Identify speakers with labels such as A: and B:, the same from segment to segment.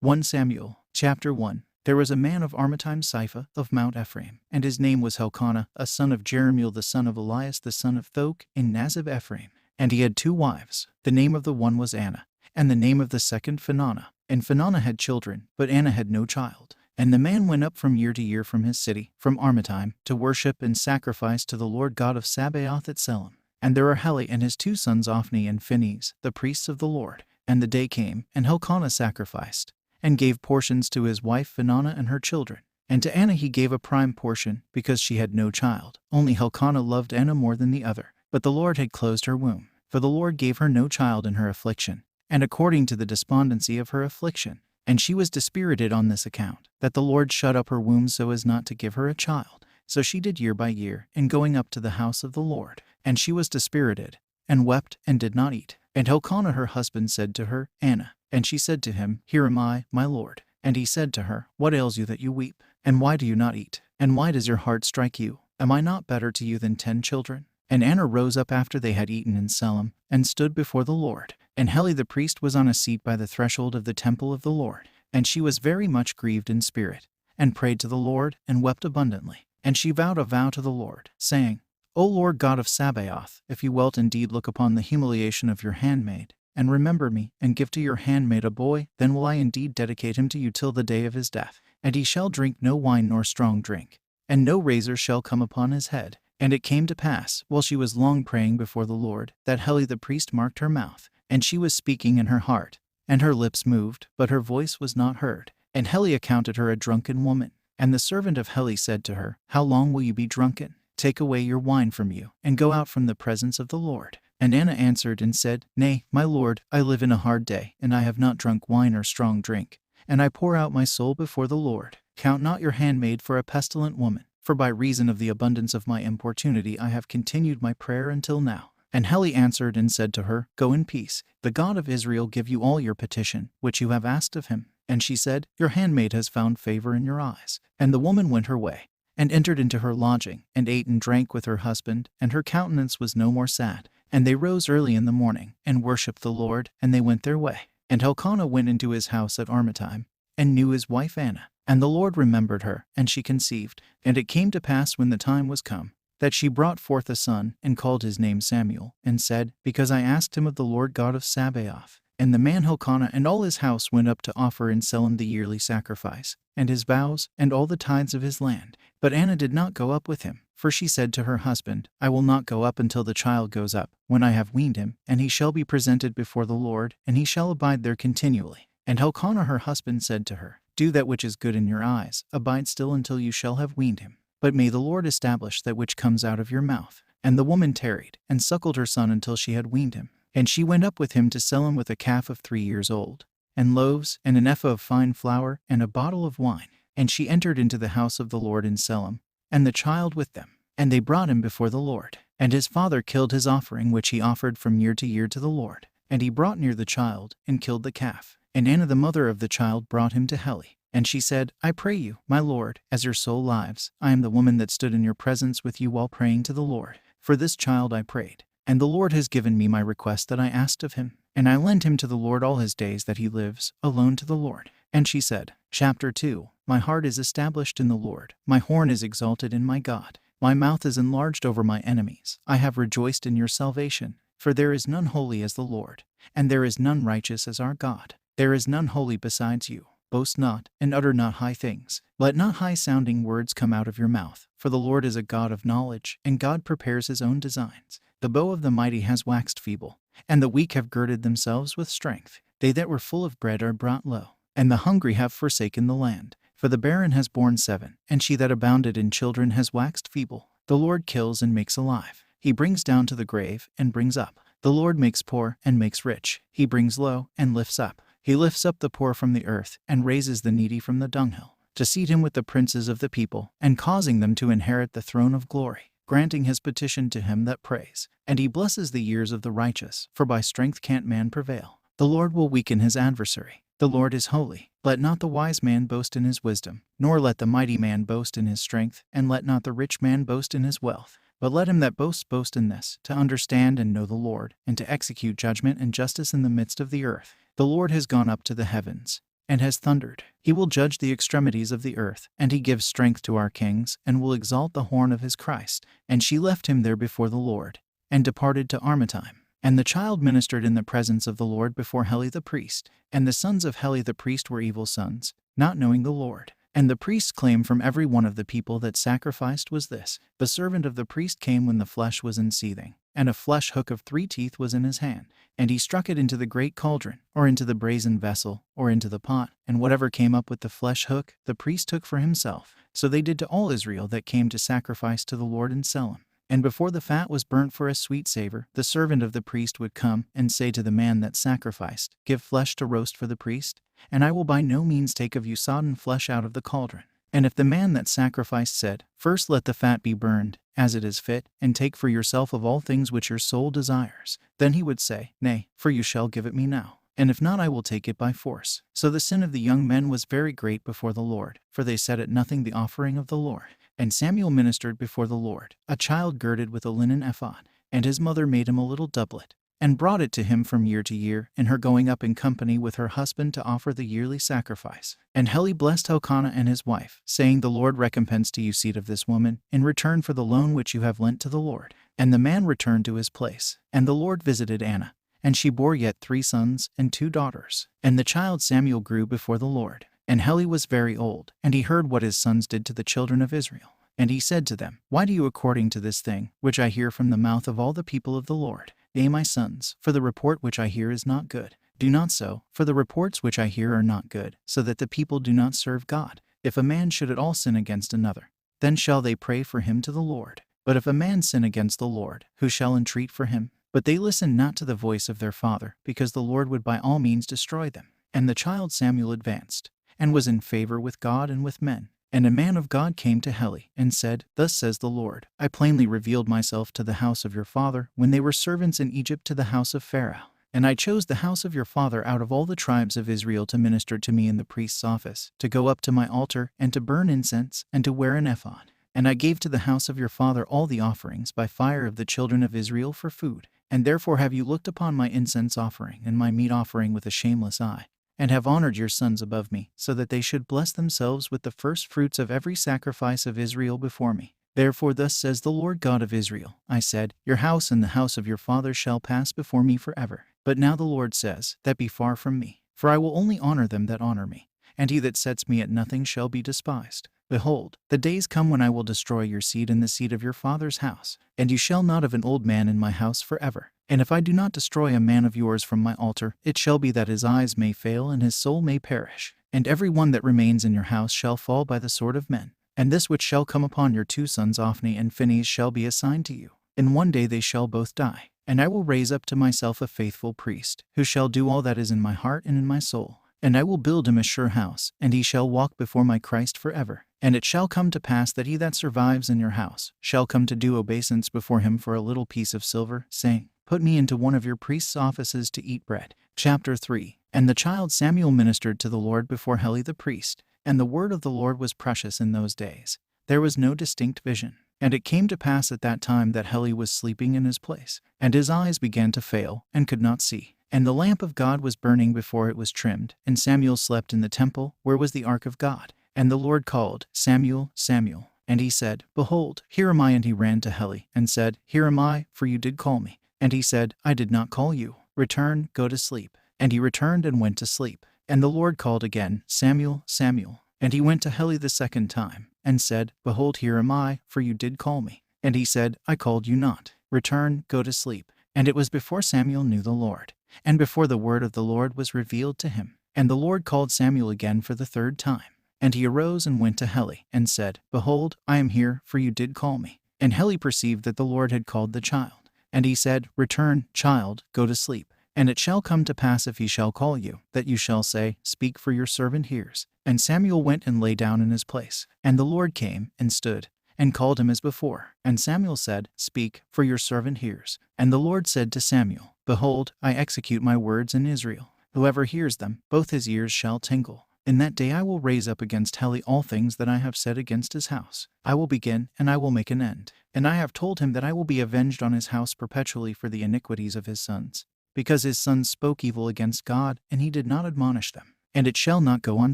A: 1 Samuel, chapter 1. There was a man of Armatim Sipha of Mount Ephraim, and his name was Elkanah, a son of Jerahmeel the son of Elias the son of Thoch in Nazib Ephraim. And he had 2 wives. The name of the one was Anna, and the name of the second Phinana. And Phinana had children, but Anna had no child. And the man went up from year to year from his city, from Armatim, to worship and sacrifice to the Lord God of Sabaoth at Selam. And there are Heli and his 2 sons Ophni and Phinehas, the priests of the Lord. And the day came, and Elkanah sacrificed, and gave portions to his wife Phinana and her children. And to Anna he gave a prime portion, because she had no child. Only Elkanah loved Anna more than the other. But the Lord had closed her womb, for the Lord gave her no child in her affliction, and according to the despondency of her affliction. And she was dispirited on this account, that the Lord shut up her womb so as not to give her a child. So she did year by year, in going up to the house of the Lord. And she was dispirited, and wept, and did not eat. And Elkanah her husband said to her, Anna. And she said to him, Here am I, my lord. And he said to her, What ails you that you weep? And why do you not eat? And why does your heart strike you? Am I not better to you than 10 children? And Anna rose up after they had eaten in Selam, and stood before the Lord. And Heli the priest was on a seat by the threshold of the temple of the Lord. And she was very much grieved in spirit, and prayed to the Lord, and wept abundantly. And she vowed a vow to the Lord, saying, O Lord God of Sabaoth, if you wilt indeed look upon the humiliation of your handmaid, and remember me, and give to your handmaid a boy, then will I indeed dedicate him to you till the day of his death. And he shall drink no wine nor strong drink, and no razor shall come upon his head. And it came to pass, while she was long praying before the Lord, that Heli the priest marked her mouth, and she was speaking in her heart, and her lips moved, but her voice was not heard. And Heli accounted her a drunken woman. And the servant of Heli said to her, How long will you be drunken? Take away your wine from you, and go out from the presence of the Lord. And Anna answered and said, Nay, my lord, I live in a hard day, and I have not drunk wine or strong drink, and I pour out my soul before the Lord. Count not your handmaid for a pestilent woman, for by reason of the abundance of my importunity I have continued my prayer until now. And Heli answered and said to her, Go in peace, the God of Israel give you all your petition, which you have asked of him. And she said, Your handmaid has found favor in your eyes. And the woman went her way, and entered into her lodging, and ate and drank with her husband, and her countenance was no more sad. And they rose early in the morning, and worshipped the Lord, and they went their way. And Elkanah went into his house at Armatim, and knew his wife Anna. And the Lord remembered her, and she conceived. And it came to pass when the time was come, that she brought forth a son, and called his name Samuel, and said, Because I asked him of the Lord God of Sabaoth. And the man Elkanah and all his house went up to offer in Selam the yearly sacrifice, and his vows, and all the tithes of his land. But Anna did not go up with him, for she said to her husband, I will not go up until the child goes up, when I have weaned him, and he shall be presented before the Lord, and he shall abide there continually. And Elkanah her husband said to her, Do that which is good in your eyes, abide still until you shall have weaned him. But may the Lord establish that which comes out of your mouth. And the woman tarried, and suckled her son until she had weaned him. And she went up with him to Selam with a calf of 3 years old, and loaves, and an ephah of fine flour, and a bottle of wine. And she entered into the house of the Lord in Selam, and the child with them. And they brought him before the Lord. And his father killed his offering which he offered from year to year to the Lord. And he brought near the child, and killed the calf. And Anna the mother of the child brought him to Heli. And she said, I pray you, my lord, as your soul lives, I am the woman that stood in your presence with you while praying to the Lord. For this child I prayed. And the Lord has given me my request that I asked of him. And I lent him to the Lord all his days that he lives, alone to the Lord. And she said, Chapter 2. My heart is established in the Lord. My horn is exalted in my God. My mouth is enlarged over my enemies. I have rejoiced in your salvation. For there is none holy as the Lord, and there is none righteous as our God. There is none holy besides you. Boast not, and utter not high things. Let not high-sounding words come out of your mouth. For the Lord is a God of knowledge, and God prepares his own designs. The bow of the mighty has waxed feeble, and the weak have girded themselves with strength. They that were full of bread are brought low, and the hungry have forsaken the land. For the barren has borne 7, and she that abounded in children has waxed feeble. The Lord kills and makes alive. He brings down to the grave, and brings up. The Lord makes poor, and makes rich. He brings low, and lifts up. He lifts up the poor from the earth, and raises the needy from the dunghill, to seat him with the princes of the people, and causing them to inherit the throne of glory, granting his petition to him that prays. And he blesses the years of the righteous, for by strength can't man prevail. The Lord will weaken his adversary. The Lord is holy. Let not the wise man boast in his wisdom, nor let the mighty man boast in his strength, and let not the rich man boast in his wealth. But let him that boasts boast in this, to understand and know the Lord, and to execute judgment and justice in the midst of the earth. The Lord has gone up to the heavens, and has thundered. He will judge the extremities of the earth, and he gives strength to our kings, and will exalt the horn of his Christ. And she left him there before the Lord, and departed to Armatime. And the child ministered in the presence of the Lord before Heli the priest. And the sons of Heli the priest were evil sons, not knowing the Lord. And the priest's claim from every one of the people that sacrificed was this: the servant of the priest came when the flesh was in seething, and a flesh hook of 3 teeth was in his hand, and he struck it into the great cauldron, or into the brazen vessel, or into the pot, and whatever came up with the flesh hook, the priest took for himself. So they did to all Israel that came to sacrifice to the Lord in Salem. And before the fat was burnt for a sweet savor, the servant of the priest would come and say to the man that sacrificed, Give flesh to roast for the priest, and I will by no means take of you sodden flesh out of the cauldron. And if the man that sacrificed said, First let the fat be burned, as it is fit, and take for yourself of all things which your soul desires, then he would say, Nay, for you shall give it me now. And if not, I will take it by force. So the sin of the young men was very great before the Lord, for they set at nothing the offering of the Lord. And Samuel ministered before the Lord, a child girded with a linen ephod, and his mother made him a little doublet, and brought it to him from year to year, in her going up in company with her husband to offer the yearly sacrifice. And Heli blessed Elkanah and his wife, saying, The Lord recompense to you seed of this woman, in return for the loan which you have lent to the Lord. And the man returned to his place. And the Lord visited Anna, and she bore yet 3 sons and 2 daughters. And the child Samuel grew before the Lord. And Heli was very old, and he heard what his sons did to the children of Israel. And he said to them, Why do you according to this thing, which I hear from the mouth of all the people of the Lord? Nay, my sons, for the report which I hear is not good. Do not so, for the reports which I hear are not good, so that the people do not serve God. If a man should at all sin against another, then shall they pray for him to the Lord. But if a man sin against the Lord, who shall entreat for him? But they listened not to the voice of their father, because the Lord would by all means destroy them. And the child Samuel advanced, and was in favor with God and with men. And a man of God came to Heli, and said, Thus says the Lord, I plainly revealed myself to the house of your father, when they were servants in Egypt to the house of Pharaoh. And I chose the house of your father out of all the tribes of Israel to minister to me in the priest's office, to go up to my altar, and to burn incense, and to wear an ephod. And I gave to the house of your father all the offerings by fire of the children of Israel for food. And therefore have you looked upon my incense offering and my meat offering with a shameless eye, and have honored your sons above me, so that they should bless themselves with the first fruits of every sacrifice of Israel before me. Therefore thus says the Lord God of Israel, I said, Your house and the house of your father shall pass before me forever. But now the Lord says, That be far from me. For I will only honor them that honor me, and he that sets me at nothing shall be despised. Behold, the days come when I will destroy your seed and the seed of your father's house, and you shall not have an old man in my house forever. And if I do not destroy a man of yours from my altar, it shall be that his eyes may fail and his soul may perish. And every one that remains in your house shall fall by the sword of men. And this which shall come upon your 2 sons Ophni and Phinehas shall be assigned to you. In one day they shall both die. And I will raise up to myself a faithful priest, who shall do all that is in my heart and in my soul. And I will build him a sure house, and he shall walk before my Christ forever. And it shall come to pass that he that survives in your house shall come to do obeisance before him for a little piece of silver, saying, Put me into one of your priests' offices to eat bread. Chapter 3. And the child Samuel ministered to the Lord before Heli the priest. And the word of the Lord was precious in those days. There was no distinct vision. And it came to pass at that time that Heli was sleeping in his place, and his eyes began to fail, and could not see. And the lamp of God was burning before it was trimmed, and Samuel slept in the temple, where was the ark of God. And the Lord called, Samuel, Samuel. And he said, Behold, here am I. And he ran to Heli, and said, Here am I, for you did call me. And he said, I did not call you. Return, go to sleep. And he returned and went to sleep. And the Lord called again, Samuel, Samuel. And he went to Heli the second time, and said, Behold, here am I, for you did call me. And he said, I called you not. Return, go to sleep. And it was before Samuel knew the Lord, and before the word of the Lord was revealed to him. And the Lord called Samuel again for the 3rd time. And he arose and went to Heli, and said, Behold, I am here, for you did call me. And Heli perceived that the Lord had called the child. And he said, Return, child, go to sleep. And it shall come to pass, if he shall call you, that you shall say, Speak, for your servant hears. And Samuel went and lay down in his place. And the Lord came, and stood, and called him as before. And Samuel said, Speak, for your servant hears. And the Lord said to Samuel, Behold, I execute my words in Israel. Whoever hears them, both his ears shall tingle. In that day I will raise up against Heli all things that I have said against his house. I will begin, and I will make an end. And I have told him that I will be avenged on his house perpetually for the iniquities of his sons, because his sons spoke evil against God, and he did not admonish them. and it shall not go on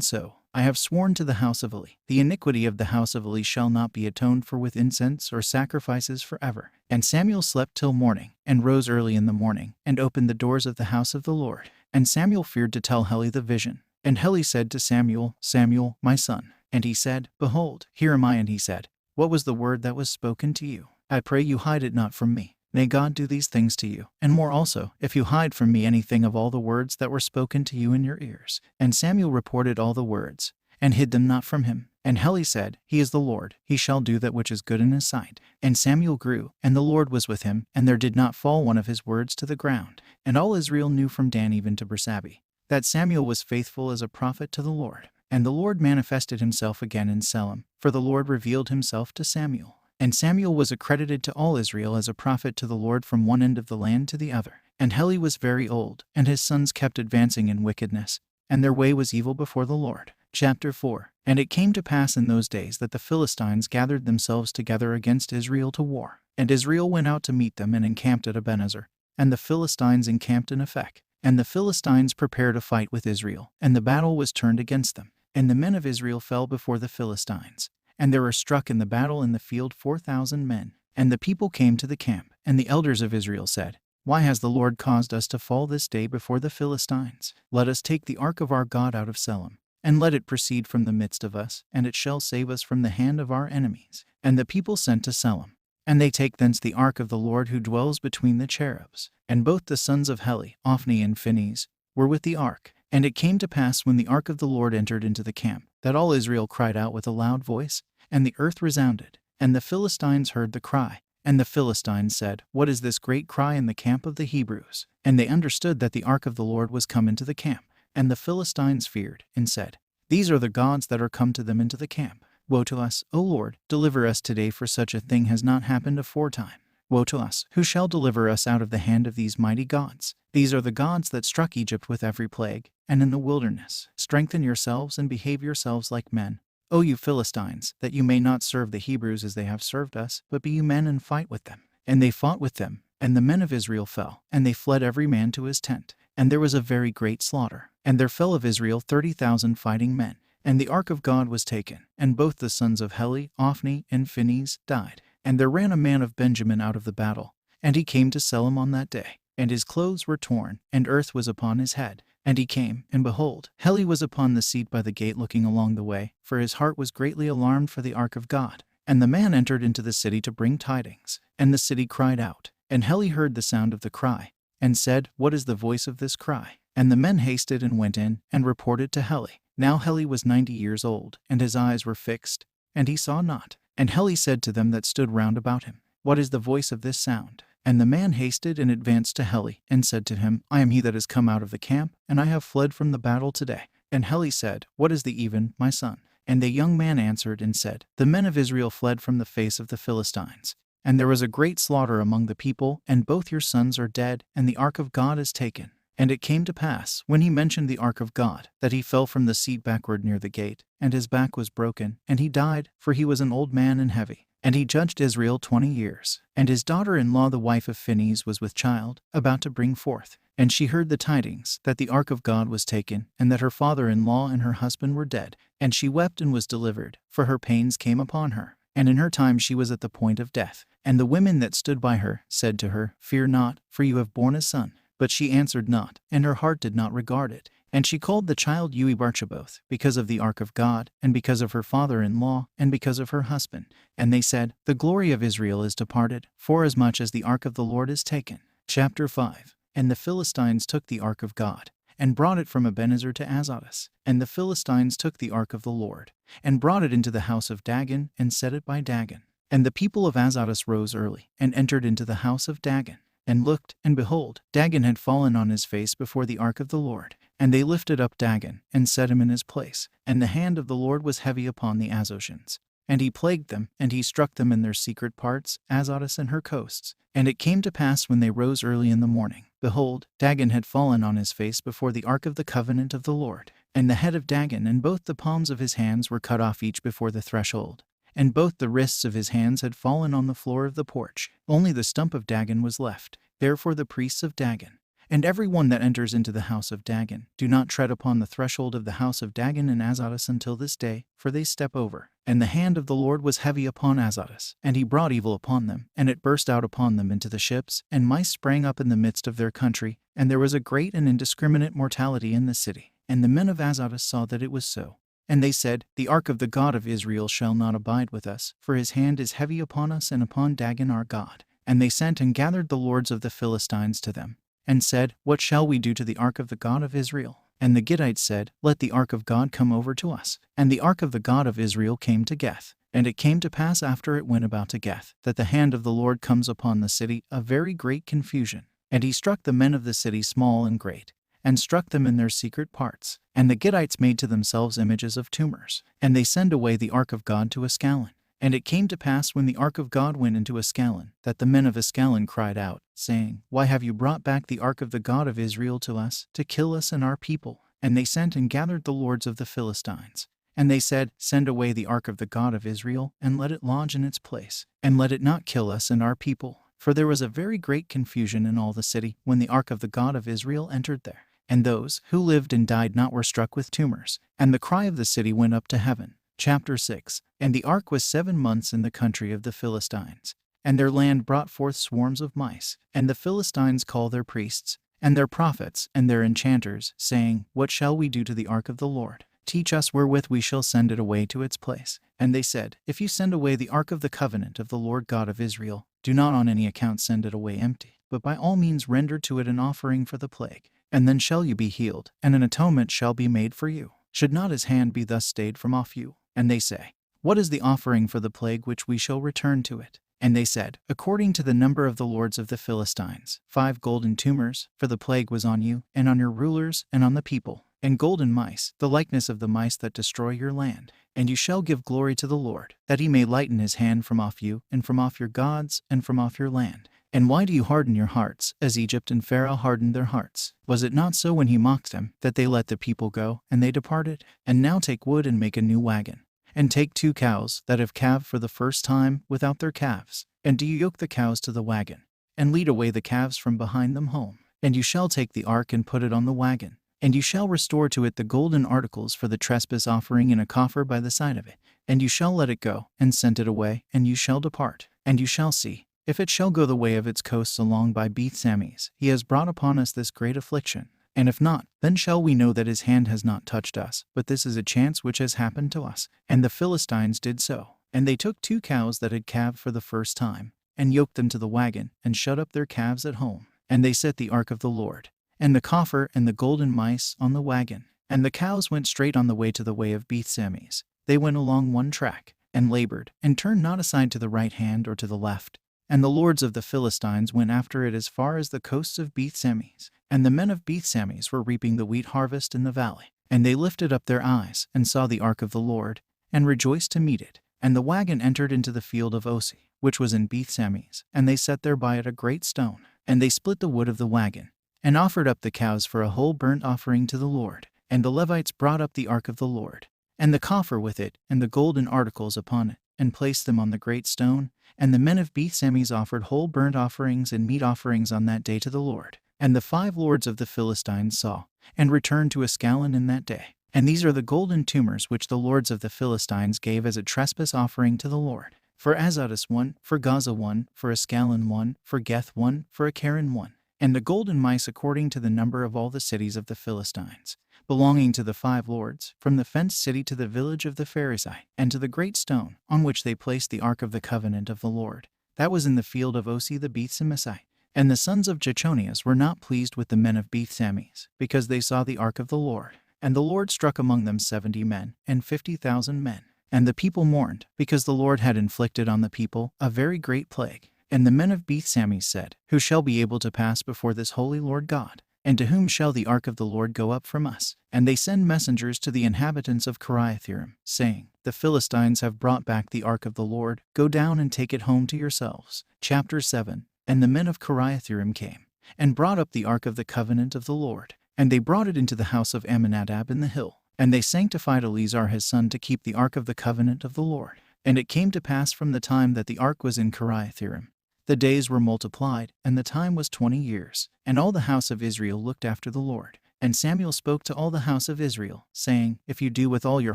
A: so. I have sworn to the house of Eli, the iniquity of the house of Eli shall not be atoned for with incense or sacrifices forever. And Samuel slept till morning, and rose early in the morning, and opened the doors of the house of the Lord. And Samuel feared to tell Eli the vision. And Eli said to Samuel, Samuel, my son. And he said, Behold, here am I. And he said, What was the word that was spoken to you? I pray you hide it not from me. May God do these things to you, and more also, if you hide from me anything of all the words that were spoken to you in your ears. And Samuel reported all the words, and hid them not from him. And Eli said, He is the Lord, he shall do that which is good in his sight. And Samuel grew, and the Lord was with him, and there did not fall one of his words to the ground. And all Israel knew from Dan even to Bersabee, that Samuel was faithful as a prophet to the Lord. And the Lord manifested himself again in Salem, for the Lord revealed himself to Samuel. And Samuel was accredited to all Israel as a prophet to the Lord from one end of the land to the other. And Eli was very old, and his sons kept advancing in wickedness, and their way was evil before the Lord. Chapter 4. And it came to pass in those days that the Philistines gathered themselves together against Israel to war. And Israel went out to meet them and encamped at Ebenezer, and the Philistines encamped in Aphek. And the Philistines prepared a fight with Israel, and the battle was turned against them. And the men of Israel fell before the Philistines. And there were struck in the battle in the field 4,000 men. And the people came to the camp, and the elders of Israel said, Why has the Lord caused us to fall this day before the Philistines? Let us take the ark of our God out of Salem, and let it proceed from the midst of us, and it shall save us from the hand of our enemies. And the people sent to Salem, and they take thence the ark of the Lord who dwells between the cherubs. And both the sons of Heli, Ophni and Phinehas, were with the ark. And it came to pass when the ark of the Lord entered into the camp, that all Israel cried out with a loud voice, and the earth resounded. And the Philistines heard the cry. And the Philistines said, What is this great cry in the camp of the Hebrews? And they understood that the ark of the Lord was come into the camp. And the Philistines feared, and said, These are the gods that are come to them into the camp. Woe to us, O Lord, deliver us today, for such a thing has not happened aforetime. Woe to us, who shall deliver us out of the hand of these mighty gods? These are the gods that struck Egypt with every plague, and in the wilderness. Strengthen yourselves and behave yourselves like men, O you Philistines, that you may not serve the Hebrews as they have served us, but be you men and fight with them. And they fought with them, and the men of Israel fell, and they fled every man to his tent. And there was a very great slaughter. And there fell of Israel 30,000 fighting men. And the ark of God was taken, and both the sons of Heli, Ophni, and Phinehas died. And there ran a man of Benjamin out of the battle, and he came to Salem on that day. And his clothes were torn, and earth was upon his head. And he came, and behold, Heli was upon the seat by the gate looking along the way, for his heart was greatly alarmed for the ark of God. And the man entered into the city to bring tidings. And the city cried out. And Heli heard the sound of the cry, and said, What is the voice of this cry? And the men hasted and went in, and reported to Heli. Now Heli was 90 years old, and his eyes were fixed, and he saw not. And Heli said to them that stood round about him, What is the voice of this sound? And the man hasted and advanced to Heli, and said to him, I am he that is come out of the camp, and I have fled from the battle today. And Heli said, What is the even, my son? And the young man answered and said, The men of Israel fled from the face of the Philistines. And there was a great slaughter among the people, and both your sons are dead, and the ark of God is taken. And it came to pass, when he mentioned the ark of God, that he fell from the seat backward near the gate, and his back was broken, and he died, for he was an old man and heavy. And he judged Israel 20 years. And his daughter-in-law the wife of Phinehas was with child, about to bring forth. And she heard the tidings, that the ark of God was taken, and that her father-in-law and her husband were dead. And she wept and was delivered, for her pains came upon her. And in her time she was at the point of death. And the women that stood by her said to her, Fear not, for you have borne a son. But she answered not, and her heart did not regard it. And she called the child Uebarchaboth, because of the ark of God, and because of her father-in-law, and because of her husband. And they said, The glory of Israel is departed, forasmuch as the ark of the Lord is taken. Chapter 5. And the Philistines took the ark of God, and brought it from Ebenezer to Azotus. And the Philistines took the ark of the Lord, and brought it into the house of Dagon, and set it by Dagon. And the people of Azotus rose early, and entered into the house of Dagon, and looked, and behold, Dagon had fallen on his face before the ark of the Lord. And they lifted up Dagon, and set him in his place. And the hand of the Lord was heavy upon the Azotians. And he plagued them, and he struck them in their secret parts, Azotus and her coasts. And it came to pass when they rose early in the morning, behold, Dagon had fallen on his face before the ark of the covenant of the Lord. And the head of Dagon and both the palms of his hands were cut off each before the threshold. And both the wrists of his hands had fallen on the floor of the porch. Only the stump of Dagon was left. Therefore the priests of Dagon And every one that enters into the house of Dagon, do not tread upon the threshold of the house of Dagon and Azotus until this day, for they step over. And the hand of the Lord was heavy upon Azotus, and he brought evil upon them, and it burst out upon them into the ships, and mice sprang up in the midst of their country, and there was a great and indiscriminate mortality in the city. And the men of Azotus saw that it was so. And they said, The ark of the God of Israel shall not abide with us, for his hand is heavy upon us and upon Dagon our God. And they sent and gathered the lords of the Philistines to them, and said, What shall we do to the ark of the God of Israel? And the Gittites said, Let the ark of God come over to us. And the ark of the God of Israel came to Geth. And it came to pass after it went about to Geth, that the hand of the Lord comes upon the city, a very great confusion. And he struck the men of the city small and great, and struck them in their secret parts. And the Gittites made to themselves images of tumors, and they sent away the ark of God to Ascalon. And it came to pass when the ark of God went into Ascalon, that the men of Ascalon cried out, saying, Why have you brought back the ark of the God of Israel to us, to kill us and our people? And they sent and gathered the lords of the Philistines. And they said, Send away the ark of the God of Israel, and let it lodge in its place, and let it not kill us and our people. For there was a very great confusion in all the city when the ark of the God of Israel entered there. And those who lived and died not were struck with tumors. And the cry of the city went up to heaven. Chapter 6. And the ark was 7 months in the country of the Philistines. And their land brought forth swarms of mice. And the Philistines call their priests, and their prophets, and their enchanters, saying, What shall we do to the ark of the Lord? Teach us wherewith we shall send it away to its place. And they said, If you send away the ark of the covenant of the Lord God of Israel, do not on any account send it away empty, but by all means render to it an offering for the plague. And then shall you be healed, and an atonement shall be made for you. Should not his hand be thus stayed from off you? And they say, What is the offering for the plague which we shall return to it? And they said, According to the number of the lords of the Philistines, 5 golden tumors, for the plague was on you, and on your rulers, and on the people, and golden mice, the likeness of the mice that destroy your land. And you shall give glory to the Lord, that he may lighten his hand from off you, and from off your gods, and from off your land. And why do you harden your hearts, as Egypt and Pharaoh hardened their hearts? Was it not so when he mocked them, that they let the people go, and they departed? And now take wood and make a new wagon, and take 2 cows that have calved for the first time without their calves. And do you yoke the cows to the wagon, and lead away the calves from behind them home? And you shall take the ark and put it on the wagon, and you shall restore to it the golden articles for the trespass offering in a coffer by the side of it. And you shall let it go, and send it away, and you shall depart. And you shall see, if it shall go the way of its coasts along by Beth-Sames, he has brought upon us this great affliction. And if not, then shall we know that his hand has not touched us, but this is a chance which has happened to us. And the Philistines did so. And they took 2 cows that had calved for the first time, and yoked them to the wagon, and shut up their calves at home. And they set the ark of the Lord, and the coffer, and the golden mice on the wagon. And the cows went straight on the way to the way of Beth-Sames. They went along one track, and labored, and turned not aside to the right hand or to the left. And the lords of the Philistines went after it as far as the coasts of Beth-Sames. And the men of Beth-Sames were reaping the wheat harvest in the valley. And they lifted up their eyes, and saw the ark of the Lord, and rejoiced to meet it. And the wagon entered into the field of Osi, which was in Beth-Sames, and they set there by it a great stone. And they split the wood of the wagon, and offered up the cows for a whole burnt offering to the Lord. And the Levites brought up the ark of the Lord, and the coffer with it, and the golden articles upon it, and placed them on the great stone. And the men of Beth-Sames offered whole burnt offerings and meat offerings on that day to the Lord. And the 5 lords of the Philistines saw, and returned to Ascalon in that day. And these are the golden tumors which the lords of the Philistines gave as a trespass offering to the Lord. For Azotus 1, for Gaza 1, for Ascalon 1, for Geth 1, for Acharon 1. And the golden mice according to the number of all the cities of the Philistines, belonging to the 5 lords, from the fenced city to the village of the Pharisee, and to the great stone, on which they placed the ark of the covenant of the Lord. That was in the field of Osi the Beth-Semesite. And the sons of Jechonias were not pleased with the men of Beth-Sames, because they saw the ark of the Lord. And the Lord struck among them 70 men, and 50,000 men. And the people mourned, because the Lord had inflicted on the people a very great plague. And the men of Beth-Sames said, Who shall be able to pass before this holy Lord God? And to whom shall the ark of the Lord go up from us? And they send messengers to the inhabitants of Kiriathaim, saying, The Philistines have brought back the ark of the Lord. Go down and take it home to yourselves. Chapter 7. And the men of Kiriathaim came, and brought up the ark of the covenant of the Lord. And they brought it into the house of Amminadab in the hill. And they sanctified Eleazar his son to keep the ark of the covenant of the Lord. And it came to pass from the time that the ark was in Kiriathaim, The days were multiplied, and the time was 20 years. And all the house of Israel looked after the Lord. And Samuel spoke to all the house of Israel, saying, If you do with all your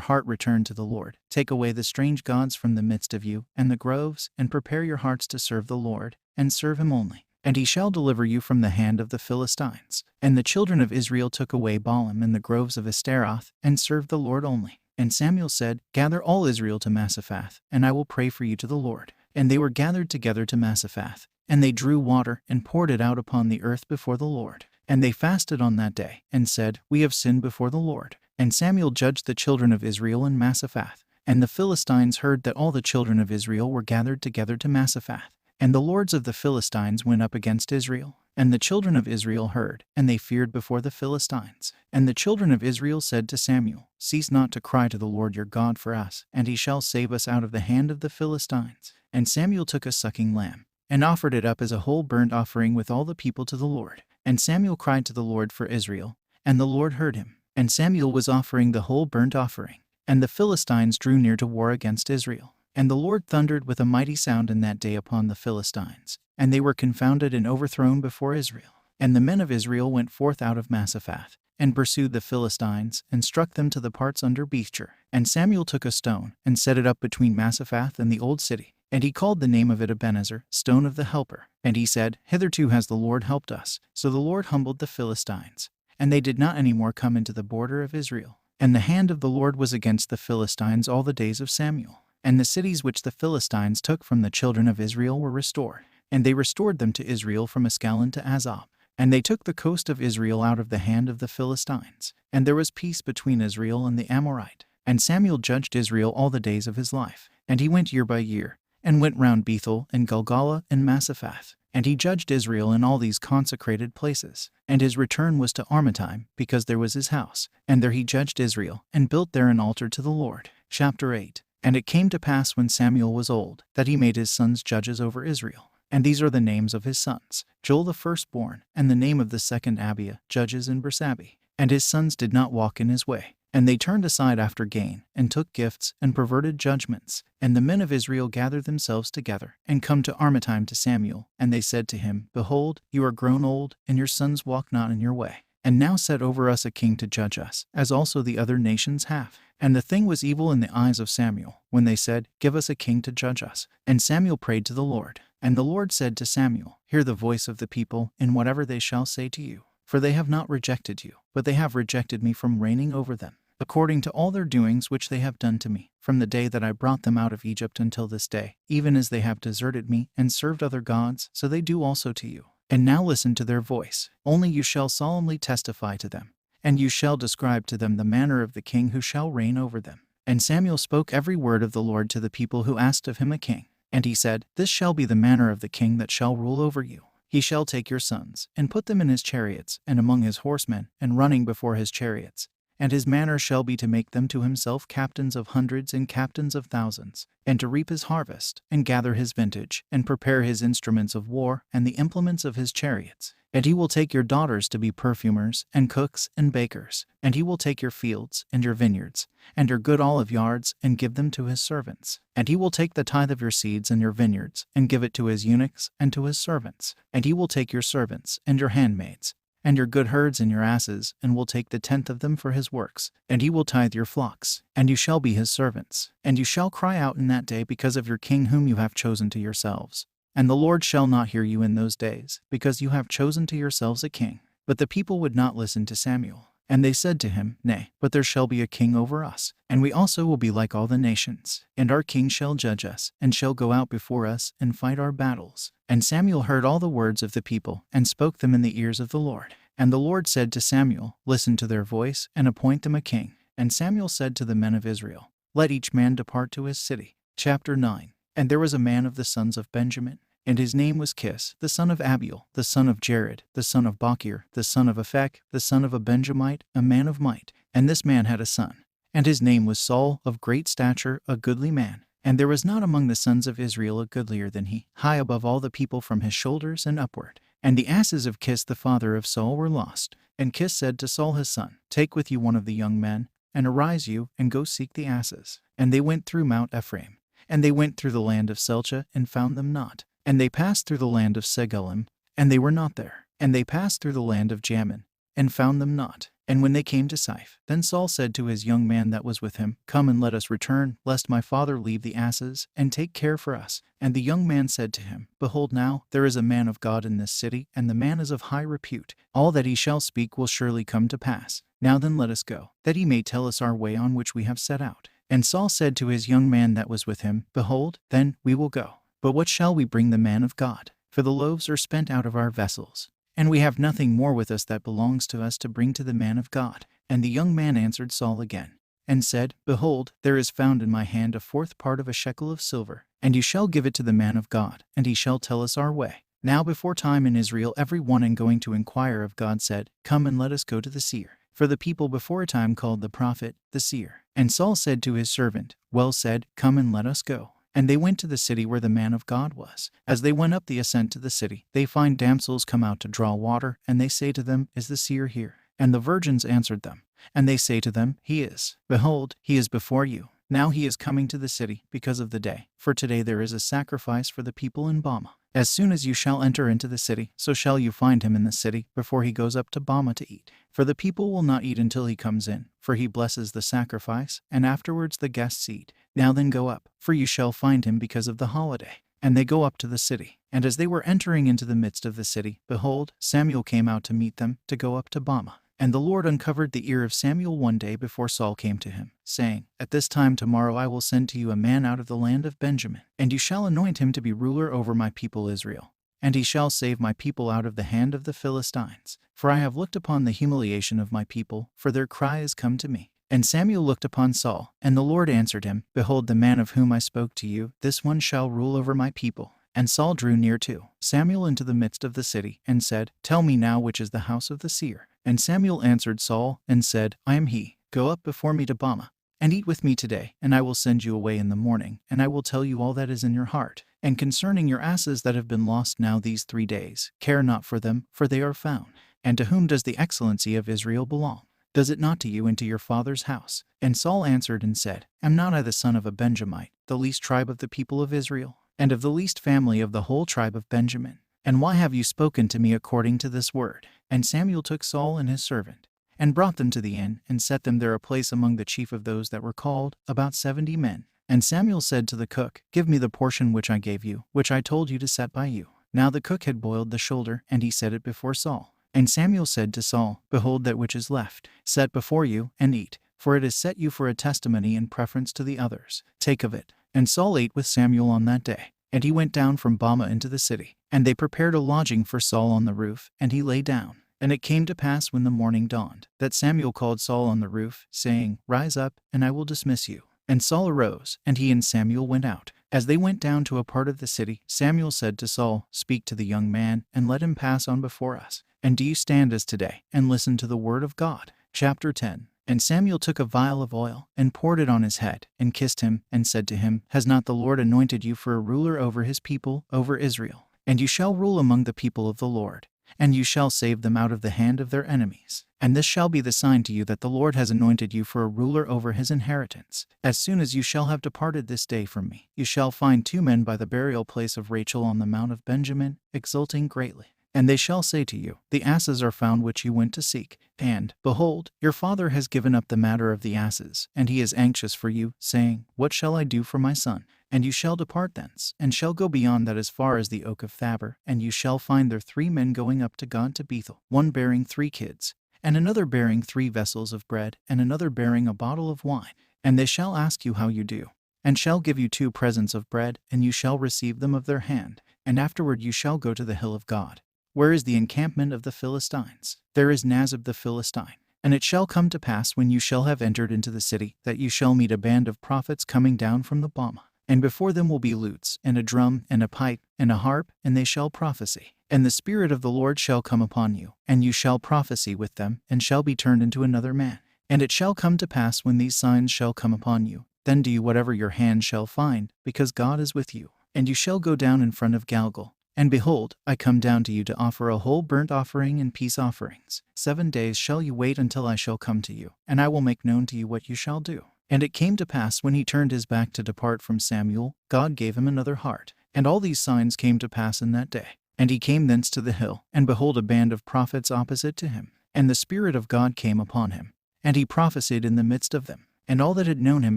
A: heart return to the Lord, take away the strange gods from the midst of you, and the groves, and prepare your hearts to serve the Lord, and serve him only. And he shall deliver you from the hand of the Philistines. And the children of Israel took away Baalim and the groves of Ashtaroth, and served the Lord only. And Samuel said, Gather all Israel to Massaphath, and I will pray for you to the Lord. And they were gathered together to Massaphath, and they drew water, and poured it out upon the earth before the Lord. And they fasted on that day, and said, We have sinned before the Lord. And Samuel judged the children of Israel in Massaphath. And the Philistines heard that all the children of Israel were gathered together to Massaphath. And the lords of the Philistines went up against Israel. And the children of Israel heard, and they feared before the Philistines. And the children of Israel said to Samuel, Cease not to cry to the Lord your God for us, and he shall save us out of the hand of the Philistines. And Samuel took a sucking lamb, and offered it up as a whole burnt offering with all the people to the Lord. And Samuel cried to the Lord for Israel, and the Lord heard him. And Samuel was offering the whole burnt offering. And the Philistines drew near to war against Israel. And the Lord thundered with a mighty sound in that day upon the Philistines, and they were confounded and overthrown before Israel. And the men of Israel went forth out of Massaphath, and pursued the Philistines, and struck them to the parts under Becher. And Samuel took a stone, and set it up between Massaphath and the old city. And he called the name of it Ebenezer, stone of the helper. And he said, Hitherto has the Lord helped us. So the Lord humbled the Philistines, and they did not any more come into the border of Israel. And the hand of the Lord was against the Philistines all the days of Samuel. And the cities which the Philistines took from the children of Israel were restored. And they restored them to Israel from Ascalon to Azov. And they took the coast of Israel out of the hand of the Philistines. And there was peace between Israel and the Amorite. And Samuel judged Israel all the days of his life. And he went year by year, and went round Bethel and Gilgal and Massaphath. And he judged Israel in all these consecrated places. And his return was to Armatime, because there was his house. And there he judged Israel, and built there an altar to the Lord. Chapter 8. And it came to pass when Samuel was old, that he made his sons judges over Israel. And these are the names of his sons: Joel the firstborn, and the name of the second Abiah, judges in Bersabeh. And his sons did not walk in his way. And they turned aside after gain, and took gifts, and perverted judgments. And the men of Israel gathered themselves together, and come to Armatime to Samuel. And they said to him, Behold, you are grown old, and your sons walk not in your way. And now set over us a king to judge us, as also the other nations have. And the thing was evil in the eyes of Samuel, when they said, Give us a king to judge us. And Samuel prayed to the Lord. And the Lord said to Samuel, Hear the voice of the people, in whatever they shall say to you. For they have not rejected you, but they have rejected me from reigning over them, according to all their doings which they have done to me, from the day that I brought them out of Egypt until this day, even as they have deserted me, and served other gods, so they do also to you. And now listen to their voice. Only you shall solemnly testify to them, and you shall describe to them the manner of the king who shall reign over them. And Samuel spoke every word of the Lord to the people who asked of him a king. And he said, This shall be the manner of the king that shall rule over you. He shall take your sons, and put them in his chariots, and among his horsemen, and running before his chariots. And his manner shall be to make them to himself captains of hundreds and captains of thousands, and to reap his harvest, and gather his vintage, and prepare his instruments of war, and the implements of his chariots. And he will take your daughters to be perfumers, and cooks, and bakers. And he will take your fields, and your vineyards, and your good olive yards, and give them to his servants. And he will take the tithe of your seeds and your vineyards, and give it to his eunuchs, and to his servants. And he will take your servants, and your handmaids, and your good herds and your asses, and will take the tenth of them for his works. And he will tithe your flocks, and you shall be his servants. And you shall cry out in that day because of your king whom you have chosen to yourselves. And the Lord shall not hear you in those days, because you have chosen to yourselves a king. But the people would not listen to Samuel. And they said to him, Nay, but there shall be a king over us, and we also will be like all the nations. And our king shall judge us, and shall go out before us, and fight our battles. And Samuel heard all the words of the people, and spoke them in the ears of the Lord. And the Lord said to Samuel, Listen to their voice, and appoint them a king. And Samuel said to the men of Israel, Let each man depart to his city. Chapter 9. And there was a man of the sons of Benjamin, and his name was Kis, the son of Abiel, the son of Jared, the son of Bachir, the son of Ephek, the son of a Benjamite, a man of might. And this man had a son, and his name was Saul, of great stature, a goodly man. And there was not among the sons of Israel a goodlier than he, high above all the people from his shoulders and upward. And the asses of Kis the father of Saul were lost. And Kis said to Saul his son, Take with you one of the young men, and arise you, and go seek the asses. And they went through Mount Ephraim, and they went through the land of Selcha, and found them not. And they passed through the land of Segulim, and they were not there. And they passed through the land of Jamin, and found them not. And when they came to Siph, then Saul said to his young man that was with him, Come and let us return, lest my father leave the asses, and take care for us. And the young man said to him, Behold now, there is a man of God in this city, and the man is of high repute. All that he shall speak will surely come to pass. Now then let us go, that he may tell us our way on which we have set out. And Saul said to his young man that was with him, Behold, then we will go. But what shall we bring the man of God? For the loaves are spent out of our vessels, and we have nothing more with us that belongs to us to bring to the man of God. And the young man answered Saul again, and said, Behold, there is found in my hand a fourth part of a shekel of silver, and you shall give it to the man of God, and he shall tell us our way. Now before time in Israel every one in going to inquire of God said, Come and let us go to the seer. For the people before a time called the prophet the seer. And Saul said to his servant, Well said, come and let us go. And they went to the city where the man of God was. As they went up the ascent to the city, they find damsels come out to draw water, and they say to them, Is the seer here? And the virgins answered them, and they say to them, He is. Behold, he is before you. Now he is coming to the city because of the day, for today there is a sacrifice for the people in Bama. As soon as you shall enter into the city, so shall you find him in the city before he goes up to Bama to eat. For the people will not eat until he comes in, for he blesses the sacrifice, and afterwards the guests eat. Now then go up, for you shall find him because of the holiday. And they go up to the city. And as they were entering into the midst of the city, behold, Samuel came out to meet them, to go up to Bama. And the Lord uncovered the ear of Samuel one day before Saul came to him, saying, At this time tomorrow I will send to you a man out of the land of Benjamin, and you shall anoint him to be ruler over my people Israel. And he shall save my people out of the hand of the Philistines. For I have looked upon the humiliation of my people, for their cry is come to me. And Samuel looked upon Saul, and the Lord answered him, Behold, the man of whom I spoke to you, this one shall rule over my people. And Saul drew near to Samuel into the midst of the city, and said, Tell me now which is the house of the seer. And Samuel answered Saul, and said, I am he. Go up before me to Bama, and eat with me today, and I will send you away in the morning, and I will tell you all that is in your heart. And concerning your asses that have been lost now these 3 days, care not for them, for they are found. And to whom does the excellency of Israel belong? Does it not to you and to your father's house? And Saul answered and said, Am not I the son of a Benjamite, the least tribe of the people of Israel, and of the least family of the whole tribe of Benjamin? And why have you spoken to me according to this word? And Samuel took Saul and his servant, and brought them to the inn, and set them there a place among the chief of those that were called, about 70 men. And Samuel said to the cook, Give me the portion which I gave you, which I told you to set by you. Now the cook had boiled the shoulder, and he set it before Saul. And Samuel said to Saul, Behold that which is left, set before you, and eat, for it is set you for a testimony in preference to the others. Take of it. And Saul ate with Samuel on that day. And he went down from Bama into the city. And they prepared a lodging for Saul on the roof, and he lay down. And it came to pass when the morning dawned, that Samuel called Saul on the roof, saying, Rise up, and I will dismiss you. And Saul arose, and he and Samuel went out. As they went down to a part of the city, Samuel said to Saul, Speak to the young man, and let him pass on before us. And do you stand as today, and listen to the word of God? Chapter 10. And Samuel took a vial of oil, and poured it on his head, and kissed him, and said to him, Has not the Lord anointed you for a ruler over his people, over Israel? And you shall rule among the people of the Lord, and you shall save them out of the hand of their enemies. And this shall be the sign to you that the Lord has anointed you for a ruler over his inheritance. As soon as you shall have departed this day from me, you shall find 2 men by the burial place of Rachel on the mount of Benjamin, exulting greatly. And they shall say to you, The asses are found which you went to seek. And, behold, your father has given up the matter of the asses, and he is anxious for you, saying, What shall I do for my son? And you shall depart thence, and shall go beyond that as far as the oak of Thabor, and you shall find there 3 men going up to God to Bethel, one bearing 3 kids, and another bearing 3 vessels of bread, and another bearing a bottle of wine. And they shall ask you how you do, and shall give you 2 presents of bread, and you shall receive them of their hand. And afterward you shall go to the hill of God. Where is the encampment of the Philistines? There is Nazib the Philistine. And it shall come to pass when you shall have entered into the city, that you shall meet a band of prophets coming down from the Bama. And before them will be lutes, and a drum, and a pipe, and a harp, and they shall prophesy. And the Spirit of the Lord shall come upon you, and you shall prophesy with them, and shall be turned into another man. And it shall come to pass when these signs shall come upon you, then do you whatever your hand shall find, because God is with you. And you shall go down in front of Galgal. And behold, I come down to you to offer a whole burnt offering and peace offerings. 7 days shall you wait until I shall come to you, and I will make known to you what you shall do. And it came to pass when he turned his back to depart from Samuel, God gave him another heart, And all these signs came to pass in that day. And he came thence to the hill, and behold, a band of prophets opposite to him. And the Spirit of God came upon him, and he prophesied in the midst of them. And all that had known him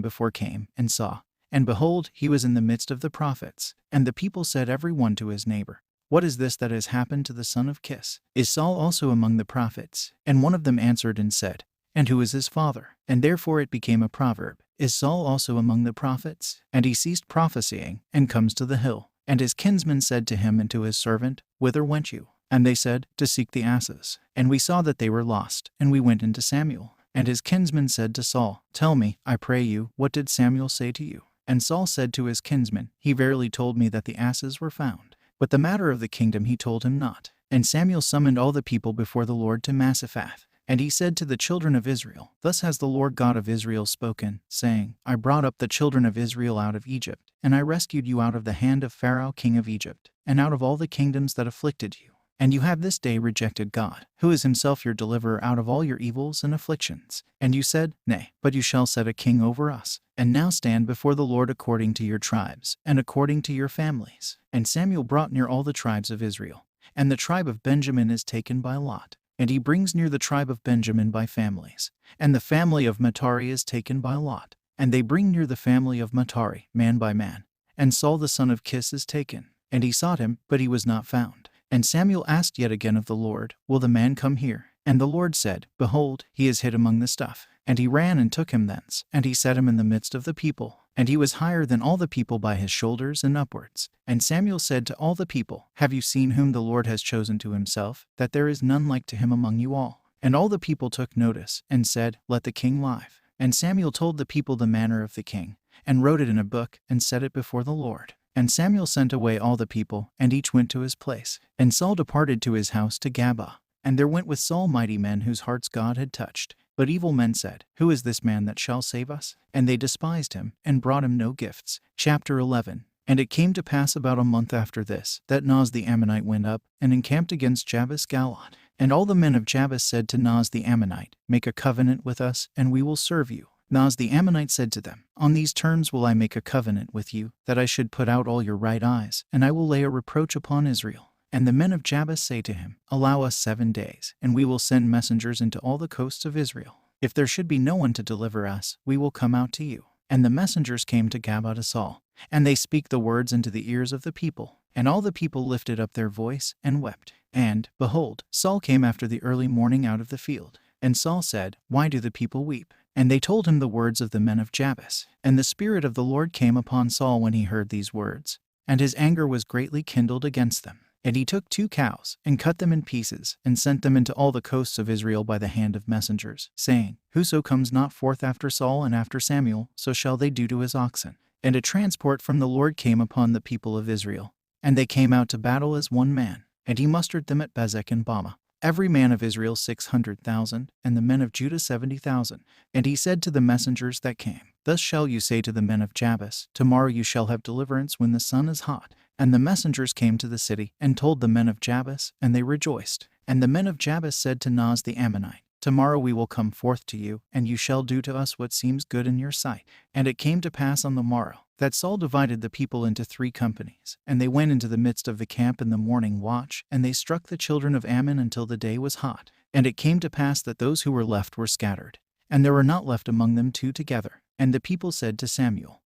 A: before came and saw. And behold, he was in the midst of the prophets. And the people said every one to his neighbor, What is this that has happened to the son of Kish? Is Saul also among the prophets? And one of them answered and said, And who is his father? And therefore it became a proverb, Is Saul also among the prophets? And he ceased prophesying, and comes to the hill. And his kinsman said to him and to his servant, Whither went you? And they said, To seek the asses. And we saw that they were lost, and we went into Samuel. And his kinsman said to Saul, Tell me, I pray you, what did Samuel say to you? And Saul said to his kinsman, He verily told me that the asses were found. But the matter of the kingdom he told him not. And Samuel summoned all the people before the Lord to Massaphath. And he said to the children of Israel, Thus has the Lord God of Israel spoken, saying, I brought up the children of Israel out of Egypt, and I rescued you out of the hand of Pharaoh king of Egypt, and out of all the kingdoms that afflicted you. And you have this day rejected God, who is himself your deliverer out of all your evils and afflictions. And you said, Nay, but you shall set a king over us. And now stand before the Lord according to your tribes, and according to your families. And Samuel brought near all the tribes of Israel. And the tribe of Benjamin is taken by lot. And he brings near the tribe of Benjamin by families. And the family of Matari is taken by lot. And they bring near the family of Matari, man by man. And Saul the son of Kish is taken. And he sought him, but he was not found. And Samuel asked yet again of the Lord, Will the man come here? And the Lord said, Behold, he is hid among the stuff. And he ran and took him thence, and he set him in the midst of the people. And he was higher than all the people by his shoulders and upwards. And Samuel said to all the people, Have you seen whom the Lord has chosen to himself, that there is none like to him among you all? And all the people took notice, and said, Let the king live. And Samuel told the people the manner of the king, and wrote it in a book, and set it before the Lord. And Samuel sent away all the people, and each went to his place. And Saul departed to his house to Gabaa. And there went with Saul mighty men whose hearts God had touched. But evil men said, Who is this man that shall save us? And they despised him, and brought him no gifts. Chapter 11. And it came to pass about a month after this, that Naz the Ammonite went up, and encamped against Jabes Galad. And all the men of Jabes said to Naz the Ammonite, Make a covenant with us, and we will serve you. Naz the Ammonite said to them, On these terms will I make a covenant with you, that I should put out all your right eyes, and I will lay a reproach upon Israel. And the men of Jabes say to him, Allow us 7 days, and we will send messengers into all the coasts of Israel. If there should be no one to deliver us, we will come out to you. And the messengers came to Gabaa to Saul, and they speak the words into the ears of the people. And all the people lifted up their voice and wept. And, behold, Saul came after the early morning out of the field. And Saul said, Why do the people weep? And they told him the words of the men of Jabes. And the Spirit of the Lord came upon Saul when he heard these words, and his anger was greatly kindled against them. And he took 2 cows, and cut them in pieces, and sent them into all the coasts of Israel by the hand of messengers, saying, Whoso comes not forth after Saul and after Samuel, so shall they do to his oxen. And a transport from the Lord came upon the people of Israel. And they came out to battle as one man. And he mustered them at Bezek and Bama, every man of Israel 600,000, and the men of Judah 70,000. And he said to the messengers that came, Thus shall you say to the men of Jabes, Tomorrow you shall have deliverance when the sun is hot. And the messengers came to the city, and told the men of Jabes, and they rejoiced. And the men of Jabes said to Naz the Ammonite, Tomorrow we will come forth to you, and you shall do to us what seems good in your sight. And it came to pass on the morrow, that Saul divided the people into 3 companies, and they went into the midst of the camp in the morning watch, and they struck the children of Ammon until the day was hot. And it came to pass that those who were left were scattered, and there were not left among them 2 together. And the people said to Samuel,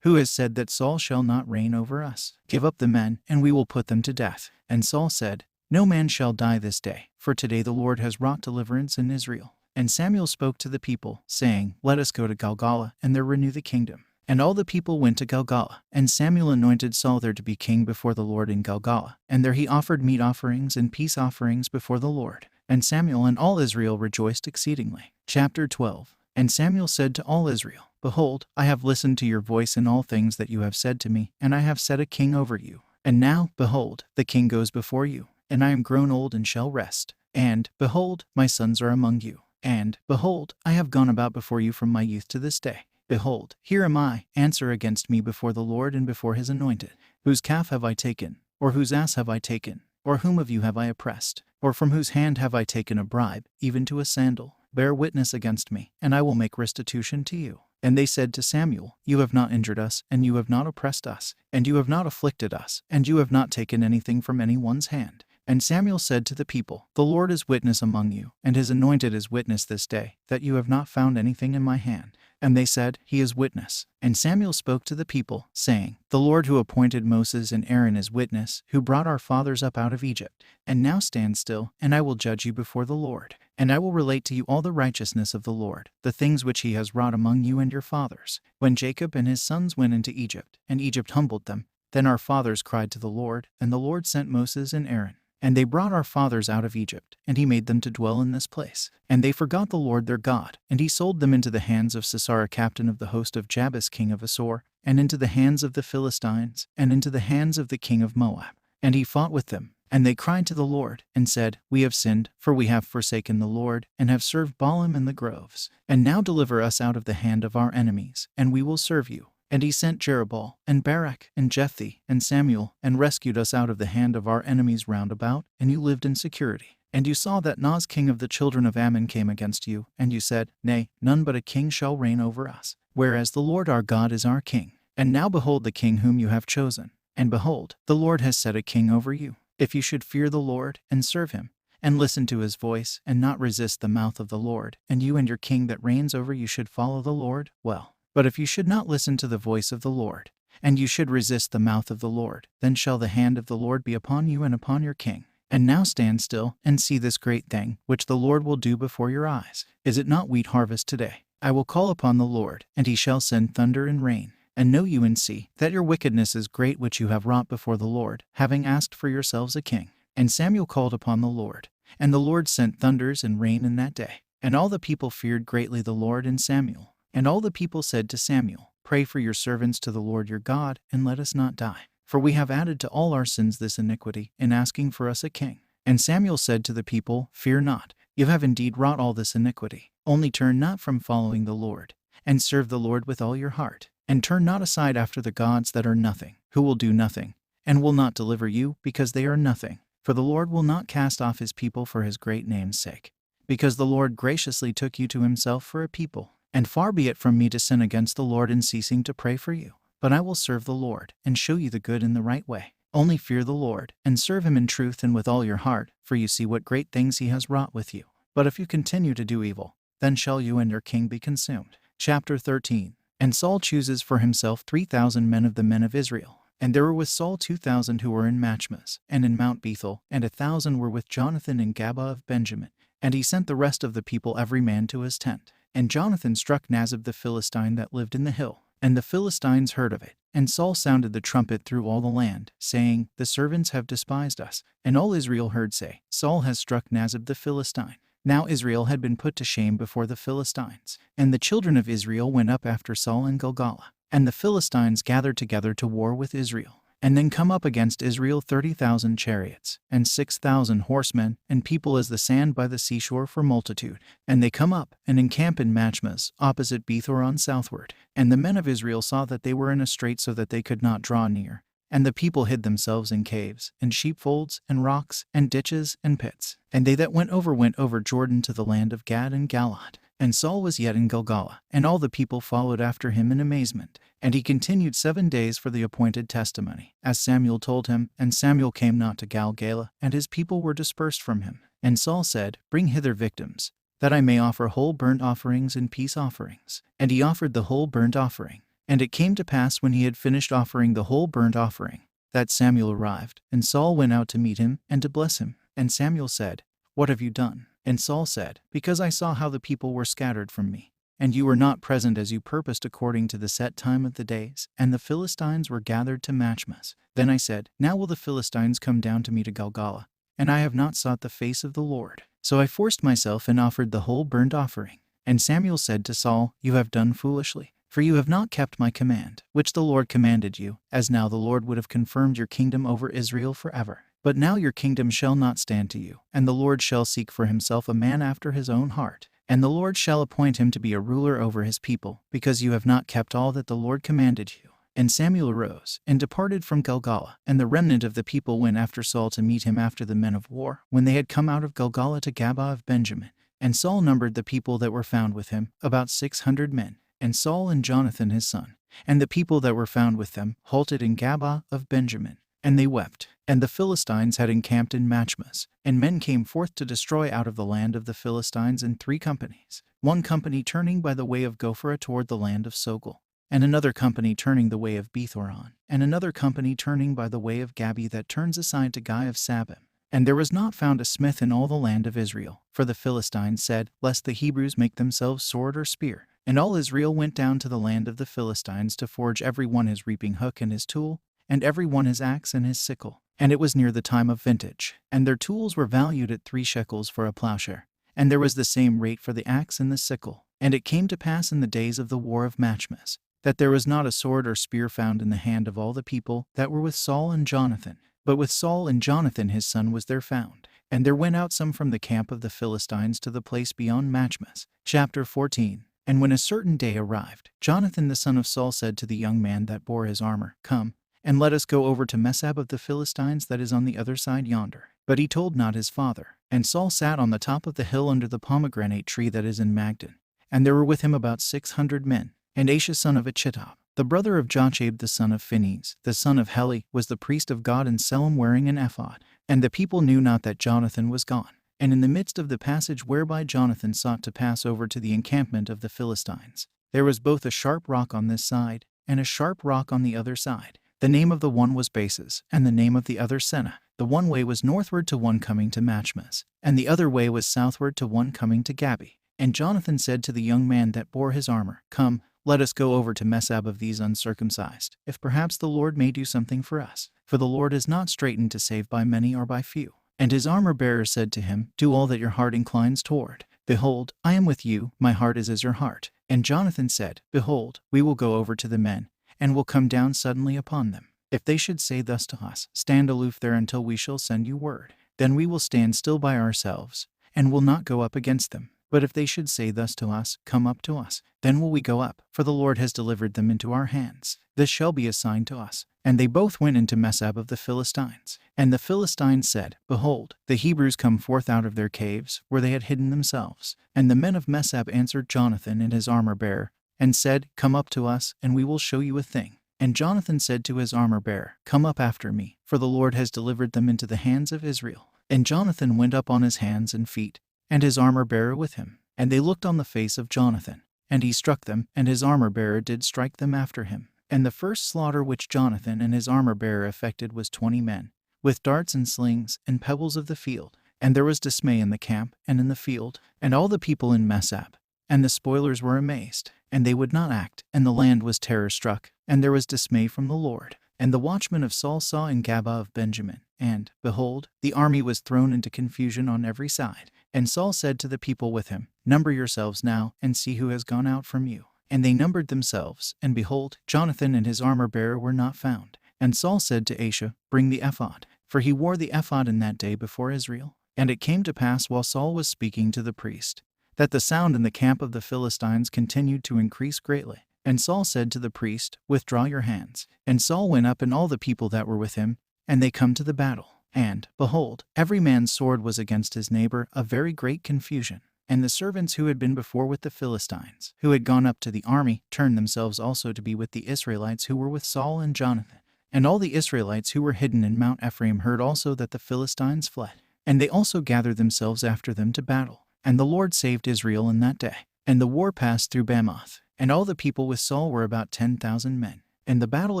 A: Who has said that Saul shall not reign over us? Give up the men, and we will put them to death. And Saul said, No man shall die this day, for today the Lord has wrought deliverance in Israel. And Samuel spoke to the people, saying, Let us go to Gilgal, and there renew the kingdom. And all the people went to Gilgal, and Samuel anointed Saul there to be king before the Lord in Gilgal. And there he offered meat offerings and peace offerings before the Lord. And Samuel and all Israel rejoiced exceedingly. Chapter 12. And Samuel said to all Israel, Behold, I have listened to your voice in all things that you have said to me, and I have set a king over you. And now, behold, the king goes before you, and I am grown old and shall rest. And, behold, my sons are among you. And, behold, I have gone about before you from my youth to this day. Behold, here am I, answer against me before the Lord and before his anointed. Whose calf have I taken? Or whose ass have I taken? Or whom of you have I oppressed? Or from whose hand have I taken a bribe, even to a sandal? Bear witness against me, and I will make restitution to you. And they said to Samuel, You have not injured us, and you have not oppressed us, and you have not afflicted us, and you have not taken anything from anyone's hand. And Samuel said to the people, The Lord is witness among you, and his anointed is witness this day, that you have not found anything in my hand. And they said, He is witness. And Samuel spoke to the people, saying, The Lord who appointed Moses and Aaron is witness, who brought our fathers up out of Egypt. And now stand still, and I will judge you before the Lord. And I will relate to you all the righteousness of the Lord, the things which he has wrought among you and your fathers. When Jacob and his sons went into Egypt, and Egypt humbled them, then our fathers cried to the Lord, and the Lord sent Moses and Aaron. And they brought our fathers out of Egypt, and he made them to dwell in this place. And they forgot the Lord their God, and he sold them into the hands of Sisera captain of the host of Jabez king of Assur, and into the hands of the Philistines, and into the hands of the king of Moab. And he fought with them. And they cried to the Lord, and said, We have sinned, for we have forsaken the Lord, and have served Baalim in the groves. And now deliver us out of the hand of our enemies, and we will serve you. And he sent Jerubbaal, and Barak, and Jephthah, and Samuel, and rescued us out of the hand of our enemies round about, and you lived in security. And you saw that Naz king of the children of Ammon came against you, and you said, Nay, none but a king shall reign over us, whereas the Lord our God is our king. And now behold the king whom you have chosen. And behold, the Lord has set a king over you. If you should fear the Lord, and serve him, and listen to his voice, and not resist the mouth of the Lord, and you and your king that reigns over you should follow the Lord, well. But if you should not listen to the voice of the Lord, and you should resist the mouth of the Lord, then shall the hand of the Lord be upon you and upon your king. And now stand still, and see this great thing, which the Lord will do before your eyes. Is it not wheat harvest today? I will call upon the Lord, and he shall send thunder and rain. And know you and see, that your wickedness is great which you have wrought before the Lord, having asked for yourselves a king. And Samuel called upon the Lord, and the Lord sent thunders and rain in that day. And all the people feared greatly the Lord and Samuel. And all the people said to Samuel, Pray for your servants to the Lord your God, and let us not die. For we have added to all our sins this iniquity, in asking for us a king. And Samuel said to the people, Fear not, you have indeed wrought all this iniquity. Only turn not from following the Lord, and serve the Lord with all your heart. And turn not aside after the gods that are nothing, who will do nothing, and will not deliver you, because they are nothing. For the Lord will not cast off his people for his great name's sake, because the Lord graciously took you to himself for a people. And far be it from me to sin against the Lord in ceasing to pray for you. But I will serve the Lord, and show you the good and the right way. Only fear the Lord, and serve him in truth and with all your heart, for you see what great things he has wrought with you. But if you continue to do evil, then shall you and your king be consumed. Chapter 13. And Saul chooses for himself 3,000 men of the men of Israel. And there were with Saul 2,000 who were in Machmas, and in Mount Bethel, and 1,000 were with Jonathan in Gabah of Benjamin. And he sent the rest of the people every man to his tent. And Jonathan struck Nazib the Philistine that lived in the hill. And the Philistines heard of it. And Saul sounded the trumpet through all the land, saying, The servants have despised us. And all Israel heard say, Saul has struck Nazib the Philistine. Now Israel had been put to shame before the Philistines. And the children of Israel went up after Saul in Gilgal. And the Philistines gathered together to war with Israel. And then come up against Israel 30,000 chariots, and 6,000 horsemen, and people as the sand by the seashore for multitude. And they come up, and encamp in Machmas, opposite Bethoron southward. And the men of Israel saw that they were in a strait so that they could not draw near. And the people hid themselves in caves, and sheepfolds, and rocks, and ditches, and pits. And they that went over Jordan to the land of Gad and Galaad. And Saul was yet in Gilgal, and all the people followed after him in amazement. And he continued 7 days for the appointed testimony, as Samuel told him. And Samuel came not to Gilgal, and his people were dispersed from him. And Saul said, Bring hither victims, that I may offer whole burnt offerings and peace offerings. And he offered the whole burnt offering. And it came to pass when he had finished offering the whole burnt offering, that Samuel arrived, and Saul went out to meet him, and to bless him. And Samuel said, What have you done? And Saul said, Because I saw how the people were scattered from me, and you were not present as you purposed according to the set time of the days, and the Philistines were gathered to Machmas. Then I said, Now will the Philistines come down to me to Gilgal, and I have not sought the face of the Lord. So I forced myself and offered the whole burnt offering. And Samuel said to Saul, You have done foolishly, for you have not kept my command, which the Lord commanded you, as now the Lord would have confirmed your kingdom over Israel forever. But now your kingdom shall not stand to you, and the Lord shall seek for himself a man after his own heart. And the Lord shall appoint him to be a ruler over his people, because you have not kept all that the Lord commanded you. And Samuel arose, and departed from Gilgal, and the remnant of the people went after Saul to meet him after the men of war, when they had come out of Gilgal to Gabah of Benjamin. And Saul numbered the people that were found with him, about 600 men. and Saul and Jonathan his son, and the people that were found with them, halted in Gabah of Benjamin. And they wept. And the Philistines had encamped in Machmas, and men came forth to destroy out of the land of the Philistines in 3 companies, one company turning by the way of Gopherah toward the land of Sogol, and another company turning the way of Bethoron, and another company turning by the way of Gabi that turns aside to Guy of Sabim. And there was not found a smith in all the land of Israel, for the Philistines said, lest the Hebrews make themselves sword or spear. And all Israel went down to the land of the Philistines to forge every one his reaping hook and his tool, and every one his axe and his sickle. And it was near the time of vintage, and their tools were valued at 3 shekels for a plowshare, and there was the same rate for the axe and the sickle. And it came to pass in the days of the war of Machmas, that there was not a sword or spear found in the hand of all the people that were with Saul and Jonathan, but with Saul and Jonathan his son was there found. And there went out some from the camp of the Philistines to the place beyond Machmas. Chapter 14. And when a certain day arrived, Jonathan the son of Saul said to the young man that bore his armor, Come, and let us go over to Mesab of the Philistines that is on the other side yonder. But he told not his father. And Saul sat on the top of the hill under the pomegranate tree that is in Magdan. And there were with him about 600 men. And Asha son of Achitob, the brother of Jochab the son of Phinehas, the son of Heli, was the priest of God in Selim wearing an ephod. And the people knew not that Jonathan was gone. And in the midst of the passage whereby Jonathan sought to pass over to the encampment of the Philistines, there was both a sharp rock on this side, and a sharp rock on the other side. The name of the one was Bases, and the name of the other Senna. The one way was northward to one coming to Machmas, and the other way was southward to one coming to Gabi. And Jonathan said to the young man that bore his armor, Come, let us go over to Mesab of these uncircumcised, if perhaps the Lord may do something for us. For the Lord is not straitened to save by many or by few. And his armor-bearer said to him, Do all that your heart inclines toward. Behold, I am with you, my heart is as your heart. And Jonathan said, Behold, we will go over to the men, and will come down suddenly upon them. If they should say thus to us, Stand aloof there until we shall send you word, then we will stand still by ourselves, and will not go up against them. But if they should say thus to us, Come up to us, then will we go up, for the Lord has delivered them into our hands. This shall be a sign to us. And they both went into Mesab of the Philistines. And the Philistines said, Behold, the Hebrews come forth out of their caves, where they had hidden themselves. And the men of Mesab answered Jonathan and his armor-bearer, and said, Come up to us, and we will show you a thing. And Jonathan said to his armor-bearer, Come up after me, for the Lord has delivered them into the hands of Israel. And Jonathan went up on his hands and feet, and his armor-bearer with him. And they looked on the face of Jonathan, and he struck them, and his armor-bearer did strike them after him. And the first slaughter which Jonathan and his armor-bearer effected was 20 men, with darts and slings and pebbles of the field. And there was dismay in the camp and in the field, and all the people in Mesab. And the spoilers were amazed, and they would not act, and the land was terror-struck, and there was dismay from the Lord. And the watchmen of Saul saw in Gabah of Benjamin, and, behold, the army was thrown into confusion on every side. And Saul said to the people with him, Number yourselves now, and see who has gone out from you. And they numbered themselves, and behold, Jonathan and his armor-bearer were not found. And Saul said to Asha, Bring the ephod, for he wore the ephod in that day before Israel. And it came to pass while Saul was speaking to the priest, that the sound in the camp of the Philistines continued to increase greatly. And Saul said to the priest, Withdraw your hands. And Saul went up and all the people that were with him, and they come to the battle. And, behold, every man's sword was against his neighbor, a very great confusion. And the servants who had been before with the Philistines, who had gone up to the army, turned themselves also to be with the Israelites who were with Saul and Jonathan. And all the Israelites who were hidden in Mount Ephraim heard also that the Philistines fled. And they also gathered themselves after them to battle. And the Lord saved Israel in that day. And the war passed through Bamoth. And all the people with Saul were about 10,000 men. And the battle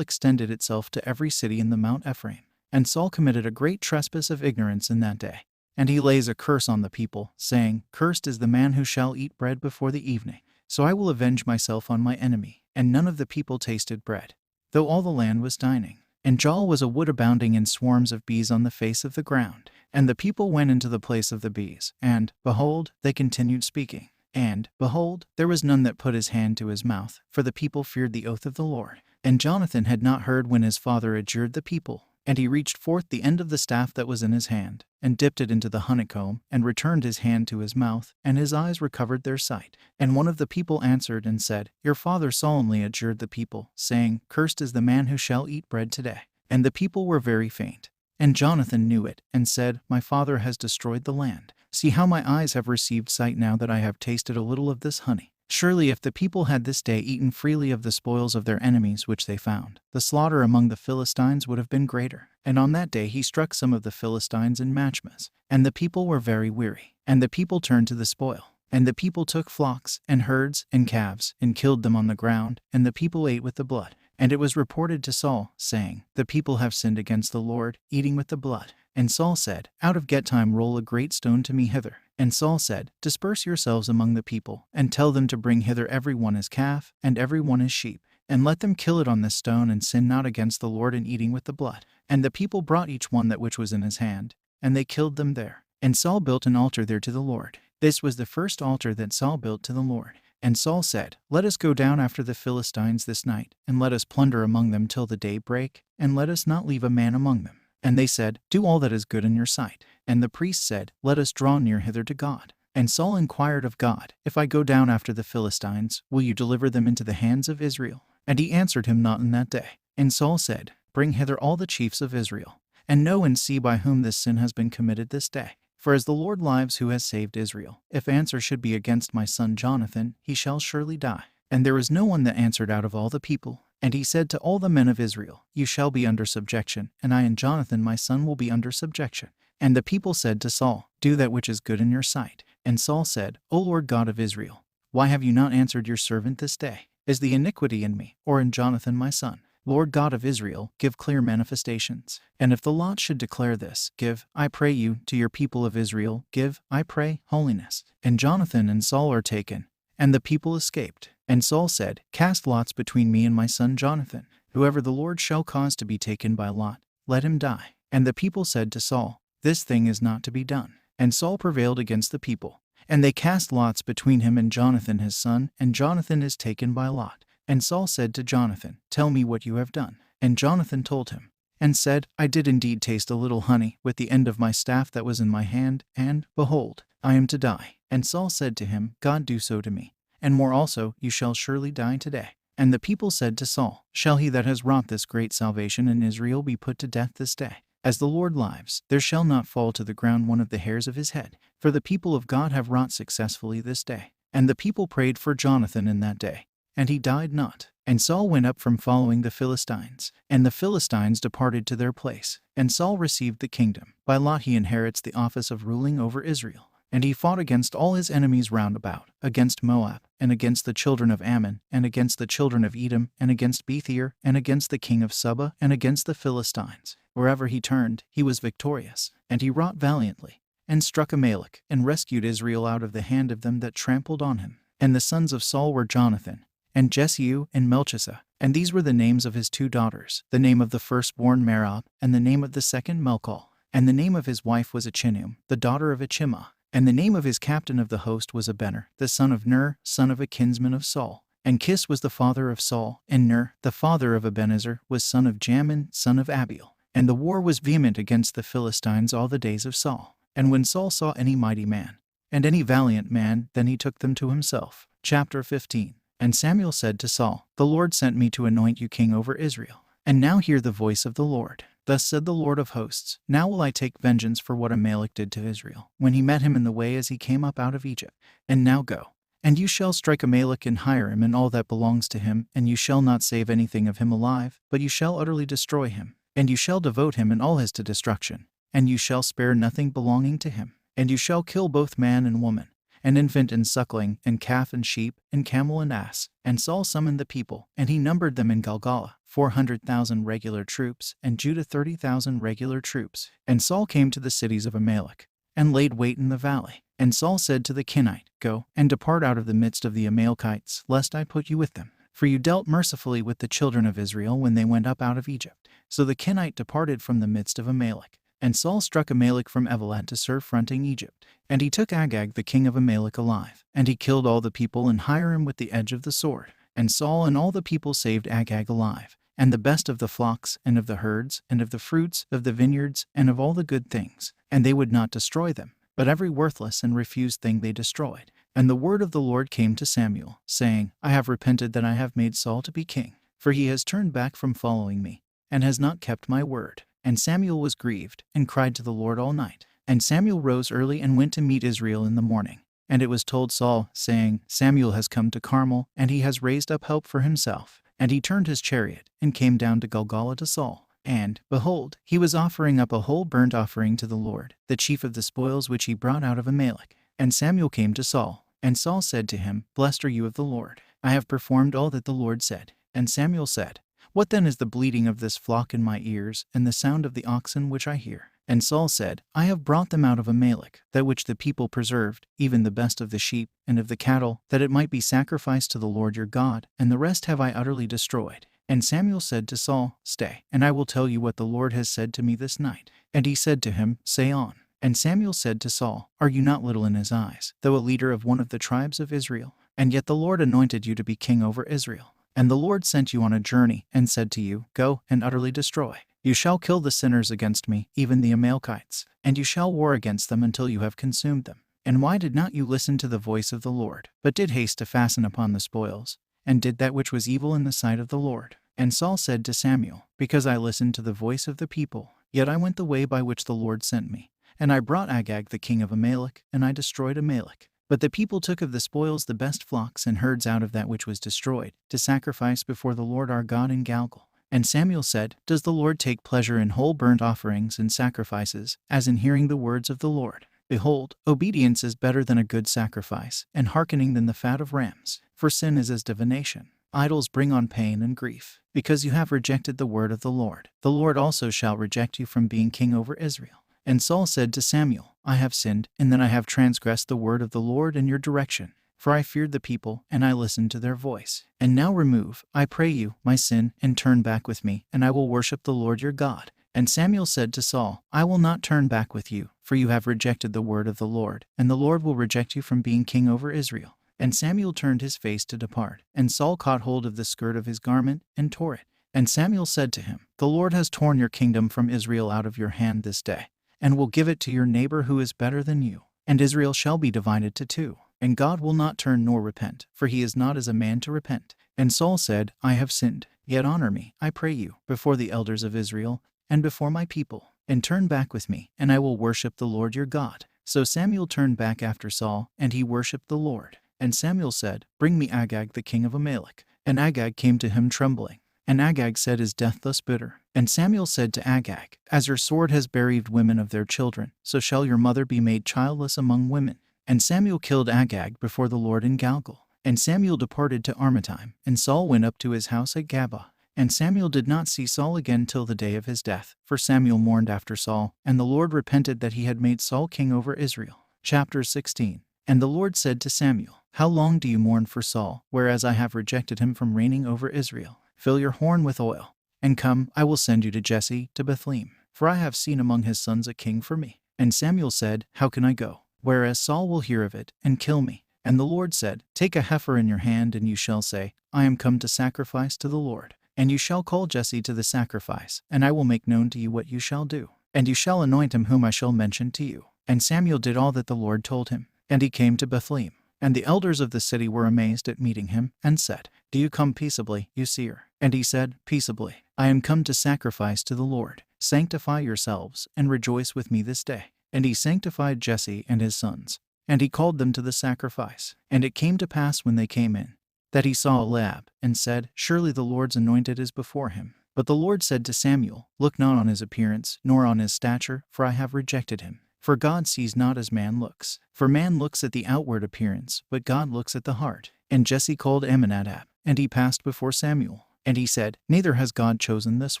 A: extended itself to every city in the Mount Ephraim. And Saul committed a great trespass of ignorance in that day. And he lays a curse on the people, saying, Cursed is the man who shall eat bread before the evening. So I will avenge myself on my enemy. And none of the people tasted bread, though all the land was dining. And Jal was a wood abounding in swarms of bees on the face of the ground. And the people went into the place of the bees, and, behold, they continued speaking. And, behold, there was none that put his hand to his mouth, for the people feared the oath of the Lord. And Jonathan had not heard when his father adjured the people. And he reached forth the end of the staff that was in his hand, and dipped it into the honeycomb, and returned his hand to his mouth, and his eyes recovered their sight. And one of the people answered and said, Your father solemnly adjured the people, saying, Cursed is the man who shall eat bread today. And the people were very faint. And Jonathan knew it, and said, My father has destroyed the land. See how my eyes have received sight now that I have tasted a little of this honey. Surely if the people had this day eaten freely of the spoils of their enemies which they found, the slaughter among the Philistines would have been greater. And on that day he struck some of the Philistines in Machmas, and the people were very weary. And the people turned to the spoil. And the people took flocks, and herds, and calves, and killed them on the ground, and the people ate with the blood. And it was reported to Saul, saying, The people have sinned against the Lord, eating with the blood. And Saul said, Out of Gettime roll a great stone to me hither. And Saul said, Disperse yourselves among the people, and tell them to bring hither every one his calf, and every one his sheep, and let them kill it on this stone, and sin not against the Lord in eating with the blood. And the people brought each one that which was in his hand, and they killed them there. And Saul built an altar there to the Lord. This was the first altar that Saul built to the Lord. And Saul said, Let us go down after the Philistines this night, and let us plunder among them till the day break, and let us not leave a man among them. And they said, Do all that is good in your sight. And the priest said, Let us draw near hither to God. And Saul inquired of God, If I go down after the Philistines, will you deliver them into the hands of Israel? And he answered him not in that day. And Saul said, Bring hither all the chiefs of Israel, and know and see by whom this sin has been committed this day. For as the Lord lives who has saved Israel, if answer should be against my son Jonathan, he shall surely die. And there was no one that answered out of all the people. And he said to all the men of Israel, You shall be under subjection, and I and Jonathan my son will be under subjection. And the people said to Saul, Do that which is good in your sight. And Saul said, O Lord God of Israel, why have you not answered your servant this day? Is the iniquity in me, or in Jonathan my son? Lord God of Israel, give clear manifestations. And if the lot should declare this, give, I pray you, to your people of Israel, give, I pray, holiness. And Jonathan and Saul are taken, and the people escaped. And Saul said, Cast lots between me and my son Jonathan. Whoever the Lord shall cause to be taken by lot, let him die. And the people said to Saul, This thing is not to be done. And Saul prevailed against the people. And they cast lots between him and Jonathan his son, and Jonathan is taken by lot. And Saul said to Jonathan, Tell me what you have done. And Jonathan told him, and said, I did indeed taste a little honey with the end of my staff that was in my hand, and, behold, I am to die. And Saul said to him, God do so to me, and more also, you shall surely die today. And the people said to Saul, Shall he that has wrought this great salvation in Israel be put to death this day? As the Lord lives, there shall not fall to the ground one of the hairs of his head, for the people of God have wrought successfully this day. And the people prayed for Jonathan in that day, and he died not. And Saul went up from following the Philistines, and the Philistines departed to their place. And Saul received the kingdom. By lot he inherits the office of ruling over Israel. And he fought against all his enemies round about, against Moab, and against the children of Ammon, and against the children of Edom, and against Bethier, and against the king of Subbah, and against the Philistines. Wherever he turned, he was victorious. And he wrought valiantly, and struck Amalek, and rescued Israel out of the hand of them that trampled on him. And the sons of Saul were Jonathan, and Jeshua, and Melchizedek. And these were the names of his 2 daughters, the name of the firstborn Merab, and the name of the second Melchol. And the name of his wife was Achinum, the daughter of Achimah. And the name of his captain of the host was Abenner, the son of Ner, son of a kinsman of Saul. And Kis was the father of Saul, and Ner, the father of Ebenezer, was son of Jamin, son of Abiel. And the war was vehement against the Philistines all the days of Saul. And when Saul saw any mighty man, and any valiant man, then he took them to himself. Chapter 15. And Samuel said to Saul, The Lord sent me to anoint you king over Israel. And now hear the voice of the Lord. Thus said the Lord of hosts, Now will I take vengeance for what Amalek did to Israel, when he met him in the way as he came up out of Egypt. And now go, and you shall strike Amalek and Hiram and all that belongs to him, and you shall not save anything of him alive, but you shall utterly destroy him. And you shall devote him and all his to destruction, and you shall spare nothing belonging to him. And you shall kill both man and woman, and infant and suckling, and calf and sheep, and camel and ass. And Saul summoned the people, and he numbered them in Gilgal, 400,000 regular troops, and Judah 30,000 regular troops. And Saul came to the cities of Amalek, and laid wait in the valley. And Saul said to the Kenite, Go, and depart out of the midst of the Amalekites, lest I put you with them. For you dealt mercifully with the children of Israel when they went up out of Egypt. So the Kenite departed from the midst of Amalek. And Saul struck Amalek from Evelad to Sur fronting Egypt. And he took Agag the king of Amalek alive. And he killed all the people and Hiram with the edge of the sword. And Saul and all the people saved Agag alive, and the best of the flocks, and of the herds, and of the fruits, of the vineyards, and of all the good things. And they would not destroy them, but every worthless and refused thing they destroyed. And the word of the Lord came to Samuel, saying, I have repented that I have made Saul to be king, for he has turned back from following me, and has not kept my word. And Samuel was grieved, and cried to the Lord all night. And Samuel rose early and went to meet Israel in the morning. And it was told Saul, saying, Samuel has come to Carmel, and he has raised up help for himself. And he turned his chariot, and came down to Gilgal to Saul. And, behold, he was offering up a whole burnt offering to the Lord, the chief of the spoils which he brought out of Amalek. And Samuel came to Saul, and Saul said to him, Blessed are you of the Lord. I have performed all that the Lord said. And Samuel said, What then is the bleating of this flock in my ears, and the sound of the oxen which I hear? And Saul said, I have brought them out of Amalek, that which the people preserved, even the best of the sheep and of the cattle, that it might be sacrificed to the Lord your God, and the rest have I utterly destroyed. And Samuel said to Saul, Stay, and I will tell you what the Lord has said to me this night. And he said to him, Say on. And Samuel said to Saul, Are you not little in his eyes, though a leader of one of the tribes of Israel? And yet the Lord anointed you to be king over Israel. And the Lord sent you on a journey, and said to you, Go and utterly destroy. You shall kill the sinners against me, even the Amalekites, and you shall war against them until you have consumed them. And why did not you listen to the voice of the Lord, but did haste to fasten upon the spoils, and did that which was evil in the sight of the Lord? And Saul said to Samuel, Because I listened to the voice of the people, yet I went the way by which the Lord sent me. And I brought Agag the king of Amalek, and I destroyed Amalek. But the people took of the spoils the best flocks and herds out of that which was destroyed, to sacrifice before the Lord our God in Gilgal. And Samuel said, Does the Lord take pleasure in whole burnt offerings and sacrifices, as in hearing the words of the Lord? Behold, obedience is better than a good sacrifice, and hearkening than the fat of rams. For sin is as divination. Idols bring on pain and grief, because you have rejected the word of the Lord. The Lord also shall reject you from being king over Israel. And Saul said to Samuel, I have sinned, and then I have transgressed the word of the Lord in your direction. For I feared the people, and I listened to their voice. And now remove, I pray you, my sin, and turn back with me, and I will worship the Lord your God. And Samuel said to Saul, I will not turn back with you, for you have rejected the word of the Lord, and the Lord will reject you from being king over Israel. And Samuel turned his face to depart, and Saul caught hold of the skirt of his garment, and tore it. And Samuel said to him, The Lord has torn your kingdom from Israel out of your hand this day, and will give it to your neighbor who is better than you. And Israel shall be divided to two. And God will not turn nor repent, for he is not as a man to repent. And Saul said, I have sinned, yet honor me, I pray you, before the elders of Israel, and before my people, and turn back with me, and I will worship the Lord your God. So Samuel turned back after Saul, and he worshipped the Lord. And Samuel said, Bring me Agag the king of Amalek. And Agag came to him trembling. And Agag said, Is death thus bitter? And Samuel said to Agag, As your sword has bereaved women of their children, so shall your mother be made childless among women. And Samuel killed Agag before the Lord in Gilgal. And Samuel departed to Armatime, and Saul went up to his house at Gabah. And Samuel did not see Saul again till the day of his death, for Samuel mourned after Saul, and the Lord repented that he had made Saul king over Israel. Chapter 16. And the Lord said to Samuel, How long do you mourn for Saul, whereas I have rejected him from reigning over Israel? Fill your horn with oil, and come, I will send you to Jesse, to Bethlehem, for I have seen among his sons a king for me. And Samuel said, How can I go? Whereas Saul will hear of it, and kill me. And the Lord said, Take a heifer in your hand, and you shall say, I am come to sacrifice to the Lord. And you shall call Jesse to the sacrifice, and I will make known to you what you shall do. And you shall anoint him whom I shall mention to you. And Samuel did all that the Lord told him. And he came to Bethlehem. And the elders of the city were amazed at meeting him, and said, Do you come peaceably, you seer? And he said, Peaceably. I am come to sacrifice to the Lord. Sanctify yourselves, and rejoice with me this day. And he sanctified Jesse and his sons, and he called them to the sacrifice. And it came to pass when they came in, that he saw Eliab, and said, Surely the Lord's anointed is before him. But the Lord said to Samuel, Look not on his appearance, nor on his stature, for I have rejected him. For God sees not as man looks. For man looks at the outward appearance, but God looks at the heart. And Jesse called Amminadab, and he passed before Samuel. And he said, Neither has God chosen this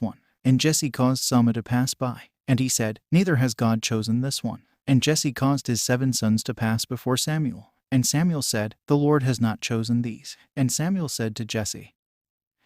A: one. And Jesse caused Shammah to pass by. And he said, Neither has God chosen this one. And Jesse caused his 7 sons to pass before Samuel. And Samuel said, The Lord has not chosen these. And Samuel said to Jesse,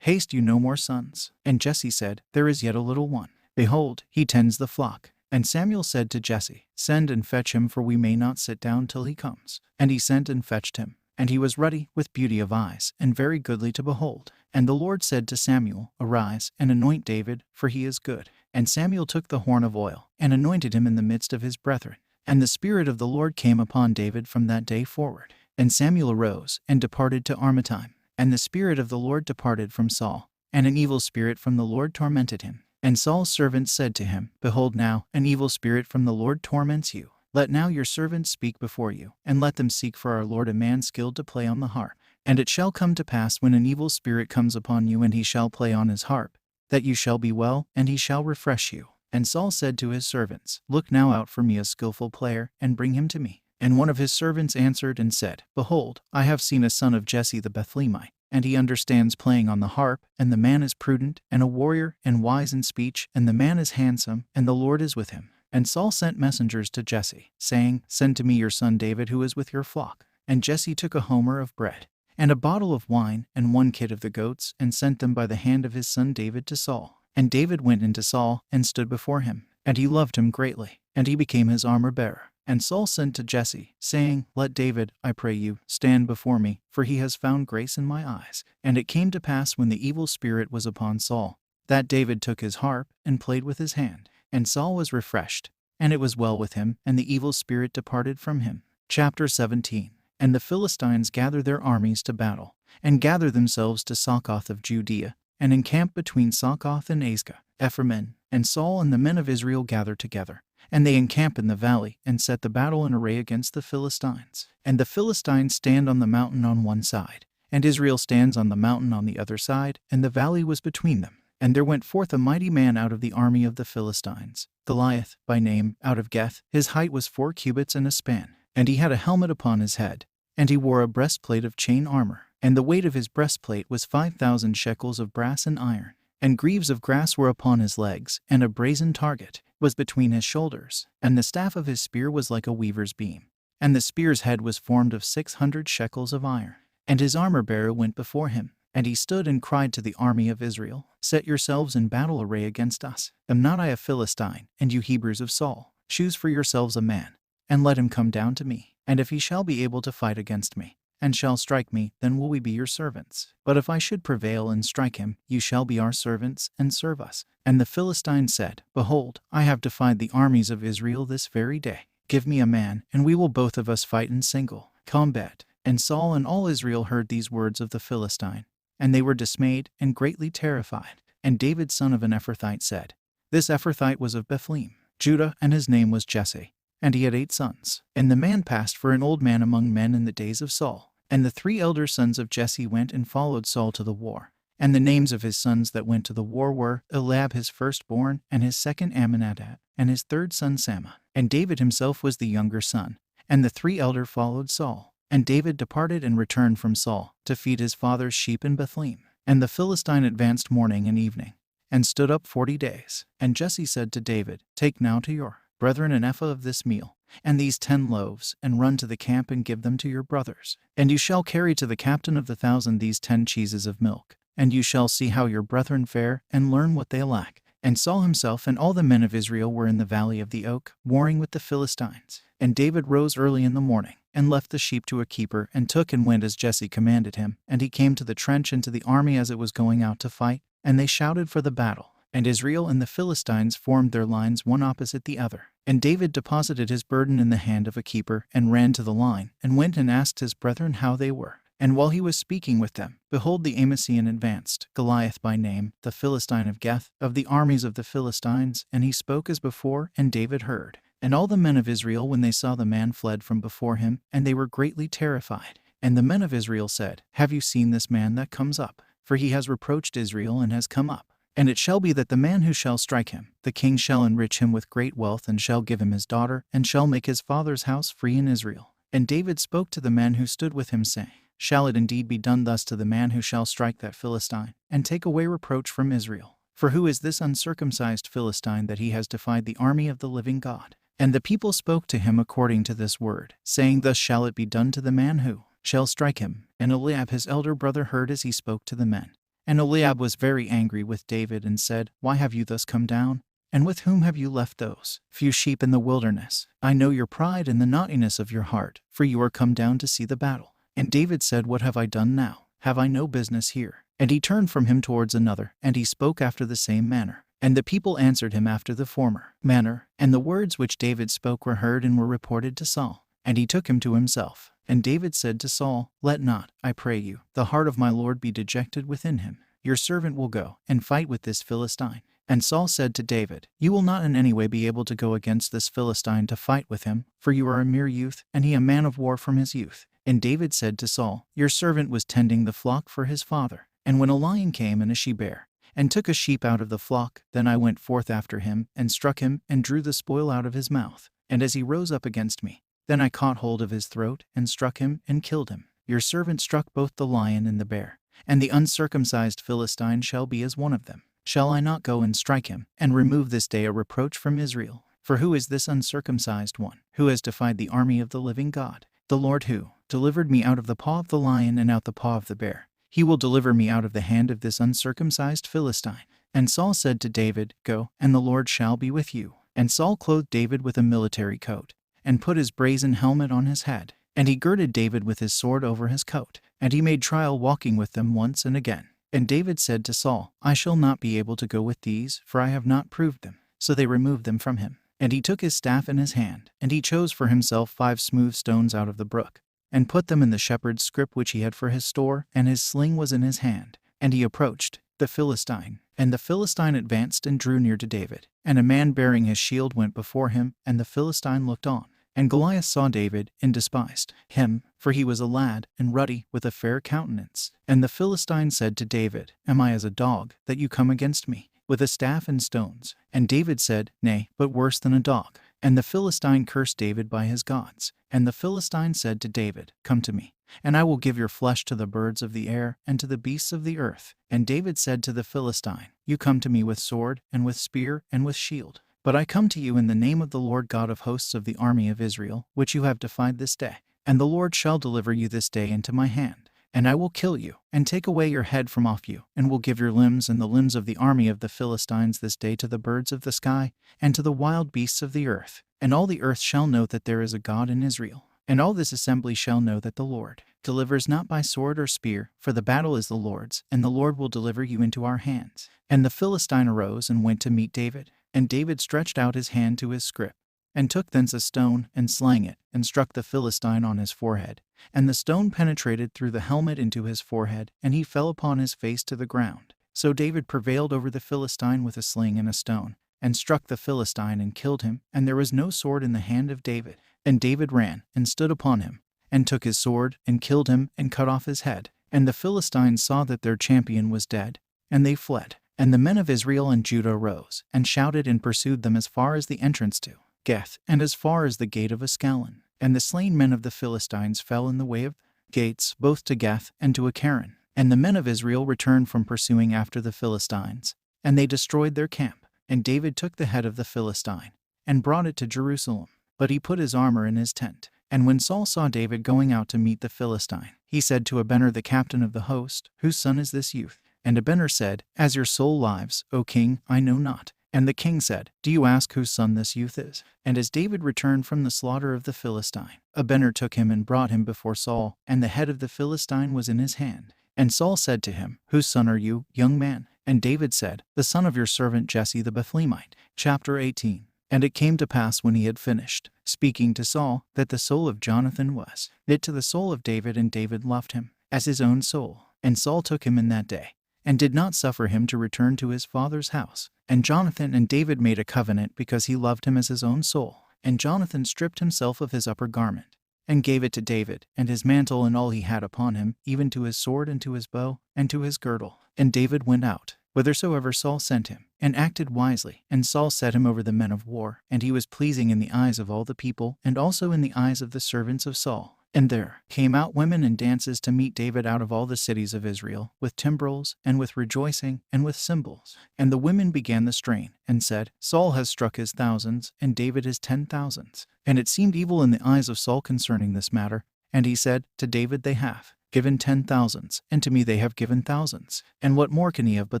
A: Haste you no more sons. And Jesse said, There is yet a little one. Behold, he tends the flock. And Samuel said to Jesse, Send and fetch him, for we may not sit down till he comes. And he sent and fetched him. And he was ruddy, with beauty of eyes, and very goodly to behold. And the Lord said to Samuel, Arise, and anoint David, for he is good. And Samuel took the horn of oil, and anointed him in the midst of his brethren. And the Spirit of the Lord came upon David from that day forward. And Samuel arose, and departed to Armatime. And the Spirit of the Lord departed from Saul, and an evil spirit from the Lord tormented him. And Saul's servants said to him, Behold now, an evil spirit from the Lord torments you. Let now your servants speak before you, and let them seek for our Lord a man skilled to play on the harp. And it shall come to pass when an evil spirit comes upon you, and he shall play on his harp, that you shall be well, and he shall refresh you. And Saul said to his servants, Look now out for me a skillful player, and bring him to me. And one of his servants answered and said, Behold, I have seen a son of Jesse the Bethlehemite, and he understands playing on the harp, and the man is prudent, and a warrior, and wise in speech, and the man is handsome, and the Lord is with him. And Saul sent messengers to Jesse, saying, Send to me your son David who is with your flock. And Jesse took a homer of bread, and a bottle of wine, and 1 kid of the goats, and sent them by the hand of his son David to Saul. And David went into Saul, and stood before him. And he loved him greatly, and he became his armor-bearer. And Saul sent to Jesse, saying, Let David, I pray you, stand before me, for he has found grace in my eyes. And it came to pass when the evil spirit was upon Saul, that David took his harp, and played with his hand. And Saul was refreshed, and it was well with him, and the evil spirit departed from him. Chapter 17. And the Philistines gather their armies to battle, and gather themselves to Succoth of Judea, and encamp between Succoth and Azekah, Ephraim. And Saul and the men of Israel gather together, and they encamp in the valley, and set the battle in array against the Philistines. And the Philistines stand on the mountain on one side, and Israel stands on the mountain on the other side, and the valley was between them. And there went forth a mighty man out of the army of the Philistines, Goliath by name, out of Gath. His height was 4 cubits and a span, and he had a helmet upon his head, and he wore a breastplate of chain armor. And the weight of his breastplate was 5,000 shekels of brass and iron. And greaves of grass were upon his legs, and a brazen target was between his shoulders. And the staff of his spear was like a weaver's beam. And the spear's head was formed of 600 shekels of iron. And his armor-bearer went before him. And he stood and cried to the army of Israel, Set yourselves in battle array against us. Am not I a Philistine, and you Hebrews of Saul? Choose for yourselves a man, and let him come down to me. And if he shall be able to fight against me, and shall strike me, then will we be your servants. But if I should prevail and strike him, you shall be our servants, and serve us. And the Philistine said, Behold, I have defied the armies of Israel this very day. Give me a man, and we will both of us fight in single combat. And Saul and all Israel heard these words of the Philistine, and they were dismayed and greatly terrified. And David son of an Ephrathite said, This Ephrathite was of Bethlehem, Judah, and his name was Jesse. And he had 8 sons. And the man passed for an old man among men in the days of Saul. And the 3 elder sons of Jesse went and followed Saul to the war. And the names of his sons that went to the war were Eliab his firstborn, and his second Amminadab, and his 3rd son Shammah. And David himself was the younger son. And the 3 elder followed Saul. And David departed and returned from Saul, to feed his father's sheep in Bethlehem. And the Philistine advanced morning and evening, and stood up 40 days. And Jesse said to David, Take now to your brethren an ephah of this meal, and these 10 loaves, and run to the camp and give them to your brothers. And you shall carry to the captain of the 1,000 these 10 cheeses of milk, and you shall see how your brethren fare, and learn what they lack. And Saul himself and all the men of Israel were in the valley of the oak, warring with the Philistines. And David rose early in the morning, and left the sheep to a keeper, and took and went as Jesse commanded him. And he came to the trench and to the army as it was going out to fight, and they shouted for the battle. And Israel and the Philistines formed their lines one opposite the other. And David deposited his burden in the hand of a keeper, and ran to the line, and went and asked his brethren how they were. And while he was speaking with them, behold, the Amasian advanced, Goliath by name, the Philistine of Gath, of the armies of the Philistines, and he spoke as before, and David heard. And all the men of Israel, when they saw the man, fled from before him, and they were greatly terrified. And the men of Israel said, Have you seen this man that comes up? For he has reproached Israel and has come up. And it shall be that the man who shall strike him, the king shall enrich him with great wealth, and shall give him his daughter, and shall make his father's house free in Israel. And David spoke to the men who stood with him, saying, Shall it indeed be done thus to the man who shall strike that Philistine, and take away reproach from Israel? For who is this uncircumcised Philistine that he has defied the army of the living God? And the people spoke to him according to this word, saying, Thus shall it be done to the man who shall strike him. And Eliab his elder brother heard as he spoke to the men. And Eliab was very angry with David, and said, Why have you thus come down? And with whom have you left those few sheep in the wilderness? I know your pride and the naughtiness of your heart, for you are come down to see the battle. And David said, What have I done now? Have I no business here? And he turned from him towards another, and he spoke after the same manner. And the people answered him after the former manner. And the words which David spoke were heard and were reported to Saul. And he took him to himself. And David said to Saul, Let not, I pray you, the heart of my Lord be dejected within him. Your servant will go and fight with this Philistine. And Saul said to David, "You will not in any way be able to go against this Philistine to fight with him, for you are a mere youth, and he a man of war from his youth." And David said to Saul, "Your servant was tending the flock for his father. And when a lion came and a she-bear, and took a sheep out of the flock, then I went forth after him, and struck him, and drew the spoil out of his mouth. And as he rose up against me, then I caught hold of his throat, and struck him, and killed him. Your servant struck both the lion and the bear, and the uncircumcised Philistine shall be as one of them. Shall I not go and strike him, and remove this day a reproach from Israel? For who is this uncircumcised one, who has defied the army of the living God? The Lord who delivered me out of the paw of the lion and out the paw of the bear. He will deliver me out of the hand of this uncircumcised Philistine." And Saul said to David, "Go, and the Lord shall be with you." And Saul clothed David with a military coat, and put his brazen helmet on his head. And he girded David with his sword over his coat. And he made trial walking with them once and again. And David said to Saul, "I shall not be able to go with these, for I have not proved them." So they removed them from him. And he took his staff in his hand, and he chose for himself 5 smooth stones out of the brook, and put them in the shepherd's scrip which he had for his store, and his sling was in his hand. And he approached the Philistine. And the Philistine advanced and drew near to David. And a man bearing his shield went before him, and the Philistine looked on. And Goliath saw David, and despised him, for he was a lad, and ruddy, with a fair countenance. And the Philistine said to David, "Am I as a dog, that you come against me, with a staff and stones?" And David said, "Nay, but worse than a dog." And the Philistine cursed David by his gods. And the Philistine said to David, "Come to me, and I will give your flesh to the birds of the air, and to the beasts of the earth." And David said to the Philistine, "You come to me with sword, and with spear, and with shield. But I come to you in the name of the Lord God of hosts of the army of Israel, which you have defied this day. And the Lord shall deliver you this day into my hand. And I will kill you, and take away your head from off you, and will give your limbs and the limbs of the army of the Philistines this day to the birds of the sky, and to the wild beasts of the earth. And all the earth shall know that there is a God in Israel. And all this assembly shall know that the Lord delivers not by sword or spear, for the battle is the Lord's, and the Lord will deliver you into our hands." And the Philistine arose and went to meet David. And David stretched out his hand to his scrip, and took thence a stone, and slang it, and struck the Philistine on his forehead. And the stone penetrated through the helmet into his forehead, and he fell upon his face to the ground. So David prevailed over the Philistine with a sling and a stone, and struck the Philistine and killed him, and there was no sword in the hand of David. And David ran, and stood upon him, and took his sword, and killed him, and cut off his head. And the Philistines saw that their champion was dead, and they fled. And the men of Israel and Judah rose, and shouted, and pursued them as far as the entrance to Geth, and as far as the gate of Ascalon. And the slain men of the Philistines fell in the way of gates, both to Geth and to Acharon. And the men of Israel returned from pursuing after the Philistines, and they destroyed their camp. And David took the head of the Philistine, and brought it to Jerusalem. But he put his armor in his tent. And when Saul saw David going out to meet the Philistine, he said to Abner the captain of the host, "Whose son is this youth?" And Abner said, "As your soul lives, O king, I know not." And the king said, "Do you ask whose son this youth is?" And as David returned from the slaughter of the Philistine, Abner took him and brought him before Saul, and the head of the Philistine was in his hand. And Saul said to him, "Whose son are you, young man?" And David said, "The son of your servant Jesse the Bethlehemite." Chapter 18. And it came to pass when he had finished speaking to Saul, that the soul of Jonathan was knit to the soul of David, and David loved him as his own soul. And Saul took him in that day, and did not suffer him to return to his father's house. And Jonathan and David made a covenant, because he loved him as his own soul. And Jonathan stripped himself of his upper garment, and gave it to David, and his mantle and all he had upon him, even to his sword and to his bow and to his girdle. And David went out whithersoever Saul sent him, and acted wisely. And Saul set him over the men of war, and he was pleasing in the eyes of all the people, and also in the eyes of the servants of Saul. And there came out women and dances to meet David out of all the cities of Israel, with timbrels, and with rejoicing, and with cymbals. And the women began the strain, and said, "Saul has struck his thousands, and David his 10,000s. And it seemed evil in the eyes of Saul concerning this matter. And he said, To David they have given 10,000s, and to me they have given thousands. And what more can he have but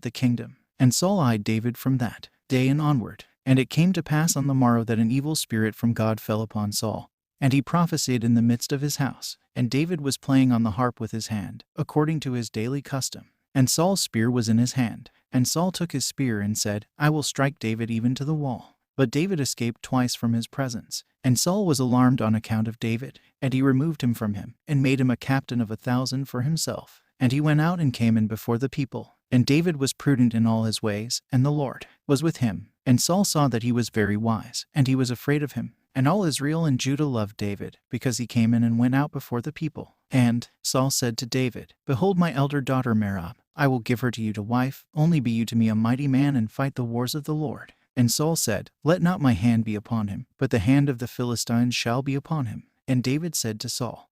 A: the kingdom? And Saul eyed David from that day and onward. And it came to pass on the morrow that an evil spirit from God fell upon Saul, and he prophesied in the midst of his house. And David was playing on the harp with his hand, according to his daily custom. And Saul's spear was in his hand. And Saul took his spear and said, I will strike David even to the wall. But David escaped twice from his presence. And Saul was alarmed on account of David. And he removed him from him, and made him a captain of 1,000 for himself. And he went out and came in before the people. And David was prudent in all his ways, and the Lord was with him. And Saul saw that he was very wise, and he was afraid of him. And all Israel and Judah loved David, because he came in and went out before the people. And Saul said to David, Behold my elder daughter Merab, I will give her to you to wife, only be you to me a mighty man and fight the wars of the Lord. And Saul said, Let not my hand be upon him, but the hand of the Philistines shall be upon him. And David said to Saul,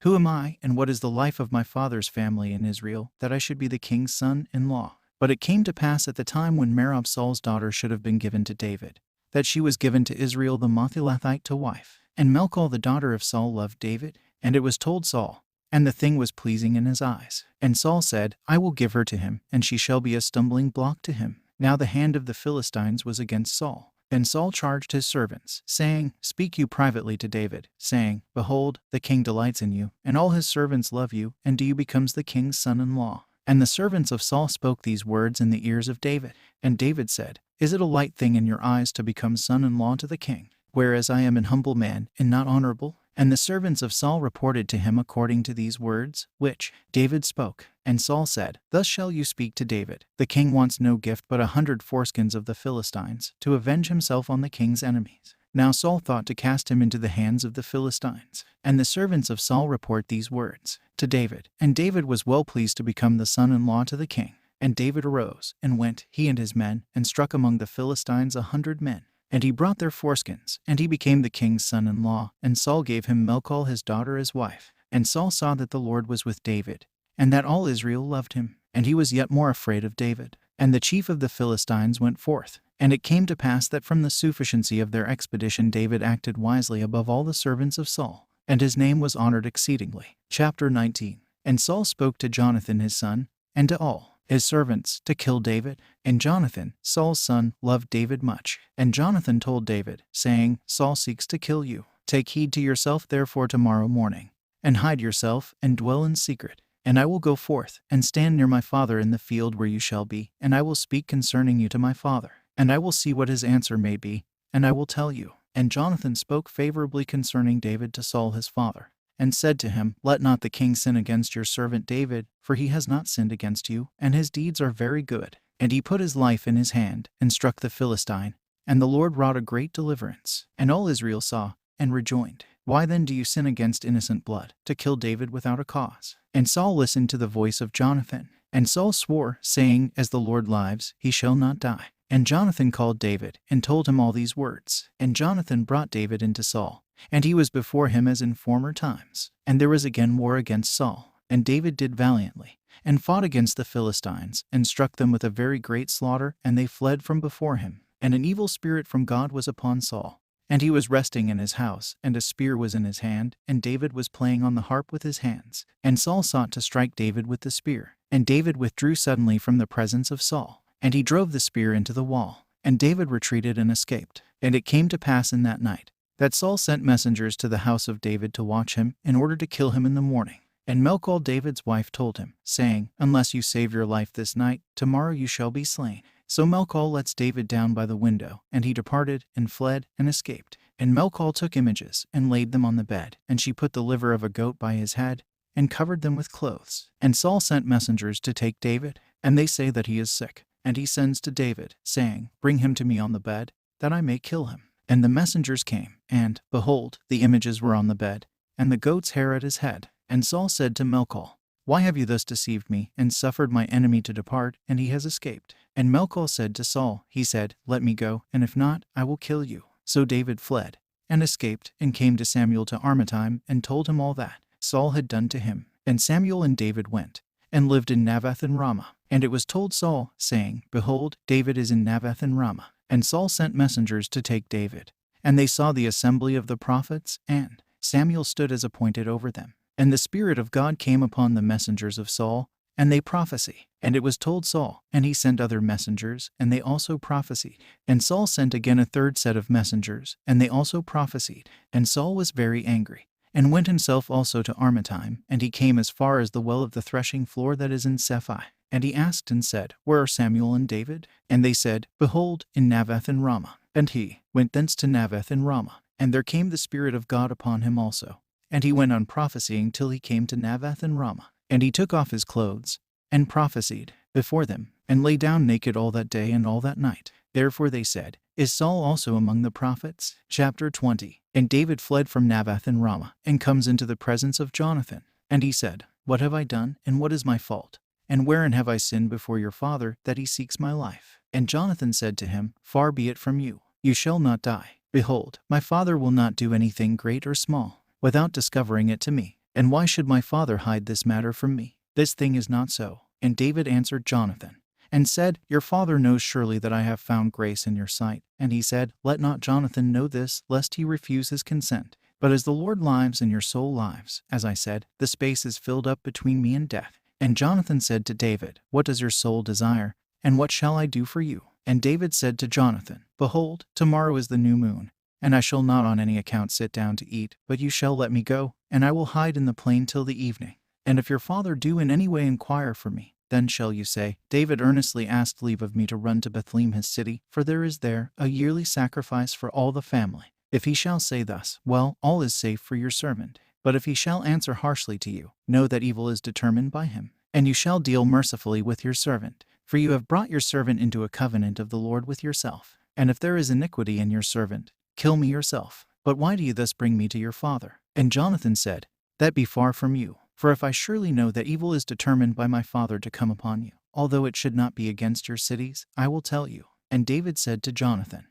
A: Who am I, and what is the life of my father's family in Israel, that I should be the king's son-in-law? But it came to pass at the time when Merab Saul's daughter should have been given to David, that she was given to Israel the Mothulathite to wife. And Melchol the daughter of Saul loved David, and it was told Saul, and the thing was pleasing in his eyes. And Saul said, I will give her to him, and she shall be a stumbling block to him. Now the hand of the Philistines was against Saul. And Saul charged his servants, saying, Speak you privately to David, saying, Behold, the king delights in you, and all his servants love you, and you becomes the king's son-in-law. And the servants of Saul spoke these words in the ears of David. And David said, Is it a light thing in your eyes to become son-in-law to the king, whereas I am an humble man, and not honorable? And the servants of Saul reported to him according to these words, which David spoke. And Saul said, Thus shall you speak to David. The king wants no gift but 100 foreskins of the Philistines, to avenge himself on the king's enemies. Now Saul thought to cast him into the hands of the Philistines. And the servants of Saul report these words to David. And David was well pleased to become the son-in-law to the king. And David arose, and went, he and his men, and struck among the Philistines 100 men. And he brought their foreskins, and he became the king's son-in-law, and Saul gave him Melchol his daughter as wife. And Saul saw that the Lord was with David, and that all Israel loved him, and he was yet more afraid of David. And the chief of the Philistines went forth. And it came to pass that from the sufficiency of their expedition David acted wisely above all the servants of Saul, and his name was honored exceedingly. Chapter 19. And Saul spoke to Jonathan his son, and to all his servants, to kill David. And Jonathan, Saul's son, loved David much. And Jonathan told David, saying, Saul seeks to kill you. Take heed to yourself therefore tomorrow morning, and hide yourself, and dwell in secret. And I will go forth, and stand near my father in the field where you shall be, and I will speak concerning you to my father. And I will see what his answer may be, and I will tell you. And Jonathan spoke favorably concerning David to Saul his father, and said to him, Let not the king sin against your servant David, for he has not sinned against you, and his deeds are very good. And he put his life in his hand, and struck the Philistine, and the Lord wrought a great deliverance. And all Israel saw, and rejoined. Why then do you sin against innocent blood, to kill David without a cause? And Saul listened to the voice of Jonathan. And Saul swore, saying, As the Lord lives, he shall not die. And Jonathan called David, and told him all these words. And Jonathan brought David into Saul, and he was before him as in former times. And there was again war against Saul. And David did valiantly, and fought against the Philistines, and struck them with a very great slaughter, and they fled from before him. And an evil spirit from God was upon Saul. And he was resting in his house, and a spear was in his hand, and David was playing on the harp with his hands. And Saul sought to strike David with the spear. And David withdrew suddenly from the presence of Saul. And he drove the spear into the wall. And David retreated and escaped. And it came to pass in that night, that Saul sent messengers to the house of David to watch him, in order to kill him in the morning. And Melchol David's wife told him, saying, Unless you save your life this night, tomorrow you shall be slain. So Melchol lets David down by the window, and he departed, and fled, and escaped. And Melchol took images, and laid them on the bed, and she put the liver of a goat by his head, and covered them with clothes. And Saul sent messengers to take David, and they say that he is sick. And he sends to David, saying, Bring him to me on the bed, that I may kill him. And the messengers came, and, behold, the images were on the bed, and the goat's hair at his head. And Saul said to Melchol, Why have you thus deceived me, and suffered my enemy to depart, and he has escaped? And Melchol said to Saul, He said, Let me go, and if not, I will kill you. So David fled, and escaped, and came to Samuel to Armatime, and told him all that Saul had done to him. And Samuel and David went, and lived in Naboth and Ramah. And it was told Saul, saying, Behold, David is in Naboth and Ramah. And Saul sent messengers to take David. And they saw the assembly of the prophets, and Samuel stood as appointed over them. And the Spirit of God came upon the messengers of Saul, and they prophesy. And it was told Saul, and he sent other messengers, and they also prophesied. And Saul sent again a third set of messengers, and they also prophesied. And Saul was very angry, and went himself also to Armatime, and he came as far as the well of the threshing floor that is in Sephi. And he asked and said, Where are Samuel and David? And they said, Behold, in Naboth and Ramah. And he went thence to Naboth and Ramah. And there came the Spirit of God upon him also. And he went on prophesying till he came to Naboth and Ramah. And he took off his clothes, and prophesied before them, and lay down naked all that day and all that night. Therefore they said, Is Saul also among the prophets? Chapter 20. And David fled from Naboth in Ramah, and comes into the presence of Jonathan. And he said, What have I done, and what is my fault? And wherein have I sinned before your father, that he seeks my life? And Jonathan said to him, Far be it from you. You shall not die. Behold, my father will not do anything great or small, without discovering it to me. And why should my father hide this matter from me? This thing is not so. And David answered Jonathan, and said, Your father knows surely that I have found grace in your sight. And he said, Let not Jonathan know this, lest he refuse his consent. But as the Lord lives and your soul lives, as I said, the space is filled up between me and death. And Jonathan said to David, What does your soul desire? And what shall I do for you? And David said to Jonathan, Behold, tomorrow is the new moon, and I shall not on any account sit down to eat, but you shall let me go, and I will hide in the plain till the evening. And if your father do in any way inquire for me, then shall you say, David earnestly asked leave of me to run to Bethlehem his city, for there is there a yearly sacrifice for all the family. If he shall say thus, Well, all is safe for your servant. But if he shall answer harshly to you, know that evil is determined by him, and you shall deal mercifully with your servant. For you have brought your servant into a covenant of the Lord with yourself. And if there is iniquity in your servant, kill me yourself. But why do you thus bring me to your father? And Jonathan said, That be far from you. For if I surely know that evil is determined by my father to come upon you, although it should not be against your cities, I will tell you. And David said to Jonathan,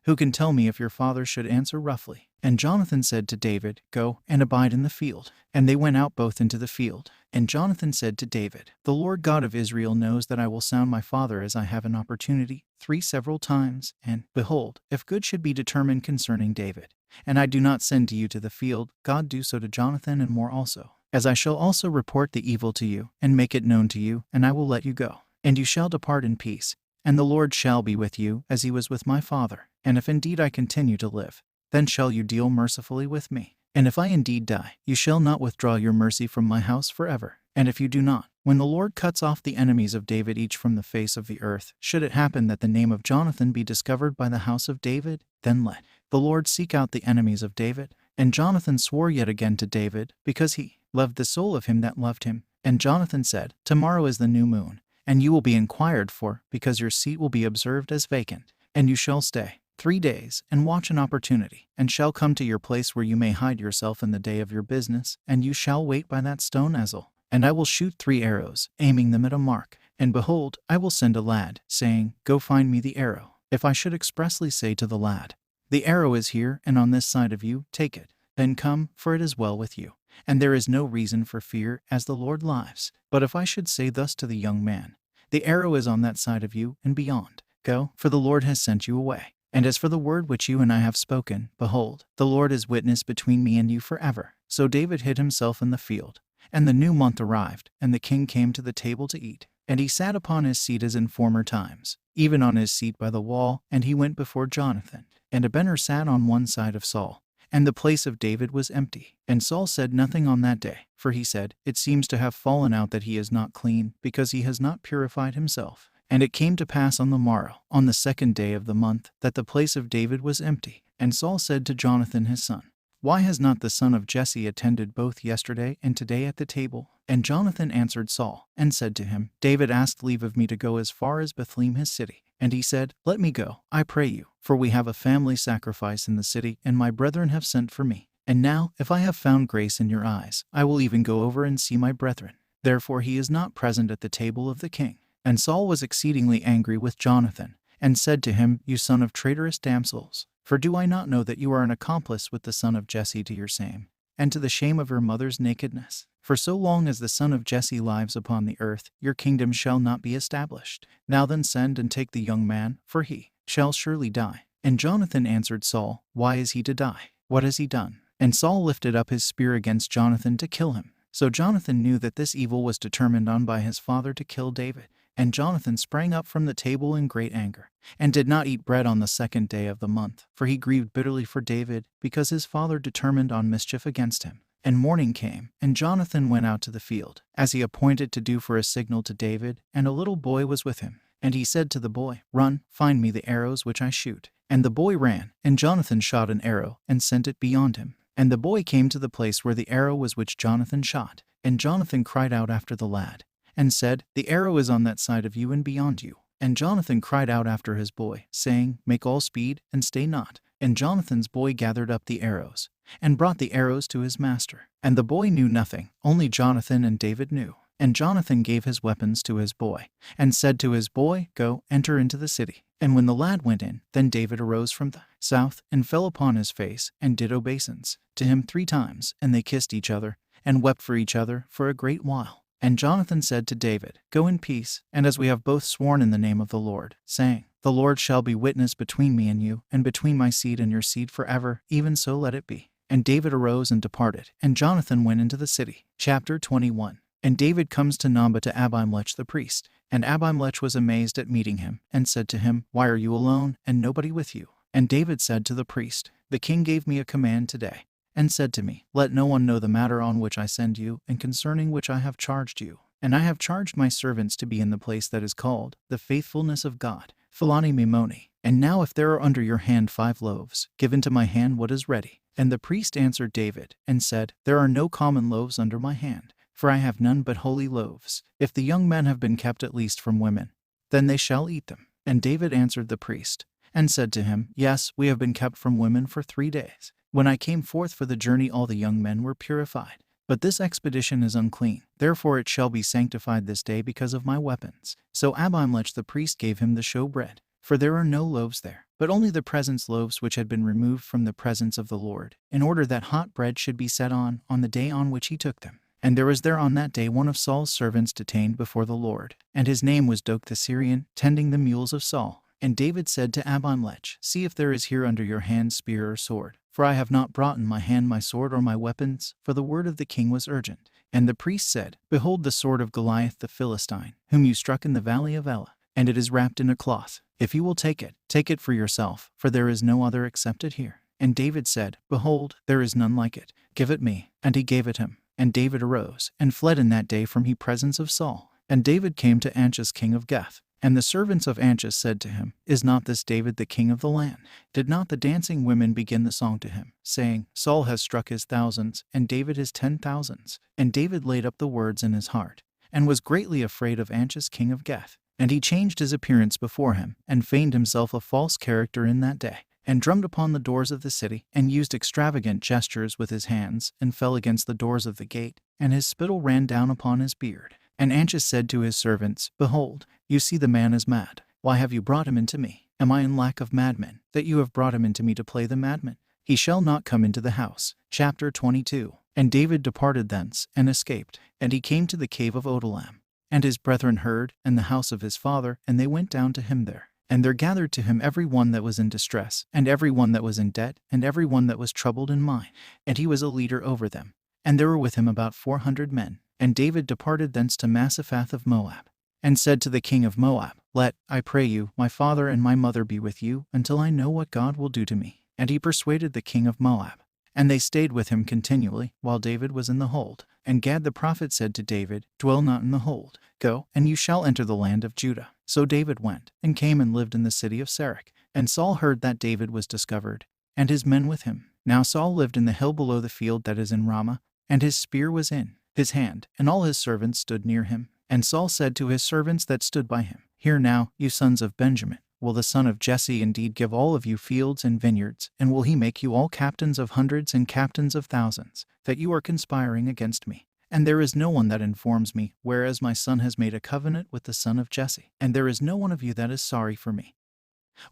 A: Who can tell me if your father should answer roughly? And Jonathan said to David, Go and abide in the field. And they went out both into the field. And Jonathan said to David, The Lord God of Israel knows that I will sound my father as I have an opportunity, 3 several times. And, behold, if good should be determined concerning David, and I do not send to you to the field, God do so to Jonathan and more also. As I shall also report the evil to you, and make it known to you, and I will let you go. And you shall depart in peace, and the Lord shall be with you, as he was with my father. And if indeed I continue to live, then shall you deal mercifully with me. And if I indeed die, you shall not withdraw your mercy from my house forever. And if you do not, when the Lord cuts off the enemies of David each from the face of the earth, should it happen that the name of Jonathan be discovered by the house of David, then let the Lord seek out the enemies of David. And Jonathan swore yet again to David, because he loved the soul of him that loved him. And Jonathan said, Tomorrow is the new moon, and you will be inquired for, because your seat will be observed as vacant. And you shall stay 3 days, and watch an opportunity, and shall come to your place where you may hide yourself in the day of your business, and you shall wait by that stone Ezel. And I will shoot 3 arrows, aiming them at a mark. And behold, I will send a lad, saying, Go find me the arrow. If I should expressly say to the lad, The arrow is here, and on this side of you, take it. Then come, for it is well with you. And there is no reason for fear, as the Lord lives. But if I should say thus to the young man, The arrow is on that side of you, and beyond, go, for the Lord has sent you away. And as for the word which you and I have spoken, behold, the Lord is witness between me and you forever. So David hid himself in the field. And the new month arrived, and the king came to the table to eat. And he sat upon his seat as in former times, even on his seat by the wall, and he went before Jonathan. And Abner sat on one side of Saul, and the place of David was empty. And Saul said nothing on that day, for he said, It seems to have fallen out that he is not clean, because he has not purified himself. And it came to pass on the morrow, on the 2nd day of the month, that the place of David was empty. And Saul said to Jonathan his son, Why has not the son of Jesse attended both yesterday and today at the table? And Jonathan answered Saul, and said to him, David asked leave of me to go as far as Bethlehem his city. And he said, Let me go, I pray you, for we have a family sacrifice in the city, and my brethren have sent for me. And now, if I have found grace in your eyes, I will even go over and see my brethren. Therefore he is not present at the table of the king. And Saul was exceedingly angry with Jonathan, and said to him, You son of traitorous damsels, for do I not know that you are an accomplice with the son of Jesse to your shame, and to the shame of your mother's nakedness? For so long as the son of Jesse lives upon the earth, your kingdom shall not be established. Now then send and take the young man, for he shall surely die. And Jonathan answered Saul, Why is he to die? What has he done? And Saul lifted up his spear against Jonathan to kill him. So Jonathan knew that this evil was determined on by his father to kill David. And Jonathan sprang up from the table in great anger, and did not eat bread on the 2nd day of the month, for he grieved bitterly for David, because his father determined on mischief against him. And morning came, and Jonathan went out to the field, as he appointed to do for a signal to David, and a little boy was with him. And he said to the boy, Run, find me the arrows which I shoot. And the boy ran, and Jonathan shot an arrow, and sent it beyond him. And the boy came to the place where the arrow was which Jonathan shot. And Jonathan cried out after the lad, and said, The arrow is on that side of you and beyond you. And Jonathan cried out after his boy, saying, Make all speed, and stay not. And Jonathan's boy gathered up the arrows, and brought the arrows to his master. And the boy knew nothing, only Jonathan and David knew. And Jonathan gave his weapons to his boy, and said to his boy, Go, enter into the city. And when the lad went in, then David arose from the south, and fell upon his face, and did obeisance to him 3 times, and they kissed each other, and wept for each other for a great while. And Jonathan said to David, Go in peace, and as we have both sworn in the name of the Lord, saying, The Lord shall be witness between me and you, and between my seed and your seed forever, even so let it be. And David arose and departed, and Jonathan went into the city. Chapter 21. And David comes to Nob to Abimelech the priest. And Abimelech was amazed at meeting him, and said to him, Why are you alone, and nobody with you? And David said to the priest, The king gave me a command today, and said to me, Let no one know the matter on which I send you, and concerning which I have charged you. And I have charged my servants to be in the place that is called the faithfulness of God, Philani Mimoni. And now if there are under your hand 5 loaves, give into my hand what is ready. And the priest answered David, and said, There are no common loaves under my hand, for I have none but holy loaves. If the young men have been kept at least from women, then they shall eat them. And David answered the priest, and said to him, Yes, we have been kept from women for 3 days. When I came forth for the journey, all the young men were purified. But this expedition is unclean, therefore it shall be sanctified this day because of my weapons. So Abimelech the priest gave him the showbread, for there are no loaves there, but only the presence loaves which had been removed from the presence of the Lord, in order that hot bread should be set on the day on which he took them. And there was there on that day one of Saul's servants detained before the Lord, and his name was Doeg the Syrian, tending the mules of Saul. And David said to Abimelech, See if there is here under your hand spear or sword, for I have not brought in my hand my sword or my weapons, for the word of the king was urgent. And the priest said, Behold the sword of Goliath the Philistine, whom you struck in the valley of Elah, and it is wrapped in a cloth. If you will take it for yourself, for there is no other except it here. And David said, Behold, there is none like it. Give it me. And he gave it him. And David arose, and fled in that day from the presence of Saul. And David came to Anchus king of Gath. And the servants of Anchus said to him, Is not this David the king of the land? Did not the dancing women begin the song to him, saying, Saul has struck his thousands, and David his 10,000s? And David laid up the words in his heart, and was greatly afraid of Anchus king of Gath. And he changed his appearance before him, and feigned himself a false character in that day, and drummed upon the doors of the city, and used extravagant gestures with his hands, and fell against the doors of the gate, and his spittle ran down upon his beard. And Anchus said to his servants, Behold, you see the man is mad. Why have you brought him into me? Am I in lack of madmen, that you have brought him into me to play the madman? He shall not come into the house. Chapter 22. And David departed thence, and escaped. And he came to the cave of Odolam. And his brethren heard, and the house of his father, and they went down to him there. And there gathered to him every one that was in distress, and every one that was in debt, and every one that was troubled in mind. And he was a leader over them. And there were with him about 400 men. And David departed thence to Massaphath of Moab, and said to the king of Moab, Let, I pray you, my father and my mother be with you, until I know what God will do to me. And he persuaded the king of Moab. And they stayed with him continually, while David was in the hold. And Gad the prophet said to David, Dwell not in the hold. Go, and you shall enter the land of Judah. So David went, and came and lived in the city of Sarach. And Saul heard that David was discovered, and his men with him. Now Saul lived in the hill below the field that is in Ramah, and his spear was in his hand, and all his servants stood near him. And Saul said to his servants that stood by him, Hear now, you sons of Benjamin, will the son of Jesse indeed give all of you fields and vineyards, and will he make you all captains of hundreds and captains of thousands, that you are conspiring against me? And there is no one that informs me, whereas my son has made a covenant with the son of Jesse. And there is no one of you that is sorry for me,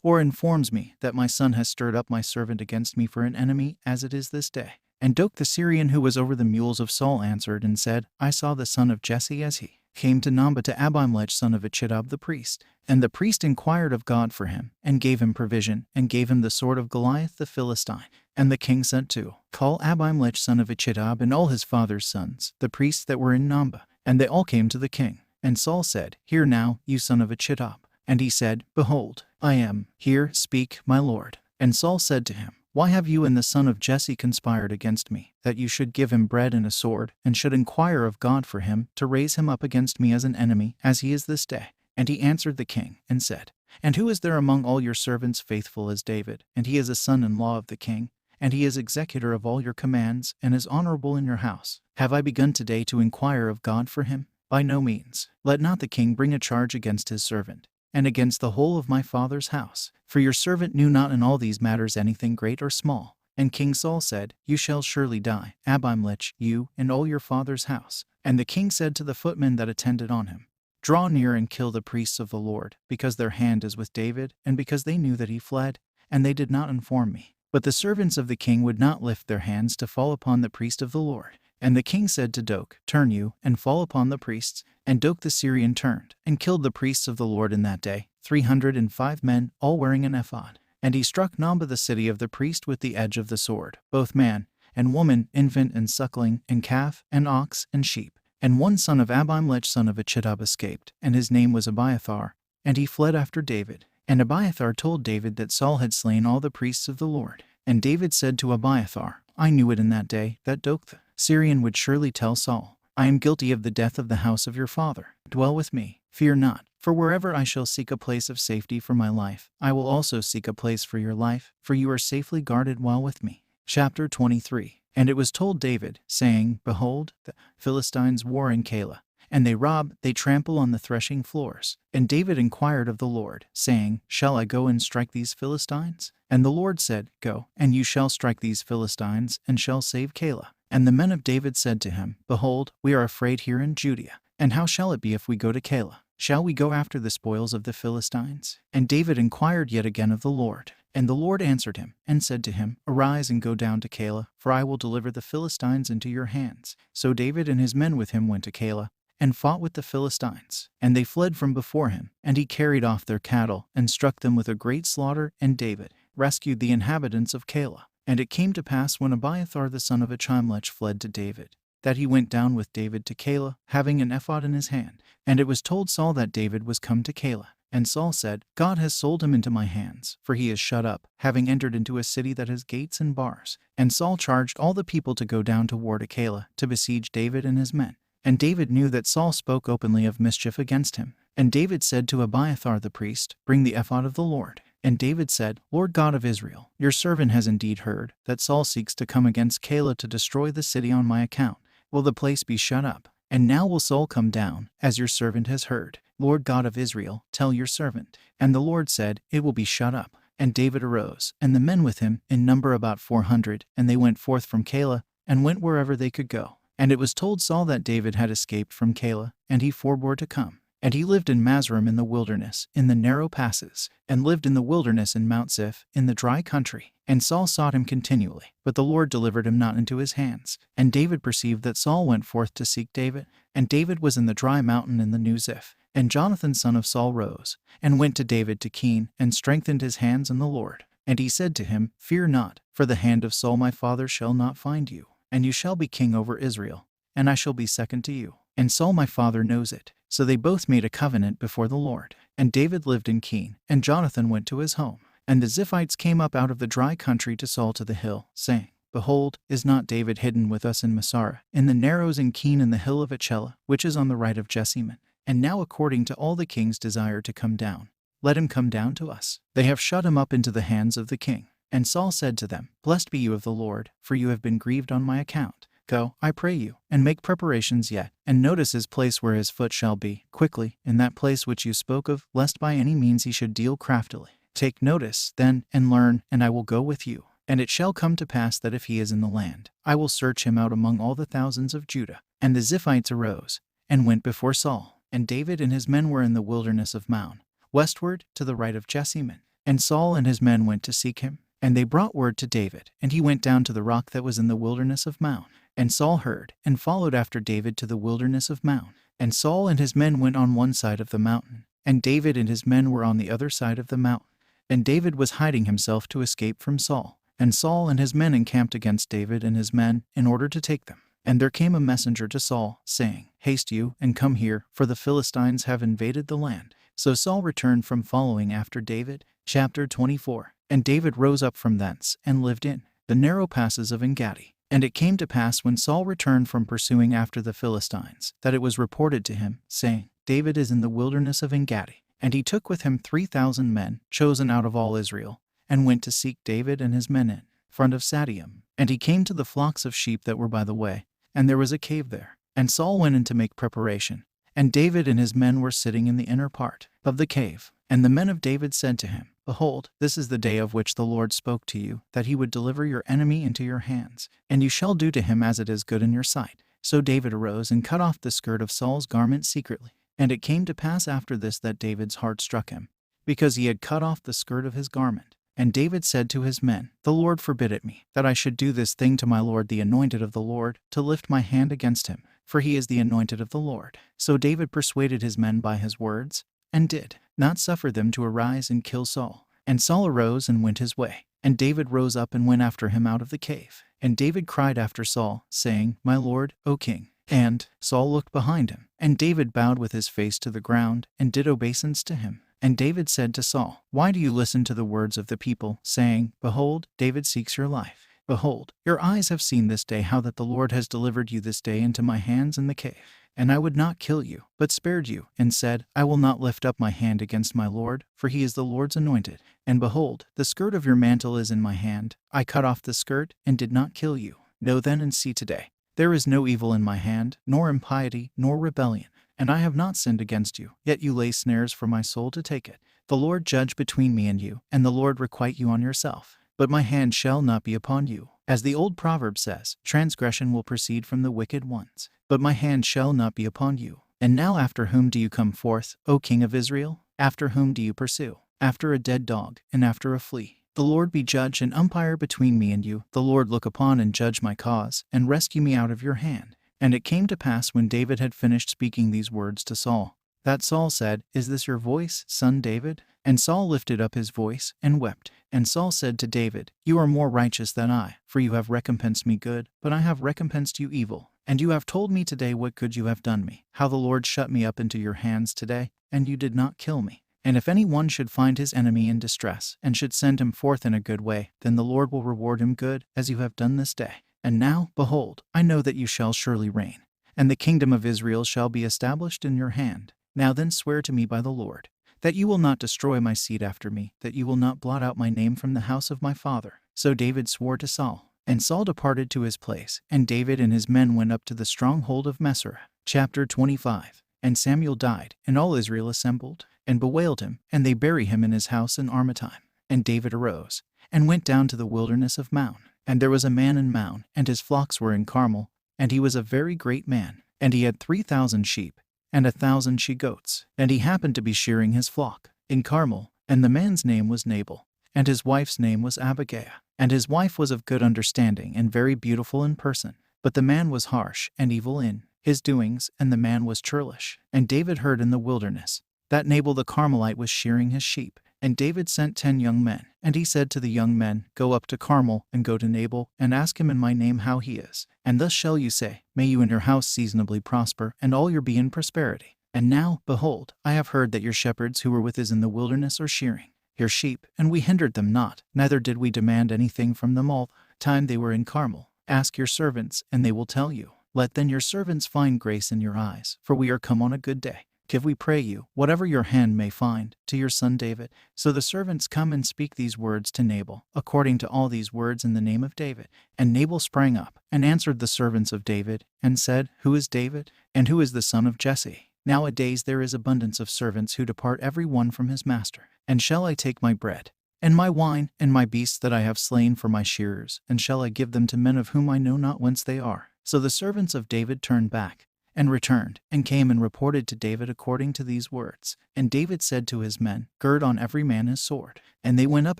A: or informs me that my son has stirred up my servant against me for an enemy, as it is this day. And Doeg the Syrian, who was over the mules of Saul, answered and said, I saw the son of Jesse as he came to Nob to Abimelech son of Achitub the priest. And the priest inquired of God for him, and gave him provision, and gave him the sword of Goliath the Philistine. And the king sent to call Abimelech son of Achitub and all his father's sons, the priests that were in Nob. And they all came to the king. And Saul said, Hear now, you son of Achitub. And he said, Behold, I am here, speak, my lord. And Saul said to him, Why have you and the son of Jesse conspired against me, that you should give him bread and a sword, and should inquire of God for him, to raise him up against me as an enemy, as he is this day? And he answered the king, and said, And who is there among all your servants faithful as David? And he is a son-in-law of the king, and he is executor of all your commands, and is honorable in your house. Have I begun today to inquire of God for him? By no means. Let not the king bring a charge against his servant. and against the whole of my father's house. For your servant knew not in all these matters anything great or small. And King Saul said, You shall surely die, Abimelech, you and all your father's house. And the king said to the footmen that attended on him, Draw near and kill the priests of the Lord, because their hand is with David, and because they knew that he fled, and they did not inform me. But the servants of the king would not lift their hands to fall upon the priest of the Lord. And the king said to Doeg, Turn you, and fall upon the priests. And Doeg the Syrian turned, and killed the priests of the Lord in that day, 305 men, all wearing an ephod. And he struck Nobah the city of the priest with the edge of the sword, both man and woman, infant and suckling, and calf, and ox, and sheep. And one son of Abimelech son of Achitub escaped, and his name was Abiathar, and he fled after David. And Abiathar told David that Saul had slain all the priests of the Lord. And David said to Abiathar, I knew it in that day, that Doeg the Syrian would surely tell Saul, I am guilty of the death of the house of your father. Dwell with me, fear not, for wherever I shall seek a place of safety for my life, I will also seek a place for your life, for you are safely guarded while with me. Chapter 23. And it was told David, saying, Behold, the Philistines war in Keilah, and they rob, they trample on the threshing floors. And David inquired of the Lord, saying, Shall I go and strike these Philistines? And the Lord said, Go, and you shall strike these Philistines, and shall save Keilah. And the men of David said to him, Behold, we are afraid here in Judea. And how shall it be if we go to Keilah? Shall we go after the spoils of the Philistines? And David inquired yet again of the Lord. And the Lord answered him, and said to him, Arise and go down to Keilah, for I will deliver the Philistines into your hands. So David and his men with him went to Keilah, and fought with the Philistines. And they fled from before him, and he carried off their cattle, and struck them with a great slaughter, and David rescued the inhabitants of Keilah. And it came to pass when Abiathar the son of Achimelech fled to David, that he went down with David to Keilah, having an ephod in his hand. And it was told Saul that David was come to Keilah. And Saul said, God has sold him into my hands, for he is shut up, having entered into a city that has gates and bars. And Saul charged all the people to go down to war to Keilah, to besiege David and his men. And David knew that Saul spoke openly of mischief against him. And David said to Abiathar the priest, Bring the ephod of the Lord. And David said, Lord God of Israel, your servant has indeed heard that Saul seeks to come against Keilah to destroy the city on my account. Will the place be shut up? And now will Saul come down, as your servant has heard? Lord God of Israel, tell your servant. And the Lord said, It will be shut up. And David arose, and the men with him, in number about 400, and they went forth from Keilah, and went wherever they could go. And it was told Saul that David had escaped from Keilah, and he forbore to come. And he lived in Mazrim in the wilderness, in the narrow passes, and lived in the wilderness in Mount Ziph, in the dry country. And Saul sought him continually, but the Lord delivered him not into his hands. And David perceived that Saul went forth to seek David. And David was in the dry mountain in the new Ziph. And Jonathan son of Saul rose, and went to David to Keen, and strengthened his hands in the Lord. And he said to him, Fear not, for the hand of Saul my father shall not find you, and you shall be king over Israel, and I shall be second to you. And Saul my father knows it. So they both made a covenant before the Lord. And David lived in Keen, and Jonathan went to his home. And the Ziphites came up out of the dry country to Saul to the hill, saying, Behold, is not David hidden with us in Masarah, in the narrows in Keen in the hill of Achelah, which is on the right of Jessamine? And now according to all the king's desire to come down, let him come down to us. They have shut him up into the hands of the king. And Saul said to them, Blessed be you of the Lord, for you have been grieved on my account. Go, I pray you, and make preparations yet, and notice his place where his foot shall be, quickly, in that place which you spoke of, lest by any means he should deal craftily. Take notice, then, and learn, and I will go with you. And it shall come to pass that if he is in the land, I will search him out among all the thousands of Judah. And the Ziphites arose, and went before Saul. And David and his men were in the wilderness of Maon, westward, to the right of Jessamine. And Saul and his men went to seek him. And they brought word to David, and he went down to the rock that was in the wilderness of Maon. And Saul heard, and followed after David to the wilderness of Maon. And Saul and his men went on one side of the mountain, and David and his men were on the other side of the mountain. And David was hiding himself to escape from Saul. And Saul and his men encamped against David and his men, in order to take them. And there came a messenger to Saul, saying, Haste you, and come here, for the Philistines have invaded the land. So Saul returned from following after David. Chapter 24. And David rose up from thence, and lived in the narrow passes of Engadi. And it came to pass when Saul returned from pursuing after the Philistines, that it was reported to him, saying, David is in the wilderness of Engadi. And he took with him 3,000 men, chosen out of all Israel, and went to seek David and his men in front of Sadium. And he came to the flocks of sheep that were by the way, and there was a cave there. And Saul went in to make preparation, and David and his men were sitting in the inner part of the cave. And the men of David said to him, Behold, this is the day of which the Lord spoke to you, that he would deliver your enemy into your hands, and you shall do to him as it is good in your sight. So David arose and cut off the skirt of Saul's garment secretly. And it came to pass after this that David's heart struck him, because he had cut off the skirt of his garment. And David said to his men, The Lord forbid it me, that I should do this thing to my Lord the anointed of the Lord, to lift my hand against him, for he is the anointed of the Lord. So David persuaded his men by his words, and did not suffer them to arise and kill Saul. And Saul arose and went his way. And David rose up and went after him out of the cave. And David cried after Saul, saying, My Lord, O king. And Saul looked behind him. And David bowed with his face to the ground, and did obeisance to him. And David said to Saul, Why do you listen to the words of the people, saying, Behold, David seeks your life? Behold, your eyes have seen this day how that the Lord has delivered you this day into my hands in the cave. And I would not kill you, but spared you, and said, I will not lift up my hand against my Lord, for he is the Lord's anointed. And behold, the skirt of your mantle is in my hand. I cut off the skirt, and did not kill you. Know then and see today. There is no evil in my hand, nor impiety, nor rebellion. And I have not sinned against you, yet you lay snares for my soul to take it. The Lord judge between me and you, and the Lord requite you on yourself. But my hand shall not be upon you. As the old proverb says, transgression will proceed from the wicked ones. But my hand shall not be upon you. And now after whom do you come forth, O King of Israel? After whom do you pursue? After a dead dog, and after a flea. The Lord be judge and umpire between me and you. The Lord look upon and judge my cause, and rescue me out of your hand. And it came to pass when David had finished speaking these words to Saul, that Saul said, Is this your voice, son David? And Saul lifted up his voice, and wept. And Saul said to David, You are more righteous than I, for you have recompensed me good, but I have recompensed you evil. And you have told me today what good you have done me, how the Lord shut me up into your hands today, and you did not kill me. And if any one should find his enemy in distress, and should send him forth in a good way, then the Lord will reward him good, as you have done this day. And now, behold, I know that you shall surely reign, and the kingdom of Israel shall be established in your hand. Now then swear to me by the Lord, that you will not destroy my seed after me, that you will not blot out my name from the house of my father. So David swore to Saul. And Saul departed to his place, and David and his men went up to the stronghold of Messerah. Chapter 25. And Samuel died, and all Israel assembled, and bewailed him, and they bury him in his house in Armatime. And David arose, and went down to the wilderness of Maon. And there was a man in Maon, and his flocks were in Carmel, and he was a very great man. And he had 3,000 sheep, and 1,000 she-goats. And he happened to be shearing his flock in Carmel, and the man's name was Nabal, and his wife's name was Abigail. And his wife was of good understanding and very beautiful in person. But the man was harsh and evil in his doings, and the man was churlish. And David heard in the wilderness that Nabal the Carmelite was shearing his sheep. And David sent 10 young men, and he said to the young men, Go up to Carmel, and go to Nabal, and ask him in my name how he is. And thus shall you say, May you and your house seasonably prosper, and all your be in prosperity. And now, behold, I have heard that your shepherds who were with us in the wilderness are shearing your sheep, and we hindered them not, neither did we demand anything from them all the time they were in Carmel. Ask your servants, and they will tell you. Let then your servants find grace in your eyes, for we are come on a good day. Give, we pray you, whatever your hand may find, to your son David. So the servants come and speak these words to Nabal, according to all these words in the name of David. And Nabal sprang up, and answered the servants of David, and said, Who is David? And who is the son of Jesse? Nowadays there is abundance of servants who depart every one from his master. And shall I take my bread, and my wine, and my beasts that I have slain for my shearers, and shall I give them to men of whom I know not whence they are? So the servants of David turned back, and returned, and came and reported to David according to these words. And David said to his men, Gird on every man his sword. And they went up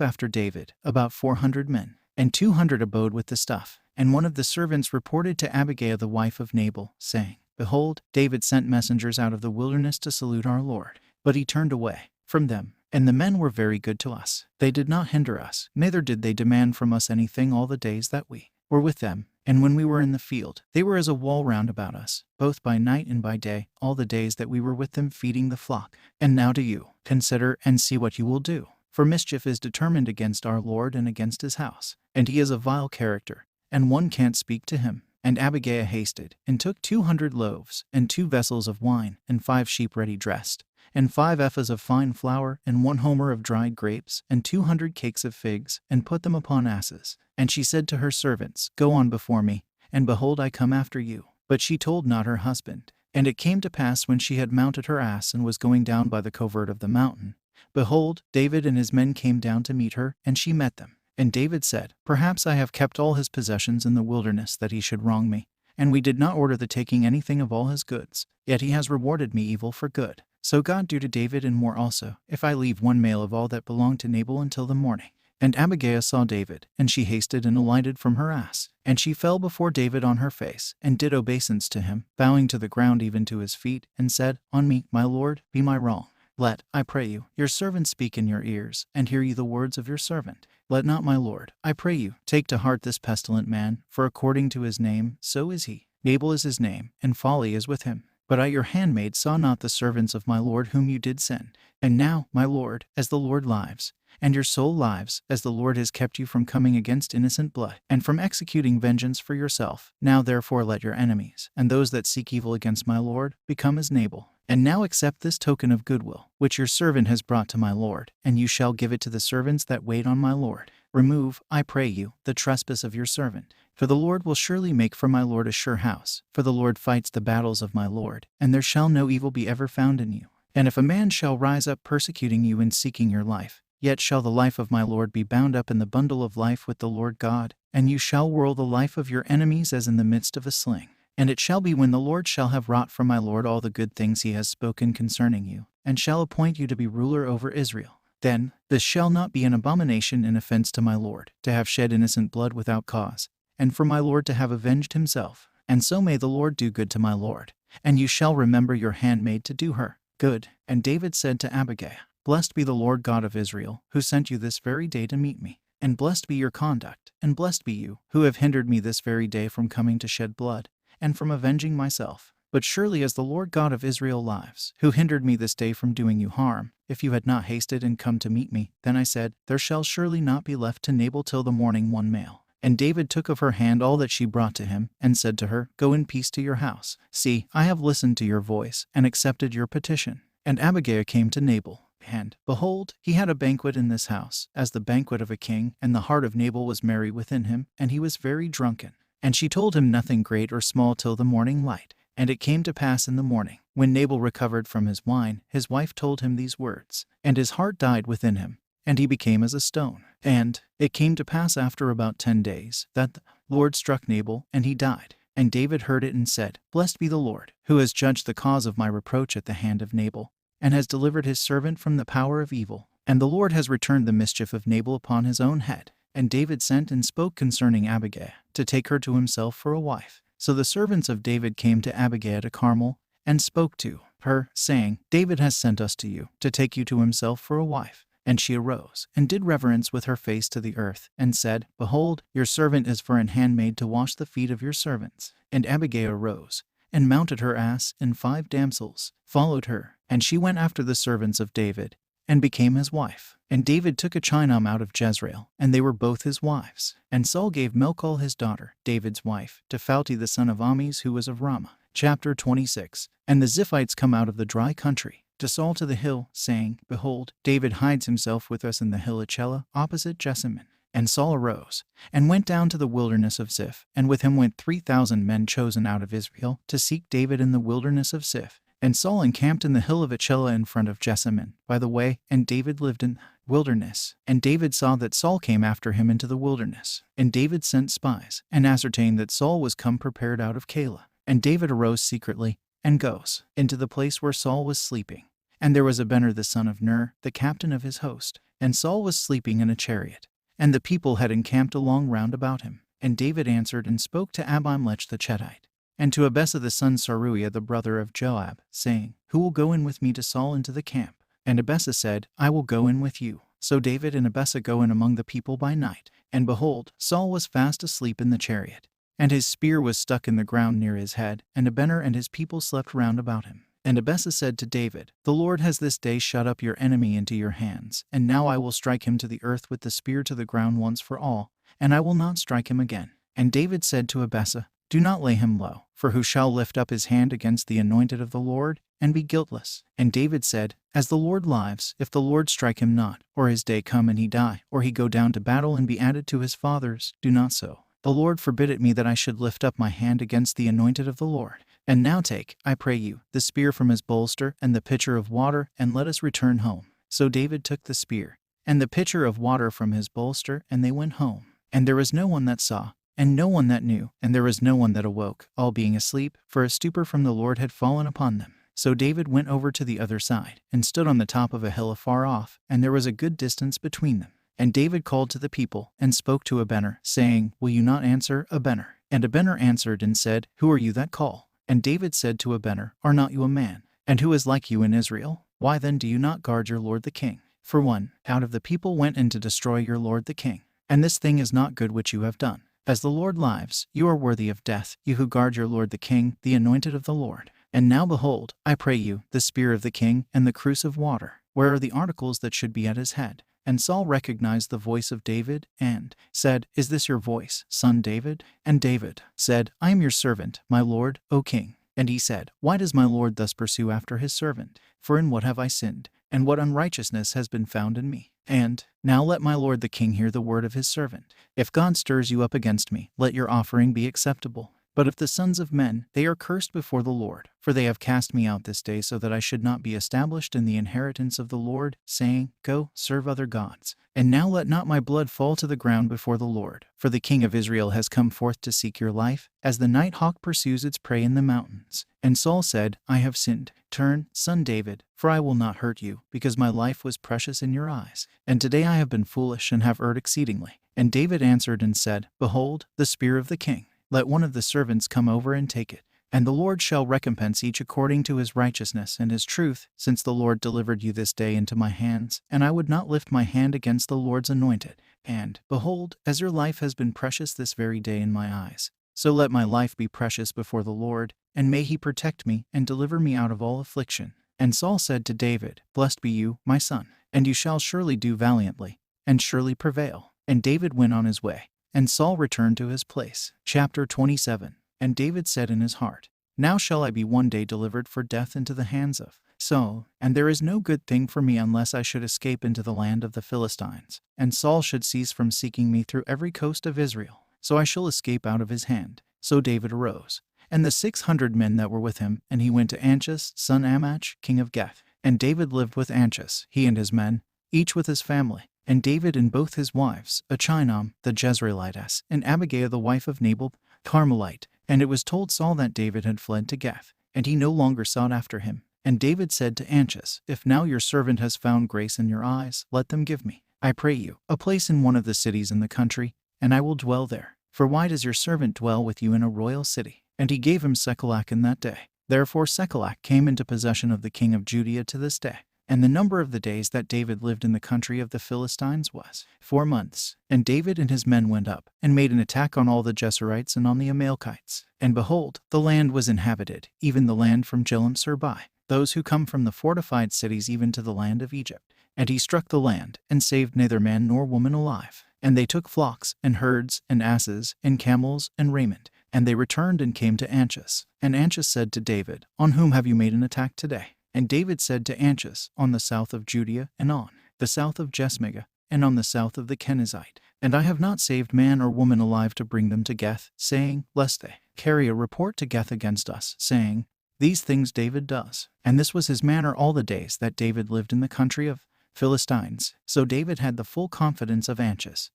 A: after David, about 400 men, and 200 abode with the stuff. And one of the servants reported to Abigail the wife of Nabal, saying, Behold, David sent messengers out of the wilderness to salute our Lord. But he turned away from them. And the men were very good to us. They did not hinder us, neither did they demand from us anything all the days that we were with them. And when we were in the field, they were as a wall round about us, both by night and by day, all the days that we were with them feeding the flock. And now do you consider and see what you will do. For mischief is determined against our Lord and against his house. And he is a vile character, and one can't speak to him. And Abigail hasted, and took 200 loaves, and 2 vessels of wine, and 5 sheep ready dressed, and 5 ephahs of fine flour, and 1 homer of dried grapes, and 200 cakes of figs, and put them upon asses. And she said to her servants, Go on before me, and behold, I come after you. But she told not her husband. And it came to pass when she had mounted her ass and was going down by the covert of the mountain, Behold, David and his men came down to meet her, and she met them. And David said, Perhaps I have kept all his possessions in the wilderness that he should wrong me. And we did not order the taking anything of all his goods. Yet he has rewarded me evil for good. So God do to David and more also, if I leave one male of all that belonged to Nabal until the morning. And Abigail saw David, and she hasted and alighted from her ass. And she fell before David on her face, and did obeisance to him, bowing to the ground even to his feet, and said, On me, my lord, be my wrong. Let, I pray you, your servant speak in your ears, and hear ye the words of your servant. Let not my lord, I pray you, take to heart this pestilent man, for according to his name, so is he. Nabal is his name, and folly is with him. But I your handmaid saw not the servants of my lord whom you did send. And now, my lord, as the Lord lives, and your soul lives, as the Lord has kept you from coming against innocent blood, and from executing vengeance for yourself, now therefore let your enemies, and those that seek evil against my lord, become as Nabal. And now accept this token of goodwill, which your servant has brought to my lord, and you shall give it to the servants that wait on my lord. Remove, I pray you, the trespass of your servant. For the Lord will surely make for my lord a sure house, for the Lord fights the battles of my lord, and there shall no evil be ever found in you. And if a man shall rise up persecuting you and seeking your life, yet shall the life of my lord be bound up in the bundle of life with the Lord God, and you shall whirl the life of your enemies as in the midst of a sling. And it shall be when the Lord shall have wrought for my lord all the good things he has spoken concerning you, and shall appoint you to be ruler over Israel. Then this shall not be an abomination and offense to my lord, to have shed innocent blood without cause, and for my lord to have avenged himself. And so may the Lord do good to my lord, and you shall remember your handmaid to do her good. And David said to Abigail, Blessed be the Lord God of Israel, who sent you this very day to meet me. And blessed be your conduct, and blessed be you, who have hindered me this very day from coming to shed blood, and from avenging myself. But surely as the Lord God of Israel lives, who hindered me this day from doing you harm, if you had not hasted and come to meet me, then I said, There shall surely not be left to Nabal till the morning one male. And David took of her hand all that she brought to him, and said to her, Go in peace to your house. See, I have listened to your voice, and accepted your petition. And Abigail came to Nabal. And, behold, he had a banquet in this house, as the banquet of a king, and the heart of Nabal was merry within him, and he was very drunken. And she told him nothing great or small till the morning light. And it came to pass in the morning, when Nabal recovered from his wine, his wife told him these words, and his heart died within him, and he became as a stone. And it came to pass after about 10 days, that the Lord struck Nabal, and he died. And David heard it and said, Blessed be the Lord, who has judged the cause of my reproach at the hand of Nabal, and has delivered his servant from the power of evil. And the Lord has returned the mischief of Nabal upon his own head. And David sent and spoke concerning Abigail, to take her to himself for a wife. So the servants of David came to Abigail to Carmel, and spoke to her, saying, David has sent us to you, to take you to himself for a wife. And she arose, and did reverence with her face to the earth, and said, Behold, your servant is for an handmaid to wash the feet of your servants. And Abigail arose, and mounted her ass, and 5 damsels followed her. And she went after the servants of David, and became his wife. And David took a Chinnam out of Jezreel, and they were both his wives. And Saul gave Melchol his daughter, David's wife, to Phalti the son of Ammis, who was of Ramah. Chapter 26. And the Ziphites come out of the dry country to Saul to the hill, saying, Behold, David hides himself with us in the hill Achela, opposite Jessamine. And Saul arose, and went down to the wilderness of Ziph, and with him went 3,000 men chosen out of Israel, to seek David in the wilderness of Ziph. And Saul encamped in the hill of Achela in front of Jessamine, by the way, and David lived in the wilderness. And David saw that Saul came after him into the wilderness. And David sent spies, and ascertained that Saul was come prepared out of Keilah. And David arose secretly, and goes into the place where Saul was sleeping. And there was Abner the son of Ner, the captain of his host. And Saul was sleeping in a chariot, and the people had encamped along round about him. And David answered and spoke to Abimelech the Chetite, and to Abessa the son Saruiah the brother of Joab, saying, Who will go in with me to Saul into the camp? And Abessa said, I will go in with you. So David and Abessa go in among the people by night. And behold, Saul was fast asleep in the chariot, and his spear was stuck in the ground near his head, and Abner and his people slept round about him. And Abessa said to David, The Lord has this day shut up your enemy into your hands, and now I will strike him to the earth with the spear to the ground once for all, and I will not strike him again. And David said to Abessa, Do not lay him low, for who shall lift up his hand against the anointed of the Lord, and be guiltless? And David said, As the Lord lives, if the Lord strike him not, or his day come and he die, or he go down to battle and be added to his fathers, do not so. The Lord forbid it me that I should lift up my hand against the anointed of the Lord. And now take, I pray you, the spear from his bolster, and the pitcher of water, and let us return home. So David took the spear and the pitcher of water from his bolster, and they went home. And there was no one that saw, and no one that knew, and there was no one that awoke, all being asleep, for a stupor from the Lord had fallen upon them. So David went over to the other side, and stood on the top of a hill afar off, and there was a good distance between them. And David called to the people, and spoke to Abner, saying, Will you not answer, Abner? And Abner answered and said, Who are you that call? And David said to Abner, Are not you a man? And who is like you in Israel? Why then do you not guard your lord the king? For one out of the people went in to destroy your lord the king. And this thing is not good which you have done. As the Lord lives, you are worthy of death, you who guard your lord the king, the anointed of the Lord. And now behold, I pray you, the spear of the king, and the cruse of water. Where are the articles that should be at his head? And Saul recognized the voice of David, and said, Is this your voice, son David? And David said, I am your servant, my lord, O king. And he said, Why does my lord thus pursue after his servant? For in what have I sinned? And what unrighteousness has been found in me? And now let my lord the king hear the word of his servant. If God stirs you up against me, let your offering be acceptable. But if the sons of men, they are cursed before the Lord, for they have cast me out this day so that I should not be established in the inheritance of the Lord, saying, Go, serve other gods. And now let not my blood fall to the ground before the Lord, for the king of Israel has come forth to seek your life, as the night hawk pursues its prey in the mountains. And Saul said, I have sinned. Turn, son David, for I will not hurt you, because my life was precious in your eyes. And today I have been foolish and have erred exceedingly. And David answered and said, Behold, the spear of the king. Let one of the servants come over and take it. And the Lord shall recompense each according to his righteousness and his truth, since the Lord delivered you this day into my hands, and I would not lift my hand against the Lord's anointed. And, behold, as your life has been precious this very day in my eyes, so let my life be precious before the Lord, and may he protect me and deliver me out of all affliction. And Saul said to David, Blessed be you, my son, and you shall surely do valiantly, and surely prevail. And David went on his way. And Saul returned to his place. Chapter 27. And David said in his heart, Now shall I be one day delivered for death into the hands of Saul, and there is no good thing for me unless I should escape into the land of the Philistines, and Saul should cease from seeking me through every coast of Israel, so I shall escape out of his hand. So David arose, and the 600 men that were with him, and he went to Anchus, son Amach, king of Gath. And David lived with Anchus, he and his men, each with his family. And David and both his wives, Achinoam the Jezreelitess, and Abigail the wife of Nabal, Carmelite. And it was told Saul that David had fled to Gath, and he no longer sought after him. And David said to Anchus, If now your servant has found grace in your eyes, let them give me, I pray you, a place in one of the cities in the country, and I will dwell there. For why does your servant dwell with you in a royal city? And he gave him Sekelac in that day. Therefore Sekelac came into possession of the king of Judea to this day. And the number of the days that David lived in the country of the Philistines was 4 months. And David and his men went up, and made an attack on all the Geshurites and on the Amalekites. And behold, the land was inhabited, even the land from Jelam-Sirbai, those who come from the fortified cities even to the land of Egypt. And he struck the land, and saved neither man nor woman alive. And they took flocks, and herds, and asses, and camels, and raiment. And they returned and came to Anchus. And Anchus said to David, On whom have you made an attack today? And David said to Anchus, On the south of Judea, and on the south of Jesmegah, and on the south of the Kenizzite. And I have not saved man or woman alive to bring them to Geth, saying, Lest they carry a report to Geth against us, saying, These things David does. And this was his manner all the days that David lived in the country of Philistines. So David had the full confidence of Anchus,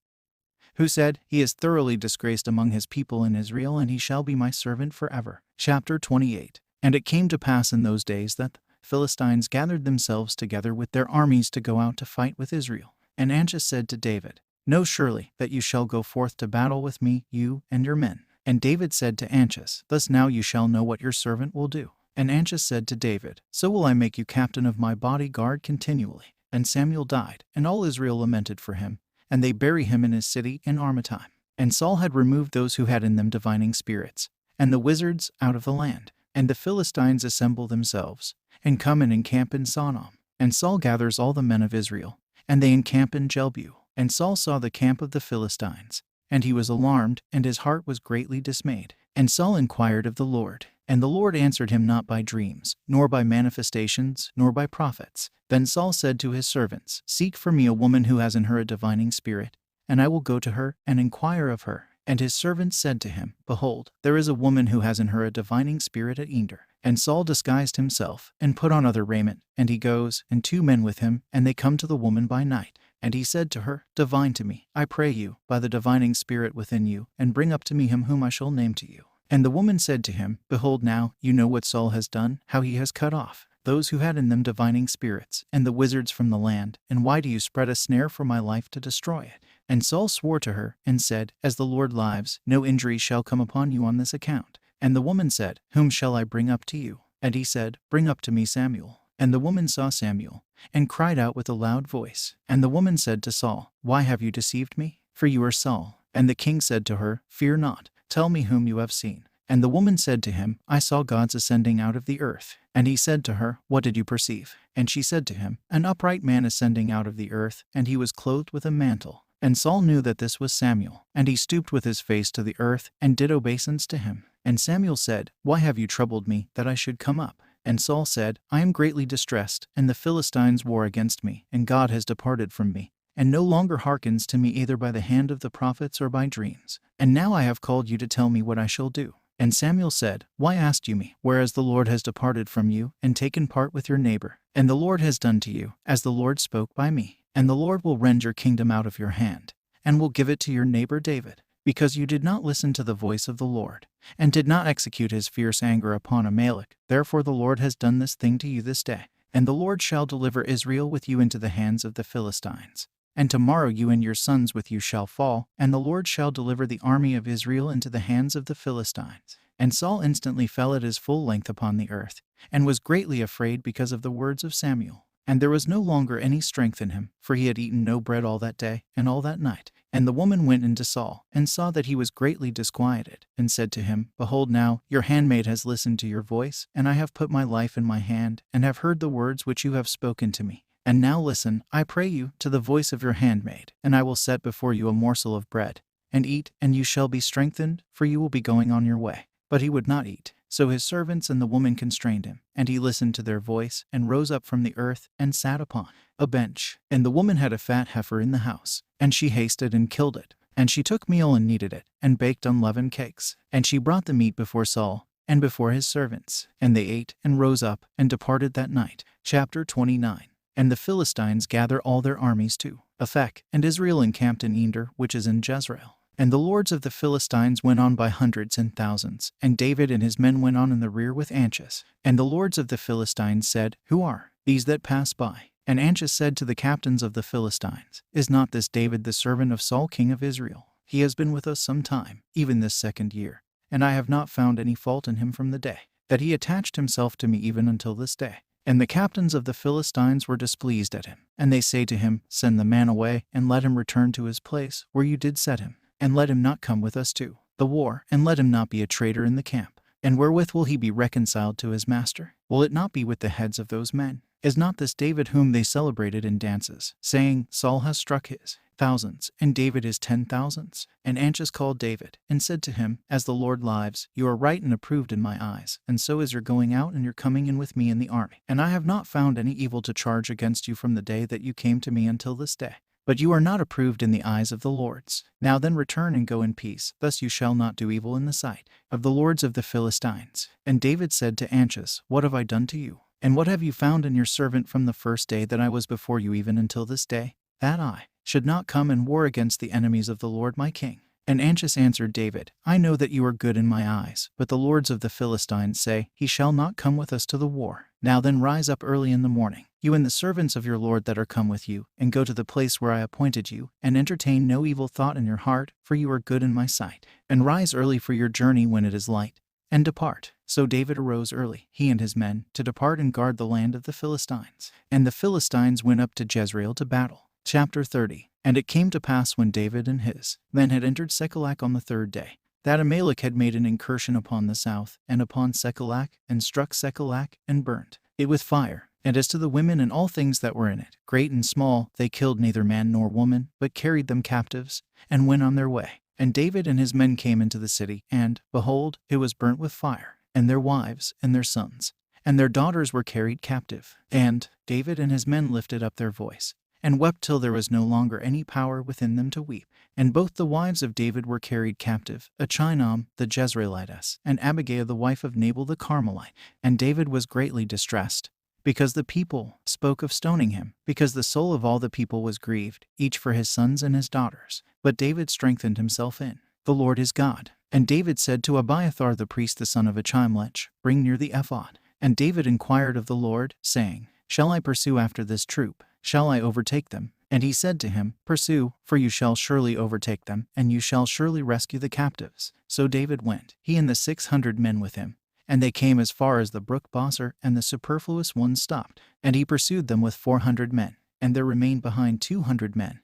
A: who said, He is thoroughly disgraced among his people in Israel, and he shall be my servant forever. Chapter 28. And it came to pass in those days that Philistines gathered themselves together with their armies to go out to fight with Israel. And Anchus said to David, Know surely that you shall go forth to battle with me, you and your men. And David said to Anchus, Thus now you shall know what your servant will do. And Anchus said to David, So will I make you captain of my bodyguard continually. And Samuel died, and all Israel lamented for him, and they bury him in his city in Armatime. And Saul had removed those who had in them divining spirits, and the wizards out of the land. And the Philistines assemble themselves, and come and encamp in Sonom. And Saul gathers all the men of Israel, and they encamp in Jelbu. And Saul saw the camp of the Philistines, and he was alarmed, and his heart was greatly dismayed. And Saul inquired of the Lord, and the Lord answered him not by dreams, nor by manifestations, nor by prophets. Then Saul said to his servants, Seek for me a woman who has in her a divining spirit, and I will go to her, and inquire of her. And his servants said to him, Behold, there is a woman who has in her a divining spirit at Ender. And Saul disguised himself, and put on other raiment, and he goes, and 2 men with him, and they come to the woman by night. And he said to her, Divine to me, I pray you, by the divining spirit within you, and bring up to me him whom I shall name to you. And the woman said to him, Behold now, you know what Saul has done, how he has cut off those who had in them divining spirits, and the wizards from the land, and why do you spread a snare for my life to destroy it? And Saul swore to her, and said, As the Lord lives, no injury shall come upon you on this account. And the woman said, Whom shall I bring up to you? And he said, Bring up to me Samuel. And the woman saw Samuel, and cried out with a loud voice. And the woman said to Saul, Why have you deceived me? For you are Saul. And the king said to her, Fear not, tell me whom you have seen. And the woman said to him, I saw gods ascending out of the earth. And he said to her, What did you perceive? And she said to him, An upright man ascending out of the earth, and he was clothed with a mantle. And Saul knew that this was Samuel, and he stooped with his face to the earth, and did obeisance to him. And Samuel said, Why have you troubled me, that I should come up? And Saul said, I am greatly distressed, and the Philistines war against me, and God has departed from me, and no longer hearkens to me either by the hand of the prophets or by dreams. And now I have called you to tell me what I shall do. And Samuel said, Why asked you me, whereas the Lord has departed from you, and taken part with your neighbor? And the Lord has done to you, as the Lord spoke by me. And the Lord will rend your kingdom out of your hand, and will give it to your neighbor David, because you did not listen to the voice of the Lord, and did not execute his fierce anger upon Amalek. Therefore the Lord has done this thing to you this day. And the Lord shall deliver Israel with you into the hands of the Philistines. And tomorrow you and your sons with you shall fall, and the Lord shall deliver the army of Israel into the hands of the Philistines. And Saul instantly fell at his full length upon the earth, and was greatly afraid because of the words of Samuel. And there was no longer any strength in him, for he had eaten no bread all that day, and all that night. And the woman went into Saul, and saw that he was greatly disquieted, and said to him, Behold now, your handmaid has listened to your voice, and I have put my life in my hand, and have heard the words which you have spoken to me. And now listen, I pray you, to the voice of your handmaid, and I will set before you a morsel of bread, and eat, and you shall be strengthened, for you will be going on your way. But he would not eat. So his servants and the woman constrained him, and he listened to their voice, and rose up from the earth, and sat upon a bench. And the woman had a fat heifer in the house, and she hasted and killed it. And she took meal and kneaded it, and baked unleavened cakes. And she brought the meat before Saul, and before his servants. And they ate, and rose up, and departed that night. Chapter 29. And the Philistines gather all their armies to Aphek, and Israel encamped in Ender, which is in Jezreel. And the lords of the Philistines went on by hundreds and thousands, and David and his men went on in the rear with Anchus. And the lords of the Philistines said, Who are these that pass by? And Anchus said to the captains of the Philistines, Is not this David the servant of Saul king of Israel? He has been with us some time, even this 2nd year, and I have not found any fault in him from the day that he attached himself to me even until this day. And the captains of the Philistines were displeased at him, and they say to him, Send the man away, and let him return to his place where you did set him. And let him not come with us to the war, and let him not be a traitor in the camp. And wherewith will he be reconciled to his master? Will it not be with the heads of those men? Is not this David whom they celebrated in dances, saying, Saul has struck his thousands, and David his 10,000s? And Anchus called David, and said to him, As the Lord lives, you are right and approved in my eyes, and so is your going out and your coming in with me in the army. And I have not found any evil to charge against you from the day that you came to me until this day. But you are not approved in the eyes of the lords. Now then return and go in peace, thus you shall not do evil in the sight of the lords of the Philistines. And David said to Anchus, What have I done to you? And what have you found in your servant from the first day that I was before you even until this day, that I should not come and war against the enemies of the Lord my king? And Anchus answered David, I know that you are good in my eyes, but the lords of the Philistines say, He shall not come with us to the war. Now then rise up early in the morning, you and the servants of your Lord that are come with you, and go to the place where I appointed you, and entertain no evil thought in your heart, for you are good in my sight. And rise early for your journey when it is light, and depart. So David arose early, he and his men, to depart and guard the land of the Philistines. And the Philistines went up to Jezreel to battle. Chapter 30. And it came to pass when David and his men had entered Sekelac on the 3rd day, that Amalek had made an incursion upon the south, and upon Sekelac, and struck Sekelac, and burnt it with fire. And as to the women and all things that were in it, great and small, they killed neither man nor woman, but carried them captives, and went on their way. And David and his men came into the city, and, behold, it was burnt with fire, and their wives, and their sons, and their daughters were carried captive. And David and his men lifted up their voice, and wept till there was no longer any power within them to weep. And both the wives of David were carried captive, Achinoam the Jezreelitess, and Abigail the wife of Nabal the Carmelite. And David was greatly distressed, because the people spoke of stoning him, because the soul of all the people was grieved, each for his sons and his daughters. But David strengthened himself in the Lord his God. And David said to Abiathar the priest the son of Achimelech, Bring near the ephod. And David inquired of the Lord, saying, Shall I pursue after this troop? Shall I overtake them? And he said to him, Pursue, for you shall surely overtake them, and you shall surely rescue the captives. So David went, he and the 600 men with him. And they came as far as the brook Bosor, and the superfluous ones stopped. And he pursued them with 400 men, and there remained behind 200 men,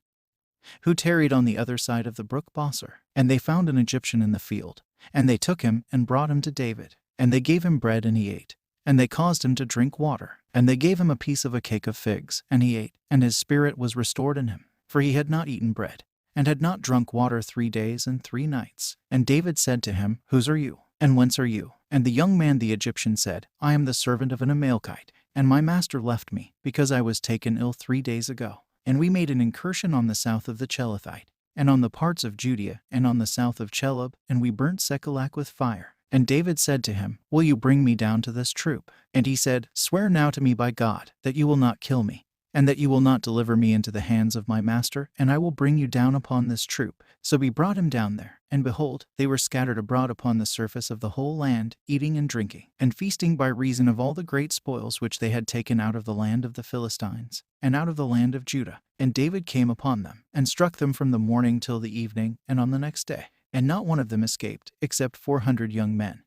A: who tarried on the other side of the brook Bosor. And they found an Egyptian in the field, and they took him and brought him to David. And they gave him bread, and he ate. And they caused him to drink water. And they gave him a piece of a cake of figs, and he ate. And his spirit was restored in him, for he had not eaten bread, and had not drunk water 3 days and 3 nights. And David said to him, Whose are you, and whence are you? And the young man the Egyptian said, I am the servant of an Amalekite, and my master left me, because I was taken ill 3 days ago. And we made an incursion on the south of the Chelethite, and on the parts of Judea, and on the south of Chelub, and we burnt Sekelac with fire. And David said to him, Will you bring me down to this troop? And he said, Swear now to me by God, that you will not kill me, and that you will not deliver me into the hands of my master, and I will bring you down upon this troop. So we brought him down there, and behold, they were scattered abroad upon the surface of the whole land, eating and drinking, and feasting by reason of all the great spoils which they had taken out of the land of the Philistines, and out of the land of Judah. And David came upon them, and struck them from the morning till the evening, and on the next day. And not one of them escaped, except 400 young men,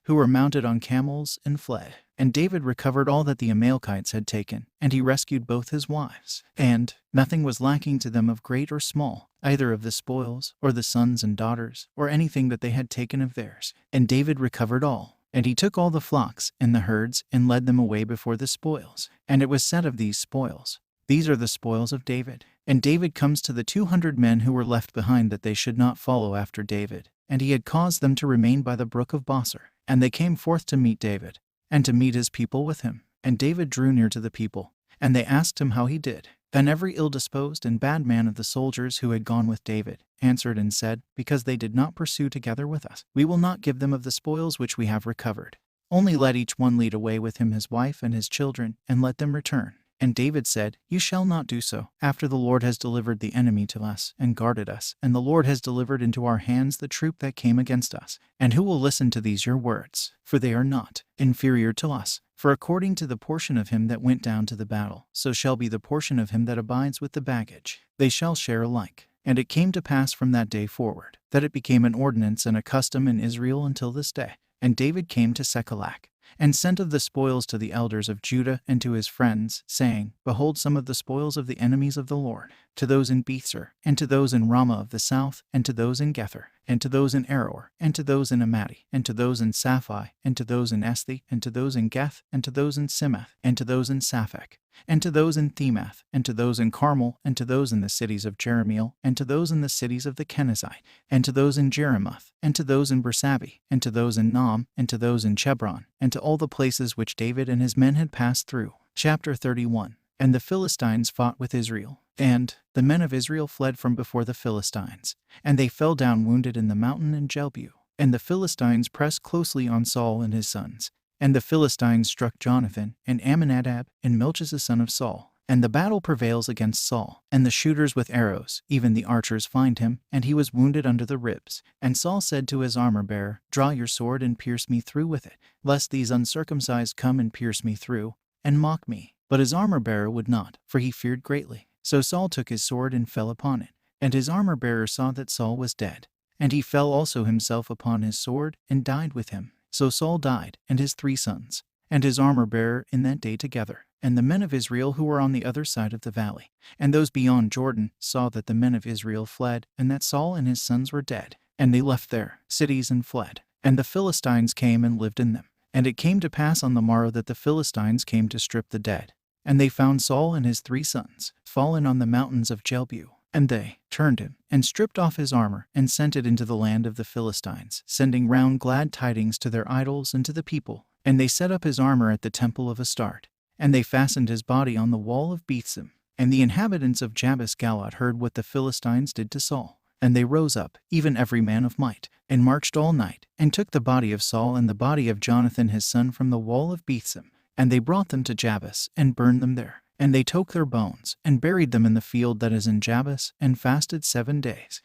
A: who were mounted on camels, and fled. And David recovered all that the Amalekites had taken, and he rescued both his wives. And nothing was lacking to them of great or small, either of the spoils, or the sons and daughters, or anything that they had taken of theirs. And David recovered all. And he took all the flocks and the herds, and led them away before the spoils. And it was said of these spoils, These are the spoils of David. And David comes to the 200 men who were left behind, that they should not follow after David. And he had caused them to remain by the brook of Bosor. And they came forth to meet David, and to meet his people with him. And David drew near to the people, and they asked him how he did. Then every ill-disposed and bad man of the soldiers who had gone with David answered and said, Because they did not pursue together with us, we will not give them of the spoils which we have recovered. Only let each one lead away with him his wife and his children, and let them return. And David said, You shall not do so, after the Lord has delivered the enemy to us, and guarded us, and the Lord has delivered into our hands the troop that came against us. And who will listen to these your words? For they are not inferior to us. For according to the portion of him that went down to the battle, so shall be the portion of him that abides with the baggage. They shall share alike. And it came to pass from that day forward, that it became an ordinance and a custom in Israel until this day. And David came to Sekelac, and sent of the spoils to the elders of Judah and to his friends, saying, Behold some of the spoils of the enemies of the Lord, to those in Bethser, and to those in Ramah of the south, and to those in Gether, and to those in Aroer, and to those in Amati, and to those in Saphi, and to those in Esthi, and to those in Geth, and to those in Simath, and to those in Saphek, and to those in Themath, and to those in Carmel, and to those in the cities of Jeremiel, and to those in the cities of the Kenizzite, and to those in Jeremoth, and to those in Bersabi, and to those in Nom, and to those in Chebron, and to all the places which David and his men had passed through. Chapter 31. And the Philistines fought with Israel. And the men of Israel fled from before the Philistines, and they fell down wounded in the mountain in Jelbu. And the Philistines pressed closely on Saul and his sons. And the Philistines struck Jonathan, and Amminadab, and Melchis the son of Saul. And the battle prevails against Saul, and the shooters with arrows, even the archers, find him, and he was wounded under the ribs. And Saul said to his armor-bearer, Draw your sword and pierce me through with it, lest these uncircumcised come and pierce me through, and mock me. But his armor-bearer would not, for he feared greatly. So Saul took his sword and fell upon it. And his armor-bearer saw that Saul was dead. And he fell also himself upon his sword, and died with him. So Saul died, and his 3 sons, and his armor-bearer in that day together. And the men of Israel who were on the other side of the valley, and those beyond Jordan, saw that the men of Israel fled, and that Saul and his sons were dead. And they left their cities and fled. And the Philistines came and lived in them. And it came to pass on the morrow that the Philistines came to strip the dead. And they found Saul and his 3 sons fallen on the mountains of Jelbu. And they turned him, and stripped off his armor, and sent it into the land of the Philistines, sending round glad tidings to their idols and to the people. And they set up his armor at the temple of Astarte. And they fastened his body on the wall of Bethsem. And the inhabitants of Jabes Galad heard what the Philistines did to Saul. And they rose up, even every man of might, and marched all night, and took the body of Saul and the body of Jonathan his son from the wall of Bethsem. And they brought them to Jabes, and burned them there. And they took their bones, and buried them in the field that is in Jabes, and fasted 7 days.